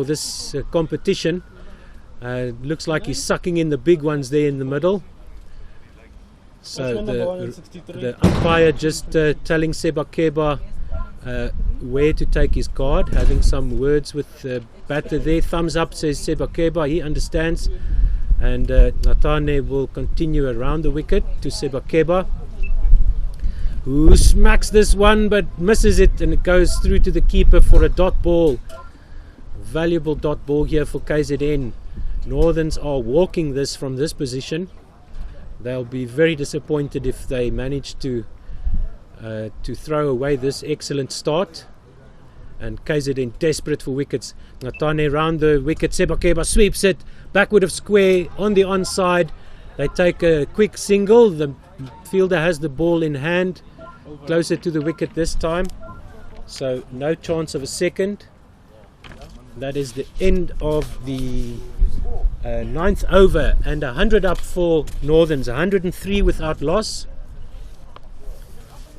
this competition. Looks like he's sucking in the big ones there in the middle. So the umpire just telling Sebakeba where to take his card, having some words with the batter there. Thumbs up, says Sebakeba, he understands. And Natane will continue around the wicket to Sebakeba, who smacks this one but misses it, and it goes through to the keeper for a dot ball. Valuable dot ball here for KZN. Northerns are walking this from this position. They'll be very disappointed if they manage to throw away this excellent start. And KZN desperate for wickets. Natane round the wicket. Sebakeba sweeps it backward of square on the onside. They take a quick single. The fielder has the ball in hand, closer to the wicket this time. So no chance of a second. That is the end of the 9th over, and 100 up for Northerns, 103 without loss.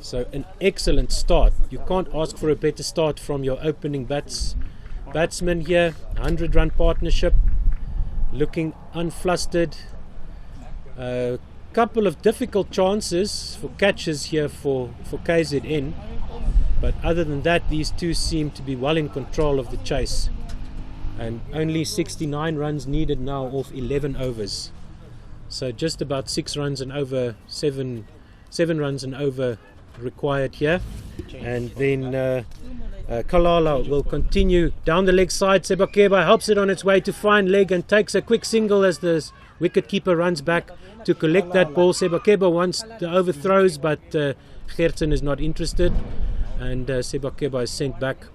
So an excellent start. You can't ask for a better start from your opening batsman here. 100-run partnership, looking unflustered. A couple of difficult chances for catches here for KZN, but other than that, these two seem to be well in control of the chase. And only 69 runs needed now off 11 overs. So just about 6 runs and over, 7 runs and over required here. And then Kalala will continue down the leg side. Sebakeba helps it on its way to fine leg and takes a quick single as the wicketkeeper runs back to collect that ball. Sebakeba wants the overthrows, but Geertsen is not interested, and Sebakeba is sent back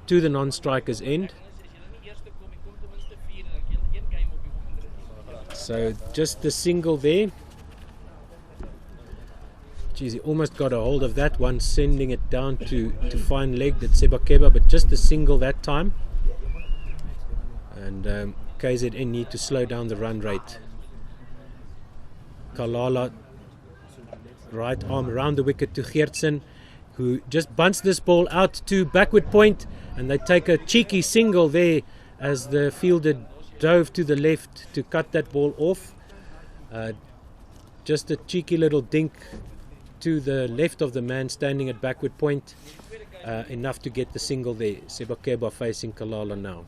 to the non-striker's end. So just the single there. Geez, he almost got a hold of that one, sending it down to fine leg at Sebakeba, but just the single that time. And KZN need to slow down the run rate. Kalala, right arm around the wicket to Geertsen, who just bunts this ball out to backward point, and they take a cheeky single there as the fielder dove to the left to cut that ball off. Just a cheeky little dink to the left of the man standing at backward point, enough to get the single there. Sebakeba facing Kalala now.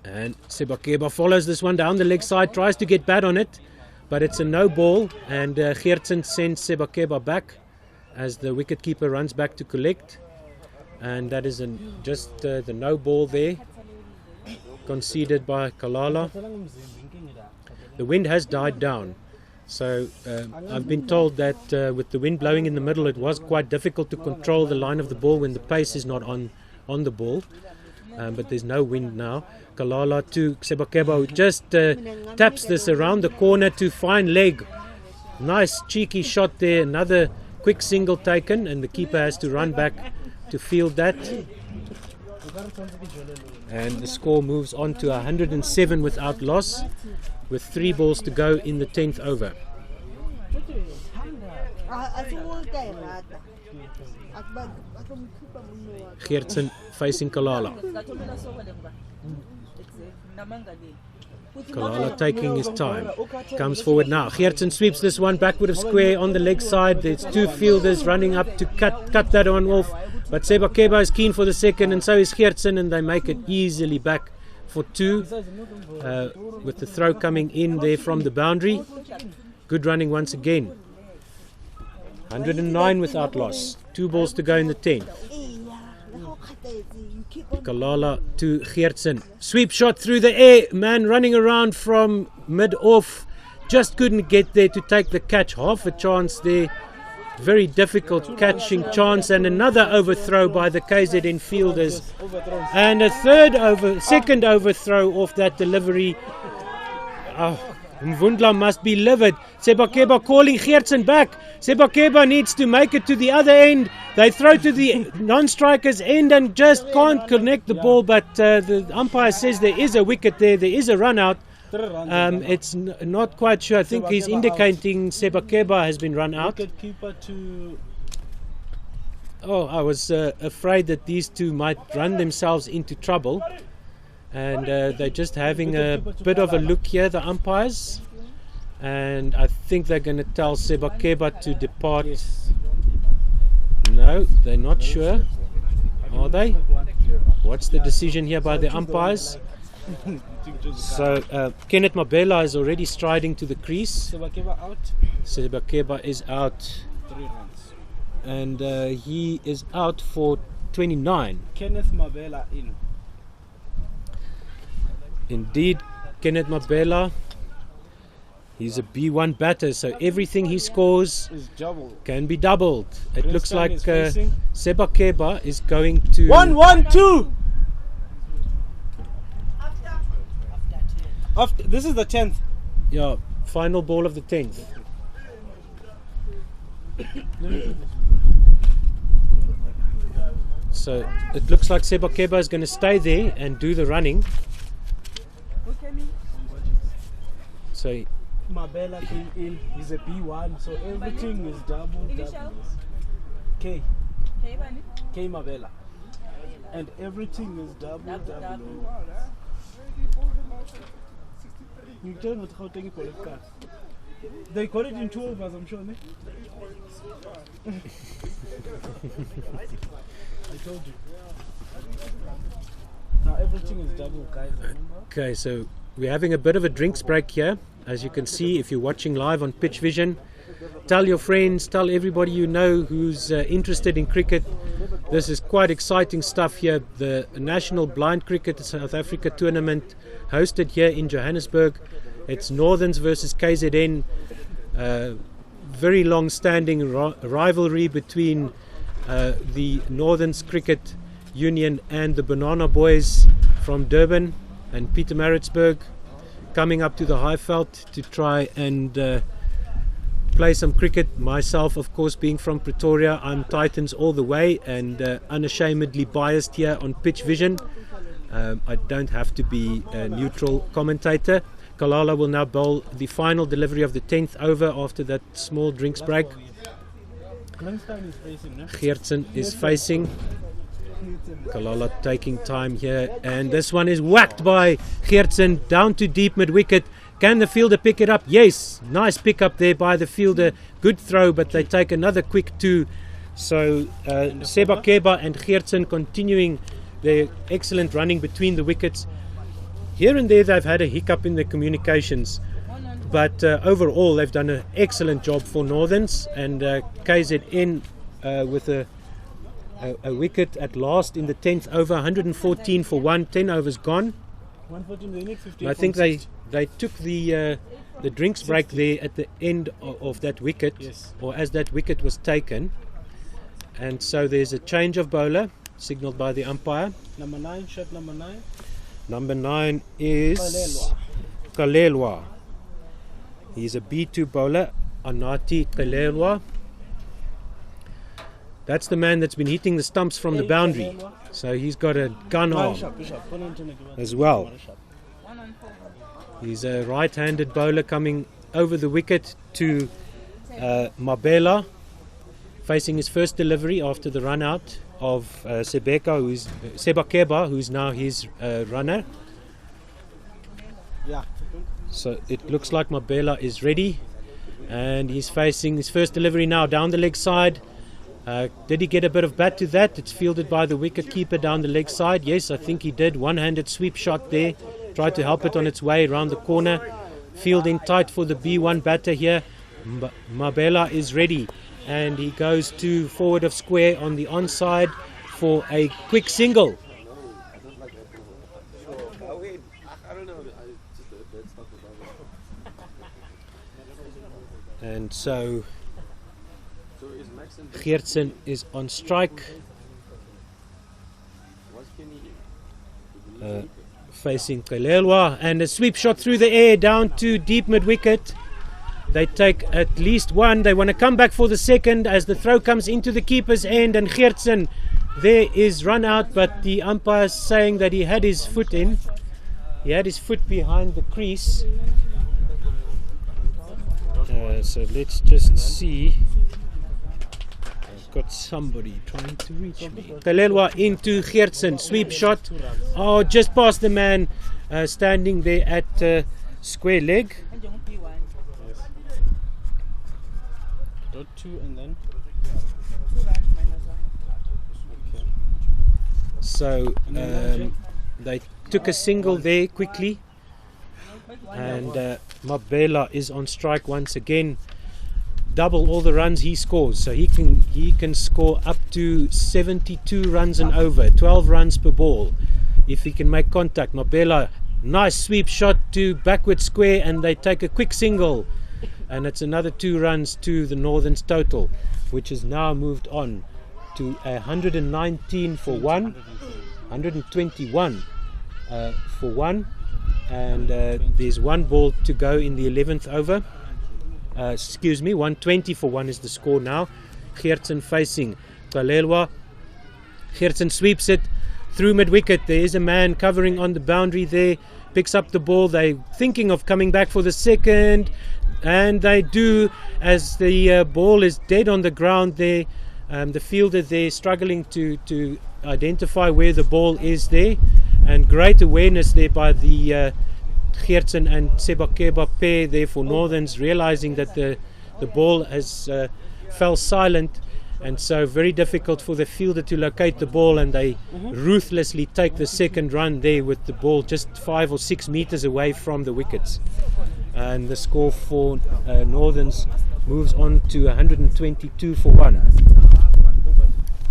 And Sebakeba follows this one down the leg side, tries to get bad on it, but it's a no ball, and Geertsen sends Sebakeba back as the wicketkeeper runs back to collect. And that is just the no ball there, conceded by Kalala. The wind has died down, so I've been told that with the wind blowing in the middle, it was quite difficult to control the line of the ball when the pace is not on the ball, but there's no wind now. Kalala to Sebakeba, who just taps this around the corner to fine leg. Nice cheeky shot there, another quick single taken, and the keeper has to run back to field that. And the score moves on to 107 without loss, with 3 balls to go in the 10th over. Geertsen facing Kalala. Kalala taking his time. Comes forward now. Geertsen sweeps this one backward of square on the leg side. There's two fielders running up to cut that one off. But Sebakeba is keen for the second, and so is Geertsen, and they make it easily back for two. With the throw coming in there from the boundary. Good running once again. 109 without loss. 2 balls to go in the 10th. Kalala to Geertsen. Sweep shot through the air. Man running around from mid-off. Just couldn't get there to take the catch. Half a chance there. Very difficult catching chance. And another overthrow by the KZN fielders. And a second overthrow off that delivery. Mvundla must be livid. Sebakeba calling Geertsen back. Sebakeba needs to make it to the other end. They throw to the non-striker's end and just can't connect the ball. But the umpire says there is a wicket there. There is a run out. It's not quite sure. I think he's indicating Sebakeba has been run out. Oh, I was afraid that these two might run themselves into trouble. And they're just having a bit of a look here, the umpires. And I think they're going to tell Sebakeba to depart. Yes. No, they're not sure. Are they? What's the decision here by the umpires? So Kenneth Mabela is already striding to the crease. Sebakeba out. Sebakeba is out. 3 runs. And he is out for 29. Kenneth Mabela in. Indeed, Kenneth Mabela, he's a B1 batter, so everything he scores can be doubled. It looks like Sebakeba is going to... 1-1-2! This is the 10th. Yeah, final ball of the 10th. So it looks like Sebakeba is going to stay there and do the running. So Mabela came in, he's a B1, so everything is double. K Mabela. And everything is double. You tell me how to call it. They call it in 2 overs, I'm sure, ne? I told you. Now everything is double, guys. Okay, so we're having a bit of a drinks break here. As you can see, if you're watching live on Pitch Vision, tell your friends, tell everybody you know who's interested in cricket. This is quite exciting stuff here. The National Blind Cricket South Africa tournament hosted here in Johannesburg. It's Northerns versus KZN. Very long-standing rivalry between the Northerns Cricket Union and the Banana Boys from Durban and Pietermaritzburg, coming up to the Highveld to try and play some cricket. Myself, of course, being from Pretoria, I'm Titans all the way and unashamedly biased here on Pitch Vision. I don't have to be a neutral commentator. Kalala will now bowl the final delivery of the 10th over after that small drinks break. Geertsen is facing. Kalala taking time here, and this one is whacked by Geertsen down to deep mid-wicket. Can the fielder pick it up? Yes, nice pick up there by the fielder. Good throw, but they take another quick 2. So Sebakeba and Geertsen continuing their excellent running between the wickets. Here and there they've had a hiccup in their communications, but overall they've done an excellent job for Northerns, and KZN with a wicket at last in the 10th over. 114 for 1, 10 overs gone. 114, they need 15. I think they took the drinks break there at the end of that wicket, yes, or as that wicket was taken, and so there's a change of bowler signalled by the umpire. Number 9, shot number 9. Number 9 is Kalelwa. He's a B2 bowler, Anati Kalelwa. That's the man that's been hitting the stumps from the boundary. So he's got a gun arm as well. He's a right-handed bowler coming over the wicket to Mabela facing his first delivery after the run out of Sebakeba, who's now his runner. Yeah. So it looks like Mabela is ready, and he's facing his first delivery now down the leg side. Did he get a bit of bat to that? It's fielded by the wicket keeper down the leg side. Yes, I think he did. One-handed sweep shot there. Tried to help it on its way around the corner. Fielding tight for the B1 batter here. Mabela is ready, and he goes to forward of square on the onside for a quick single. And so Geertsen is on strike, facing Kelelwa, and a sweep shot through the air down to deep mid-wicket. They take at least one. They want to come back for the second as the throw comes into the keeper's end, and Geertsen there is run out, but the umpire is saying that he had his foot in. He had his foot behind the crease. So let's just see. I've got somebody trying to reach me. Kelelwa into Geertsen, sweep shot. Oh, just past the man standing there at square leg. Dot 2 and then. So they took a single there quickly, and Mabela is on strike once again. Double all the runs he scores, so he can score up to 72 runs and over, 12 runs per ball if he can make contact. Mabela, nice sweep shot to backward square, and they take a quick single, and it's another 2 runs to the Northerns total, which has now moved on to 119 for 1, 121 for 1, and there's 1 ball to go in the 11th over. 120 for 1 is the score now. Geertsen facing Kelelwa. Geertsen sweeps it through mid-wicket. There is a man covering on the boundary there, picks up the ball. They're thinking of coming back for the second, and they do, as the ball is dead on the ground there. The fielder there struggling to identify where the ball is there, and great awareness there by the Geertsen and Sebakeba pair there for Northerns, realizing that the ball has fell silent, and so very difficult for the fielder to locate the ball, and they ruthlessly take the second run there with the ball just 5 or 6 meters away from the wickets, and the score for Northerns moves on to 122 for 1,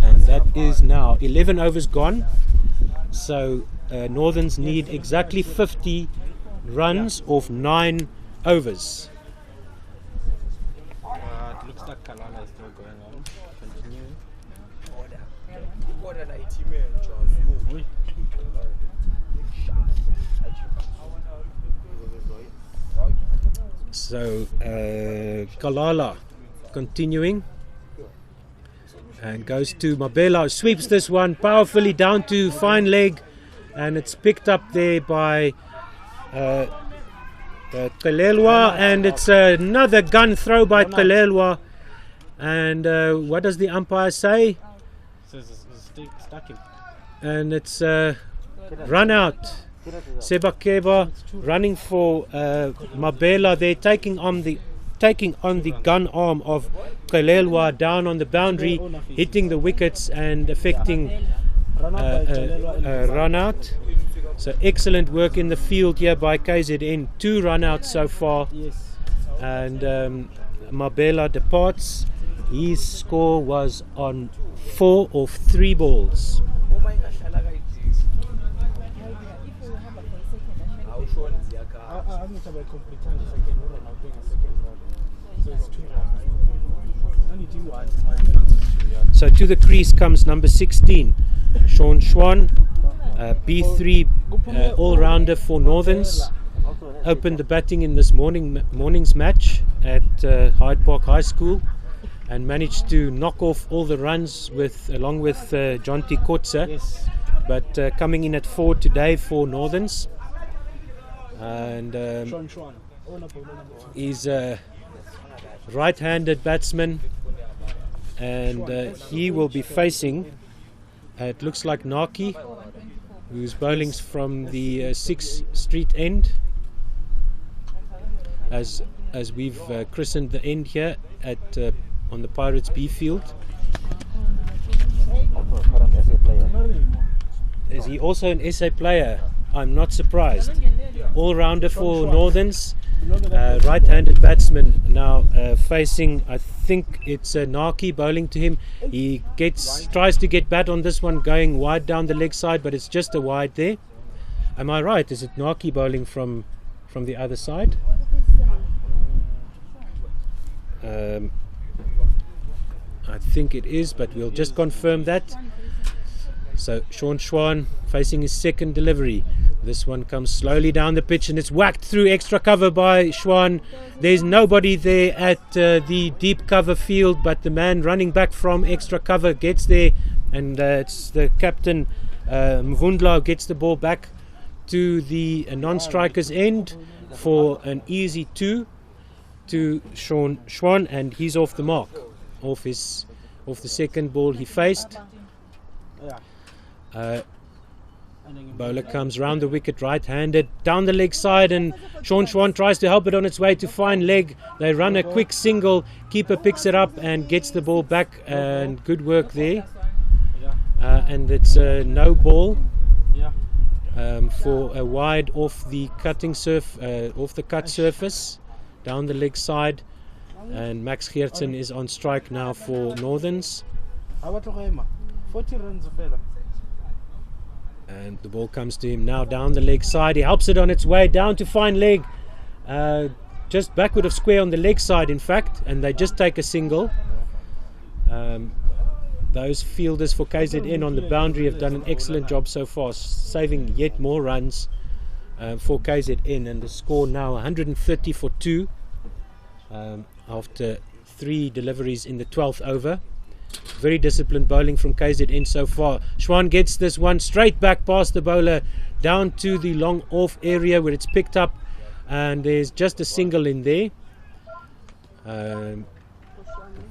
and that is now 11 overs gone. So Northerns need exactly 50 runs of 9 overs. It looks like Kalala is still going on. Continuing. So Kalala continuing, and goes to Mabela, sweeps this one powerfully down to fine leg, and it's picked up there by Kelelwa, and it's another gun throw by Kelelwa, and what does the umpire say? Says it's stuck him. And it's run out. Sebakeba running for Mabela. They're taking on the gun arm of Kelelwa down on the boundary, hitting the wickets and affecting run out. So excellent work in the field here by KZN. 2 run outs so far, and Mabela departs. His score was on 4 of 3 balls. So to the crease comes number 16, Sean Schwan, B3 all-rounder for Northerns. Opened the batting in this morning's match at Hyde Park High School, and managed to knock off all the runs along with John T. Kotze, but coming in at 4 today for Northerns. And He's a right-handed batsman, and he will be facing, it looks like Naki, who's bowling from the 6th Street end, as we've christened the end here at on the Pirates B field. Is he also an SA player? I'm not surprised. All-rounder for Northerns, right-handed batsman now facing, I think it's Naki bowling to him. He tries to get bat on this one, going wide down the leg side, but it's just a wide there. Am I right? Is it Naki bowling from the other side? I think it is, but we'll just confirm that. So Sean Schwan facing his second delivery. This one comes slowly down the pitch and it's whacked through extra cover by Schwan. There's nobody there at the deep cover field, but the man running back from extra cover gets there, and it's the captain Mvundla gets the ball back to the non-striker's end for an easy 2 to Sean Schwan, and he's off the mark, off the second ball he faced. Bowler comes round the wicket right-handed down the leg side, and Sean Schwan tries to help it on its way to fine leg. They run a quick single, keeper picks it up and gets the ball back, and good work there. And it's a no ball for a wide off the cut surface down the leg side, and Max Geertsen is on strike now for Northerns. 40 runs fella. And the ball comes to him now down the leg side. He helps it on its way down to fine leg, just backward of square on the leg side in fact, and they just take a single. Those fielders for KZN on the boundary have done an excellent job so far, saving yet more runs for KZN, and the score now 130 for 2 after 3 deliveries in the 12th over. Very disciplined bowling from KZN so far. Schwan gets this one straight back past the bowler down to the long off area where it's picked up, and there's just a single in there.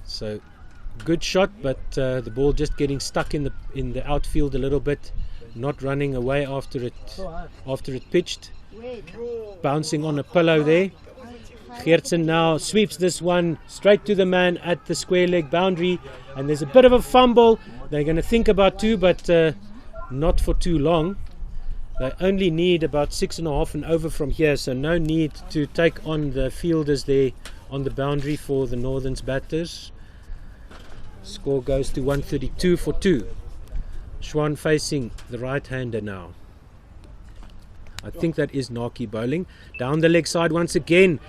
So good shot, but the ball just getting stuck in the outfield a little bit, not running away after it pitched, bouncing on a pillow there. Geertsen now sweeps this one straight to the man at the square leg boundary, and there's a bit of a fumble. They're going to think about 2, but not for too long. They only need about 6.5 and over from here, so no need to take on the fielders there on the boundary for the Northerns batters. Score goes to 132 for 2. Schwan facing the right-hander now. I think that is Naki bowling. Down the leg side once again.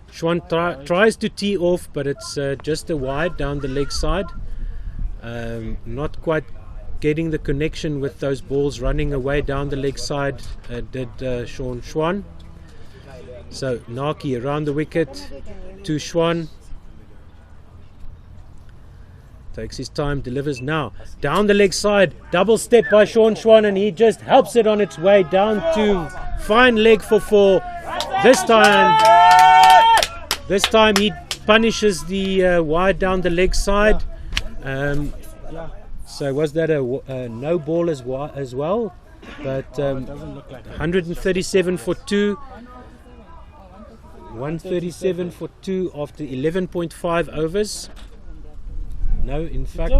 Schwan tries to tee off, but it's just a wide down the leg side. Not quite getting the connection with those balls running away down the leg side, did Sean Schwan. So Naki around the wicket to Schwan. Takes his time, delivers now. Down the leg side, double step by Sean Schwan, and he just helps it on its way down to fine leg for 4. This time he punishes the wide down the leg side. So was that a no ball as well? But 137 for 2. 137 for 2 after 11.5 overs. No, in fact,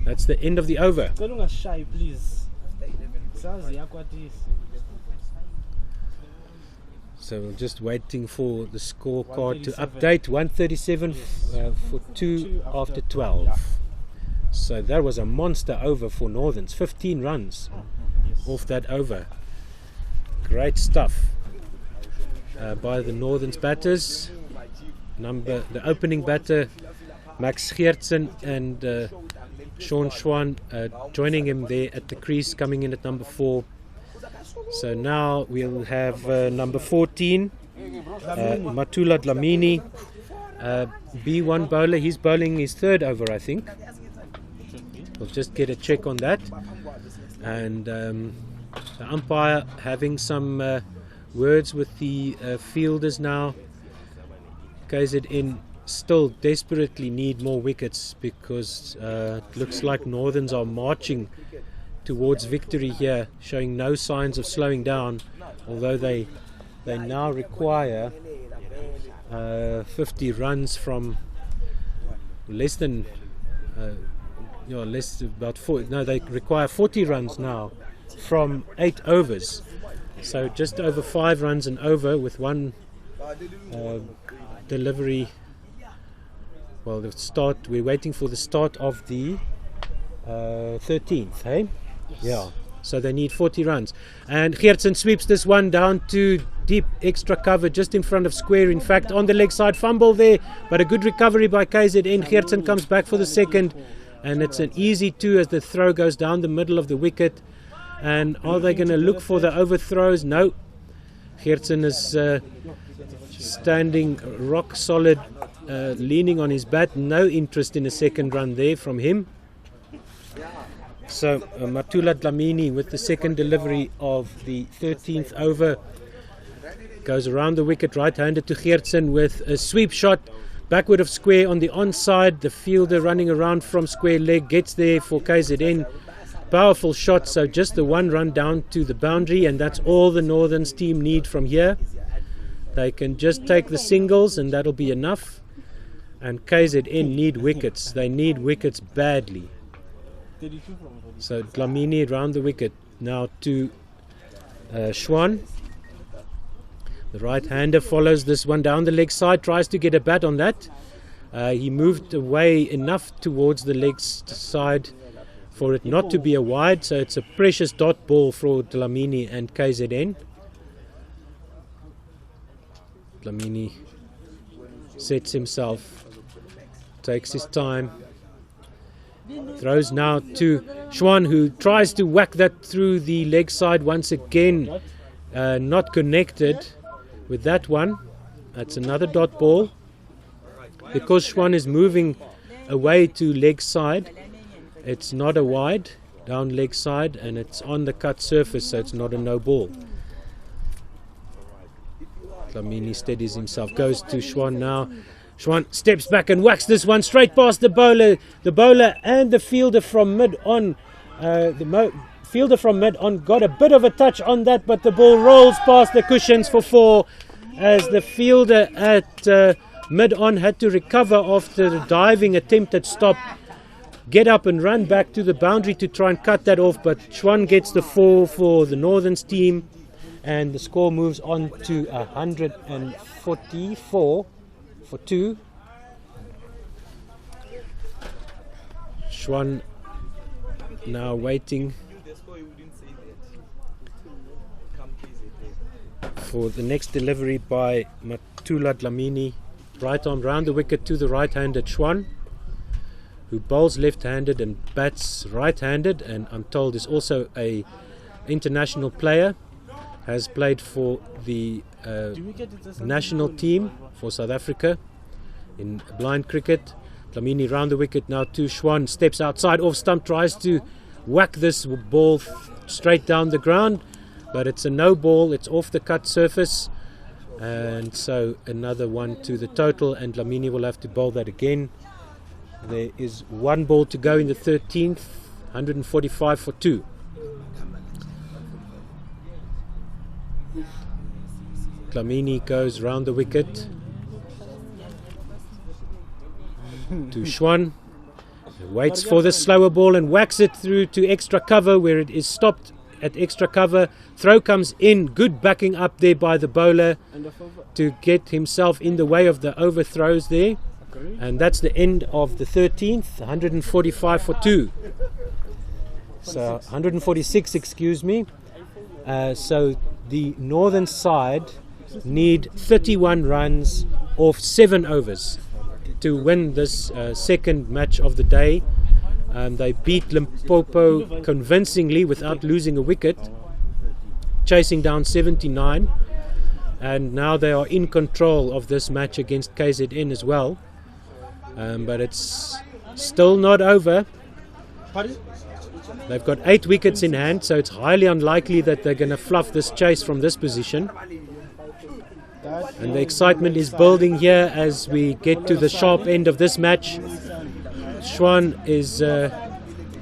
that's the end of the over. So we're just waiting for the scorecard to update. 137 for 2 after 12. So that was a monster over for Northerns. 15 runs off that over. Great stuff by the Northerns batters. The opening batter Max Geertsen and Sean Schwan joining him there at the crease, coming in at number 4. So now we'll have number 14, Matula Dlamini, B1 bowler. He's bowling his 3rd over, I think. We'll just get a check on that. And the umpire having some words with the fielders now. KZN still desperately need more wickets because it looks like Northerns are marching towards victory here, showing no signs of slowing down, although they now require 50 runs from less than about 40. No, they require 40 runs now from 8 overs, so just over 5 runs an over with one delivery. Well, we're waiting for the start of the 13th, hey? Yes. Yeah, so they need 40 runs. And Geertsen sweeps this one down to deep extra cover just in front of square. In fact, on the leg side, fumble there, but a good recovery by KZN. Geertsen comes back for the second, and it's an easy 2 as the throw goes down the middle of the wicket. And are they going to look for the overthrows? No. Geertsen is standing rock solid, leaning on his bat. No interest in a second run there from him. So Matula Dlamini with the second delivery of the 13th over goes around the wicket, right-handed to Geertsen with a sweep shot backward of square on the onside. The fielder running around from square leg gets there for KZN. Powerful shot, so just the 1 run down to the boundary, and that's all the Northerns team need from here. They can just take the singles and that'll be enough. And KZN need wickets. They need wickets badly. So Dlamini around the wicket now to Schwan. The right-hander follows this one down the leg side, tries to get a bat on that. He moved away enough towards the leg side for it not to be a wide, so it's a precious dot ball for Dlamini and KZN. Dlamini sets himself, takes his time, throws now to Schwan, who tries to whack that through the leg side once again. Not connected with that one. That's another dot ball. Because Schwan is moving away to leg side, it's not a wide, down leg side, and it's on the cut surface, so it's not a no ball. Dlamini steadies himself, goes to Schwan now. Schwan steps back and whacks this one straight past the bowler. The bowler and the fielder from mid on. Fielder from mid on got a bit of a touch on that, but the ball rolls past the cushions for 4 as the fielder at mid on had to recover after the diving attempt at stop. Get up and run back to the boundary to try and cut that off, but Schwan gets the 4 for the Northerns team, and the score moves on to 144 for 2. Schwan now waiting for the next delivery by Matula Dlamini. Right arm round the wicket to the right-handed Schwan, who bowls left-handed and bats right-handed, and I'm told is also a international player. Has played for the national team for South Africa in blind cricket. Dlamini round the wicket now to Schwan, steps outside off stump, tries to whack this ball straight down the ground, but it's a no ball, it's off the cut surface, and so another 1 to the total, and Dlamini will have to bowl that again. There is 1 ball to go in the 13th, 145 for 2. Dlamini goes round the wicket to Schwan, waits for the slower ball and whacks it through to extra cover, where it is stopped at extra cover. Throw comes in, good backing up there by the bowler to get himself in the way of the overthrows there. And that's the end of the 13th, 145 for 2. So 146, excuse me. So the Northern side need 31 runs off 7 overs to win this second match of the day. They beat Limpopo convincingly without losing a wicket, chasing down 79, and now they are in control of this match against KZN as well. But it's still not over. They've got 8 wickets in hand, so it's highly unlikely that they're going to fluff this chase from this position. And the excitement is building here as we get to the sharp end of this match. Schwan is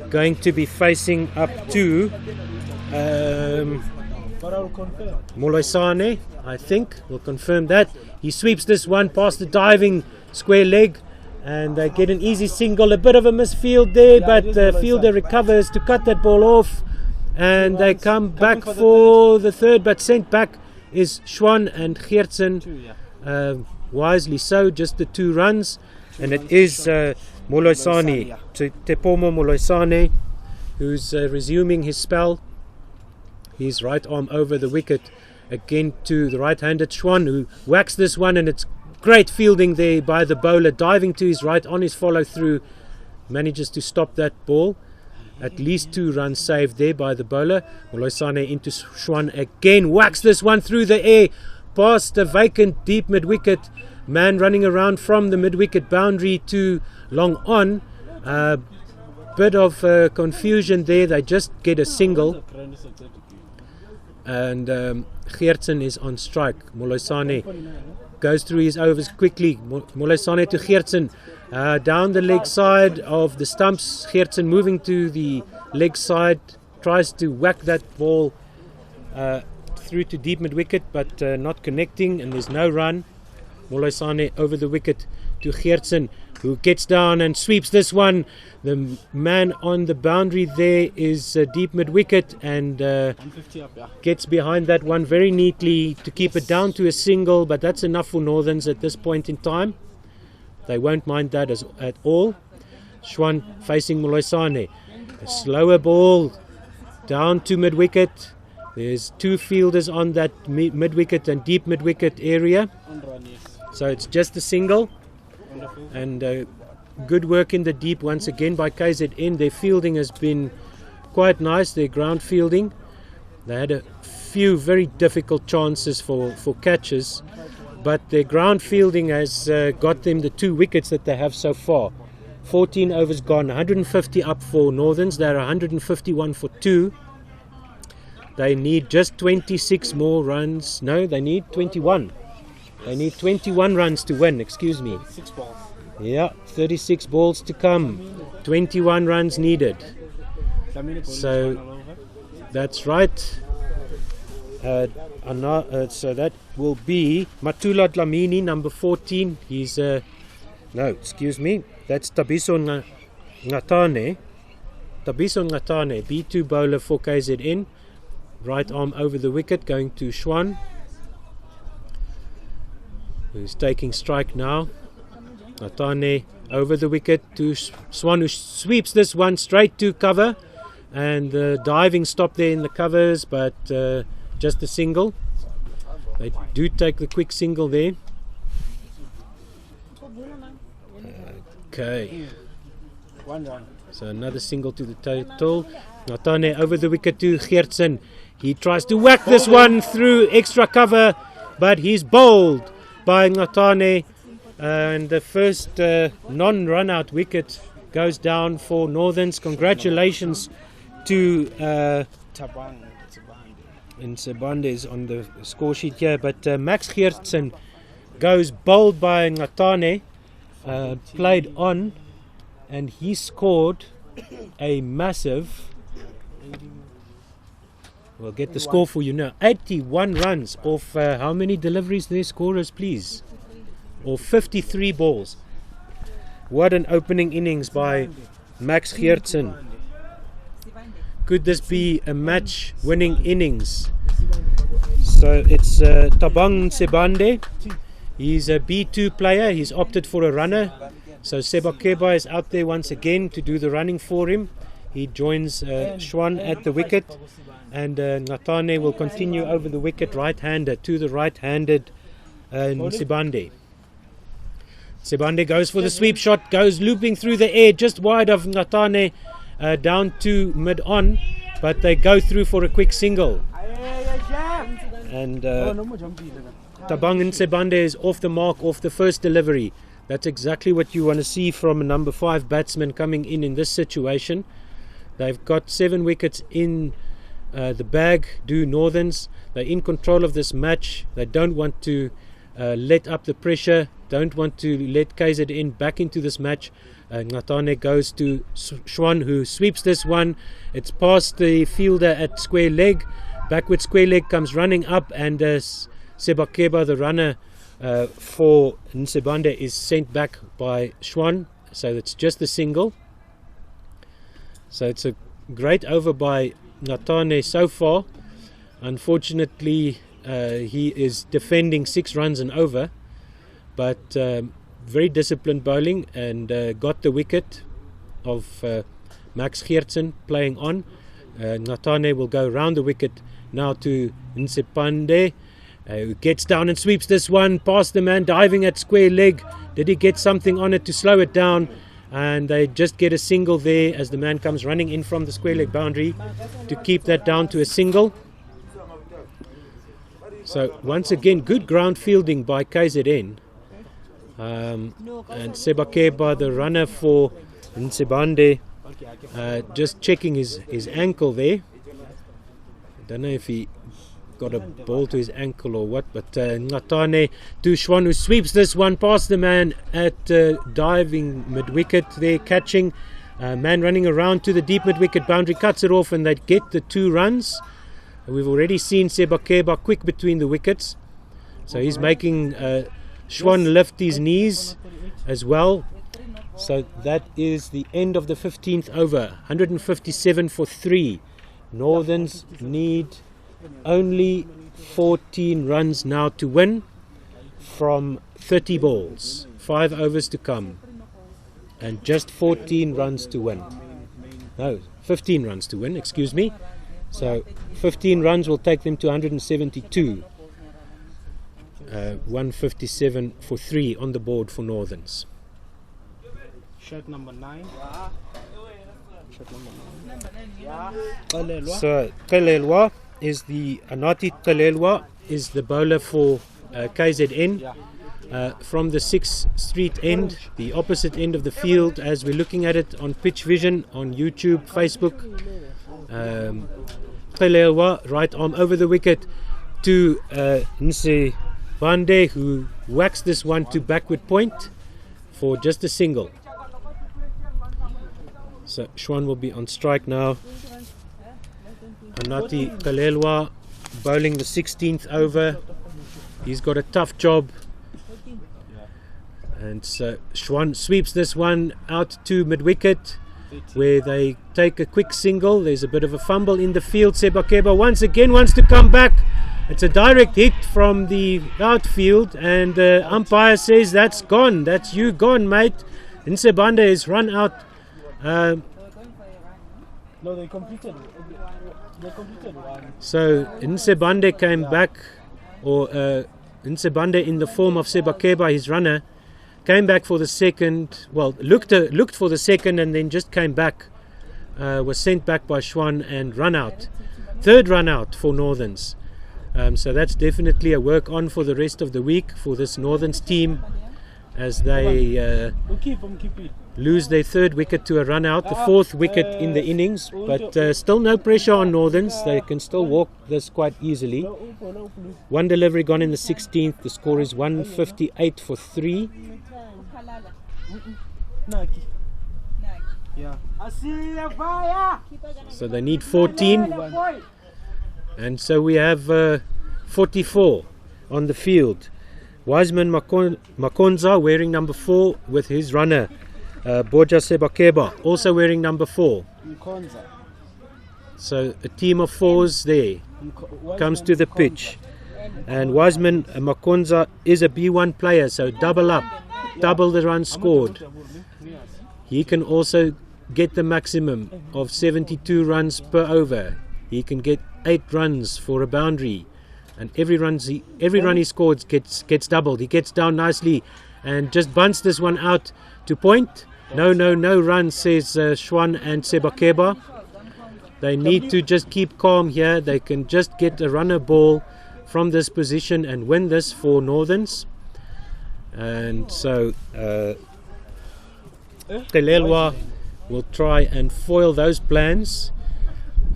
going to be facing up to Moloisane, I think. We'll confirm that. He sweeps this one past the diving square leg, and they get an easy single. A bit of a misfield there, but the fielder recovers to cut that ball off, and they come back for the third, but sent back is Schwan and Geertsen. Wisely so, just the 2 runs, and it is Moloisane, Tepomo Moloisane, who's resuming his spell. His right arm over the wicket again to the right-handed Schwan, who whacks this one, and it's great fielding there by the bowler, diving to his right on his follow-through, manages to stop that ball. At least 2 runs saved there by the bowler. Moloisane into Schwan again, whacks this one through the air, past a vacant deep mid-wicket, man running around from the mid-wicket boundary to long on. Bit of confusion there, they just get a single. And Geertsen is on strike. Moloisane goes through his overs quickly. Moloisane to Geertsen, down the leg side of the stumps. Geertsen moving to the leg side, tries to whack that ball through to deep mid wicket, but not connecting, and there's no run. Moloisane over the wicket to Geertsen, who gets down and sweeps this one. The man on the boundary there is deep mid-wicket, and gets behind that one very neatly to keep it down to a single, but that's enough for Northerns at this point in time. They won't mind that at all. Schwan facing Moloisane. A slower ball down to mid-wicket. There's 2 fielders on that mid-wicket and deep mid-wicket area. So it's just a single. And good work in the deep once again by KZN. Their fielding has been quite nice, their ground fielding. They had a few very difficult chances for catches, but their ground fielding has got them the 2 wickets that they have so far. 14 overs gone, 150 up for Northerns. They're 151 for 2. They need just 26 more runs. No, they need 21. They need 21 runs to win, excuse me. 6 balls. Yeah, 36 balls to come. 21 runs needed. So that's right. So that will be Matula Dlamini, number 14. He's no, excuse me. That's Tabiso Ngatane. Tabiso Ngatane, B2 bowler for KZN. Right arm over the wicket, going to Schwan, who's taking strike now. Ngatane over the wicket to Schwan, who sweeps this one straight to cover, and the diving stop there in the covers, but just a single. They do take the quick single there. Okay, 1 run. so another single to the total. Ngatane over the wicket to Geertsen. He tries to whack this one through extra cover, but he's bowled by Ngatane. And the first non-run-out wicket goes down for Northerns. Congratulations to Nsebandes on the score sheet here. But Max Geertsen goes bowled by Ngatane, played on, and he scored a massive... We'll get the score for you now. 81 runs off how many deliveries there, scorers, please? Or 53 balls. What an opening innings by Max Geertsen. Could this be a match-winning innings? So it's Tabang Sebande. He's a B2 player. He's opted for a runner. So Sebakeba is out there once again to do the running for him. He joins Schwan at the wicket. And Ngatane will continue over the wicket, right-hander to the right-handed Sebande. Sebande goes for the sweep shot, goes looping through the air just wide of Ngatane, down to mid-on, but they go through for a quick single. And Tabang Sebande is off the mark, off the first delivery. That's exactly what you want to see from a number 5 batsman coming in this situation. They've got 7 wickets in the bag, do Northerns. They're in control of this match. They don't want to let up the pressure, don't want to let KZN back into this match. Ngatane goes to Schwan, who sweeps this one. It's past the fielder at square leg. Backward square leg comes running up, and Sebakeba, the runner for Nsebande, is sent back by Schwan. So it's just a single. So it's a great over by Ngatane so far. Unfortunately, he is defending 6 runs and over, but very disciplined bowling, and got the wicket of Max Geertsen playing on. Ngatane will go round the wicket now to Nsepande, who gets down and sweeps this one past the man diving at square leg. Did he get something on it to slow it down? And they just get a single there as the man comes running in from the square leg boundary to keep that down to a single. So once again, good ground fielding by KZN. And Sebakeba, the runner for Nsebande, just checking his ankle there. I don't know if he got a ball to his ankle or what, but Ngatane to Schwan, who sweeps this one past the man at diving mid-wicket there, catching. Man running around to the deep mid-wicket boundary, cuts it off, and they get the 2 runs. We've already seen Sebakeba quick between the wickets, so he's making Schwan lift his knees as well. So that is the end of the 15th over. 157 for 3. Northerns need only 14 runs now to win from 30 balls. 5 overs to come, and just 14 runs to win. No, 15 runs to win, excuse me. So 15 runs will take them to 172. 157 for 3 on the board for Northerns. Shot number 9. So Kalelwa is the Anati Kalelwa is the bowler for KZN. From the 6th Street end, the opposite end of the field, as we're looking at it on Pitch Vision on YouTube, Facebook. Kalelwa, right arm over the wicket to Nsebande, who whacks this one to backward point for just a single. So Schwan will be on strike now. Anati Kalelwa bowling the 16th over. He's got a tough job. And so Schwan sweeps this one out to mid-wicket, where they take a quick single. There's a bit of a fumble in the field. Sebakeba once again wants to come back. It's a direct hit from the outfield, and umpire says that's gone. That's you gone, mate. Nsebande is run out. No, they completed one. So Nsebande came back, or Nsebande in the form of Sebakeba, his runner, came back for the second. Well, looked for the second, and then just came back. Was sent back by Schwan and run out. 3rd run out for Northerns. So that's definitely a work on for the rest of the week for this Northerns team, as they lose their 3rd wicket to a run out, the 4th wicket in the innings, but still no pressure on Northerns. They can still walk this quite easily. 1 delivery gone in the 16th. The score is 158 for 3. So they need 14, and so we have 44 on the field. Wiseman Makonza wearing number 4 with his runner Boja Sebakeba also wearing number 4. So a team of 4s there comes to the pitch, and Wiseman Makonza is a B1 player, so double up, double the runs scored. He can also get the maximum of 72 runs per over. He can get 8 runs for a boundary, and every run he scores gets doubled. He gets down nicely and just bunts this one out to point. No run, says Schwan and Sebakeba. They need to just keep calm here. They can just get a runner ball from this position and win this for Northerns. And so Kalelwa will try and foil those plans.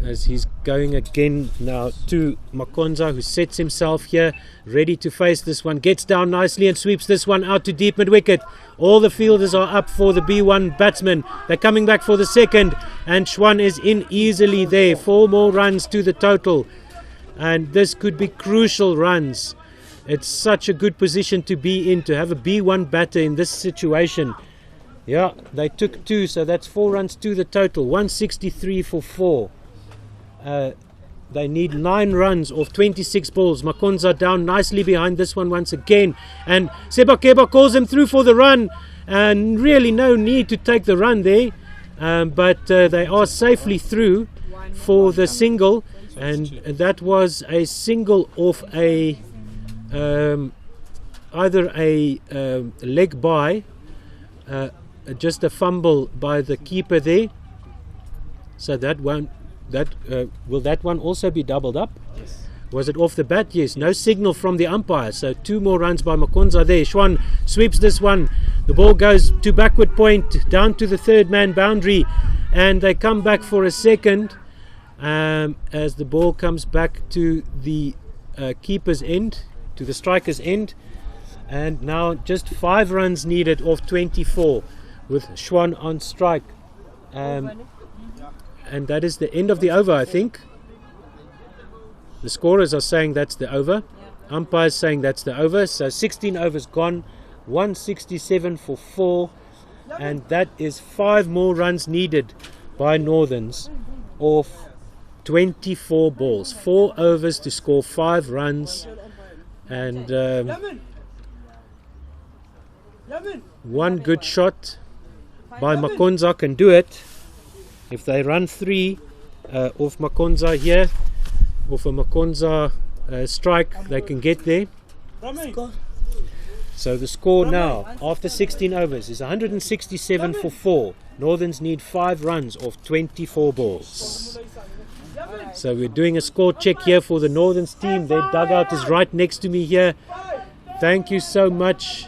as he's going again now to Makonza, who sets himself here, ready to face this one. Gets down nicely and sweeps this one out to deep mid-wicket. All the fielders are up for the B1 batsman. They're coming back for the second, and Schwan is in easily there. 4 more runs to the total, and this could be crucial runs. It's such a good position to be in, to have a B1 batter in this situation. Yeah, they took 2, so that's 4 runs to the total. 163 for 4. They need 9 runs off 26 balls. Makonza down nicely behind this one once again, and Sebakeba calls him through for the run, and really no need to take the run there, but they are safely through for the single, and that was a single off a either a leg by, just a fumble by the keeper there. So that one, will that one also be doubled up? Yes. Was it off the bat? Yes. No signal from the umpire. So 2 more runs by Makonza there. Schwan sweeps this one. The ball goes to backward point, down to the 3rd man boundary, and they come back for a second as the ball comes back to the keeper's end, to the striker's end. And now just 5 runs needed off 24 with Schwan on strike. And that is the end of the over, I think. The scorers are saying that's the over. Umpires saying that's the over. So 16 overs gone, 167 for 4. And that is 5 more runs needed by Northerns off 24 balls. 4 overs to score 5 runs. And one good shot by Makonza can do it. If they run 3 off Makonza here, off a Makonza strike, they can get there. So the score now, after 16 overs, is 167 for 4. Northerns need 5 runs off 24 balls. So we're doing a score check here for the Northerns team. Their dugout is right next to me here. Thank you so much.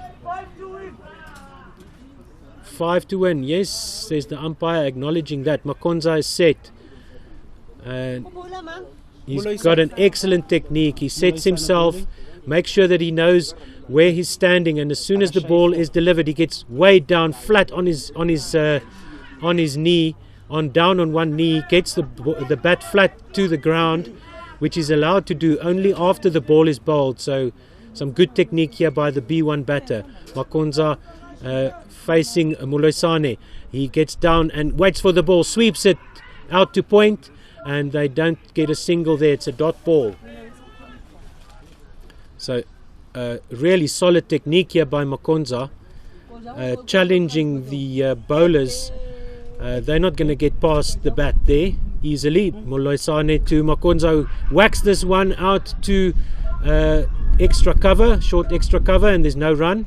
5 to win, yes, says the umpire, acknowledging that. Makonza is set. And he's got an excellent technique. He sets himself, makes sure that he knows where he's standing, and as soon as the ball is delivered, he gets weighed down flat on his knee, down on one knee, gets the bat flat to the ground, which is allowed to do only after the ball is bowled. So some good technique here by the B1 batter. Makonza facing Muloisane. He gets down and waits for the ball, sweeps it out to point, and they don't get a single there. It's a dot ball. So really solid technique here by Makonza, challenging the bowlers. They're not going to get past the bat there easily. Muloisane to Makonza, whacks this one out to extra cover, short extra cover, and there's no run.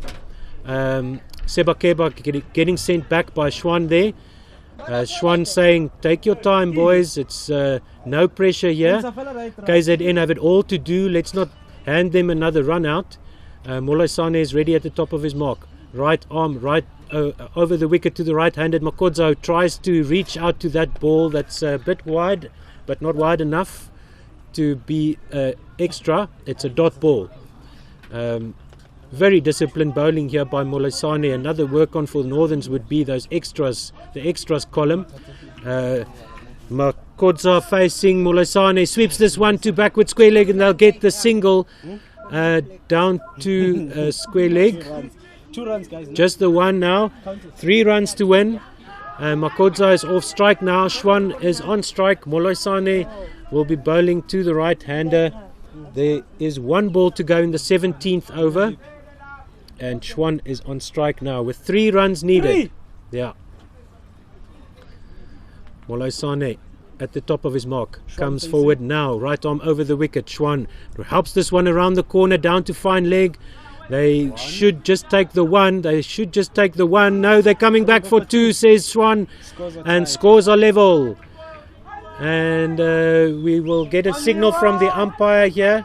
Sebakeba getting sent back by Schwan there. Schwan saying, take your time, boys, it's no pressure here. KZN have it all to do, let's not hand them another run out. Muloisane is ready at the top of his mark. Right arm, right over the wicket to the right-handed. Makonza tries to reach out to that ball that's a bit wide, but not wide enough to be extra. It's a dot ball. Very disciplined bowling here by Muloisane. Another work on for the Northerns would be those extras, the extras column. Makonza facing Muloisane, sweeps this one to backward square leg, and they'll get the single down to square leg. 2 runs, guys. Just the one now. 3 runs to win. Makonza is off strike now. Schwan is on strike. Muloisane will be bowling to the right-hander. There is 1 ball to go in the 17th over. And Schwan is on strike now with 3 runs needed. Yeah. Muloisane at the top of his mark. Comes forward now. Right arm over the wicket. Schwan helps this one around the corner down to fine leg. They should just take the 1. They should just take the 1. No, they're coming back for 2, says Schwan. And scores are level. And we will get a signal from the umpire here.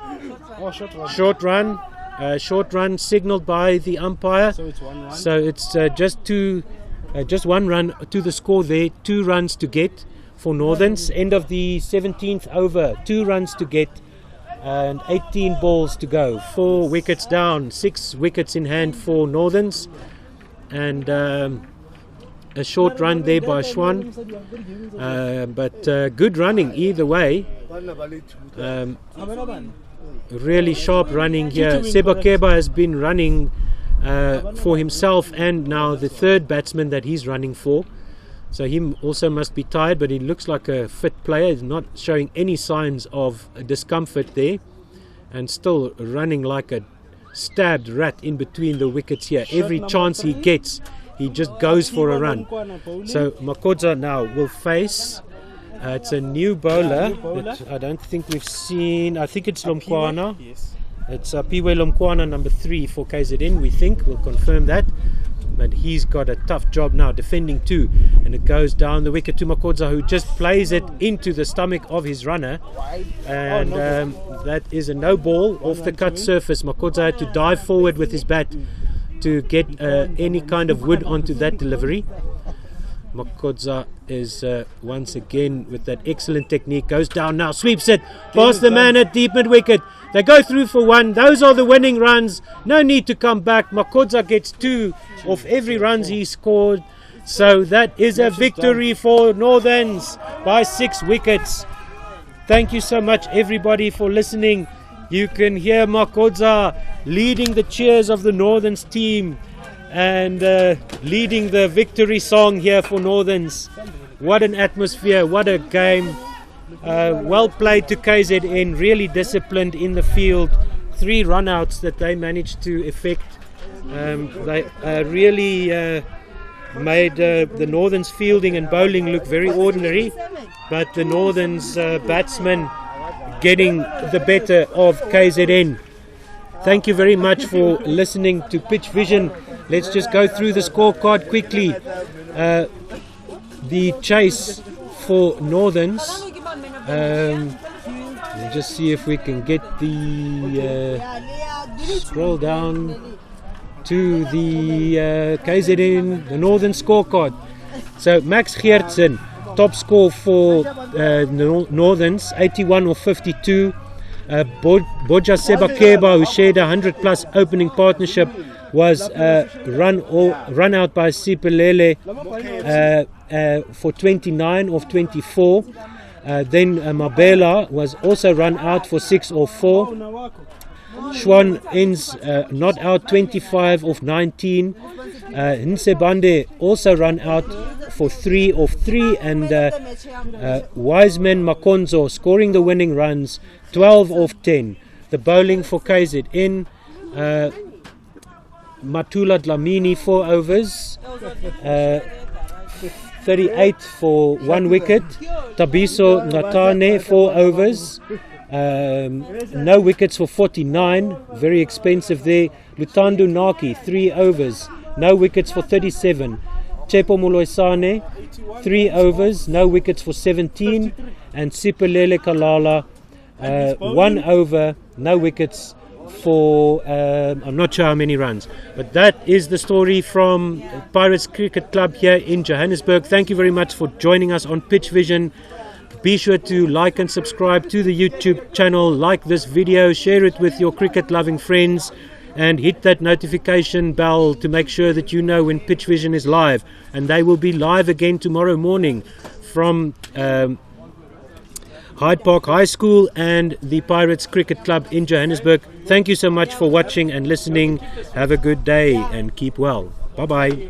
Oh, short run. Short run. Short run signalled by the umpire. So it's 1 run. So it's just 1 run to the score there. 2 runs to get for Northerns. End of the 17th over, 2 runs to get and 18 balls to go. 4 wickets down, 6 wickets in hand for Northerns, and a short run there by Schwan, but good running either way. Really sharp running here. Sebakeba has been running for himself and now the third batsman that he's running for. So he also must be tired, but he looks like a fit player. He's not showing any signs of discomfort there, and still running like a stabbed rat in between the wickets here. Every chance he gets, he just goes for a run. So Makodza now will face. It's a new bowler that I don't think we've seen. I think it's Lomkwana. It's Piwe Lomkwana, number 3 for KZN, we think. We'll confirm that. But he's got a tough job now, defending 2. And it goes down the wicket to Makodza, who just plays it into the stomach of his runner. And that is a no ball off the cut surface. Makodza had to dive forward with his bat to get any kind of wood onto that delivery. Makodza is once again with that excellent technique, goes down now, sweeps it past the man at deep mid wicket. They go through for 1. Those are the winning runs. No need to come back. Makodza gets 2 of every runs he scored. So that is a victory for Northerns by 6 wickets. Thank you so much everybody for listening. You can hear Makodza leading the cheers of the Northerns team and leading the victory song here for Northerns. What an atmosphere, what a game. Well played to KZN, really disciplined in the field. 3 run-outs that they managed to effect. They really made the Northerns fielding and bowling look very ordinary, but the Northerns batsmen getting the better of KZN. Thank you very much for listening to Pitch Vision. Let's just go through the scorecard quickly. The chase for Northerns. We'll just see if we can get the scroll down to the KZN, the Northern scorecard. So Max Geertsen, top score for Northerns, 81 or 52. Boja Sebakeba, who shared a 100+ opening partnership, was run out by Sipelele for 29 of 24. Then Mabela was also run out for 6 of 4. Schwan ends not out, 25 of 19. Nsebande also run out for 3 of 3, and Wiseman Makonzo scoring the winning runs, 12 of 10. The bowling for KZN, Matula Dlamini 4 overs, 38 for 1 wicket. Tabiso Natane 4 overs, no wickets for 49, very expensive there. Lutando Naki 3 overs, no wickets for 37. Chepo Muloisane 3 overs, no wickets for 17. And Sipelele Kalala 1 over, no wickets for I'm not sure how many runs. But that is the story from Pirates Cricket Club here in Johannesburg. Thank you very much for joining us on Pitch Vision. Be sure to like and subscribe to the YouTube channel, like this video, share it with your cricket loving friends, and hit that notification bell to make sure that you know when Pitch Vision is live. And they will be live again tomorrow morning from Hyde Park High School and the Pirates Cricket Club in Johannesburg. Thank you so much for watching and listening. Have a good day and keep well. Bye bye.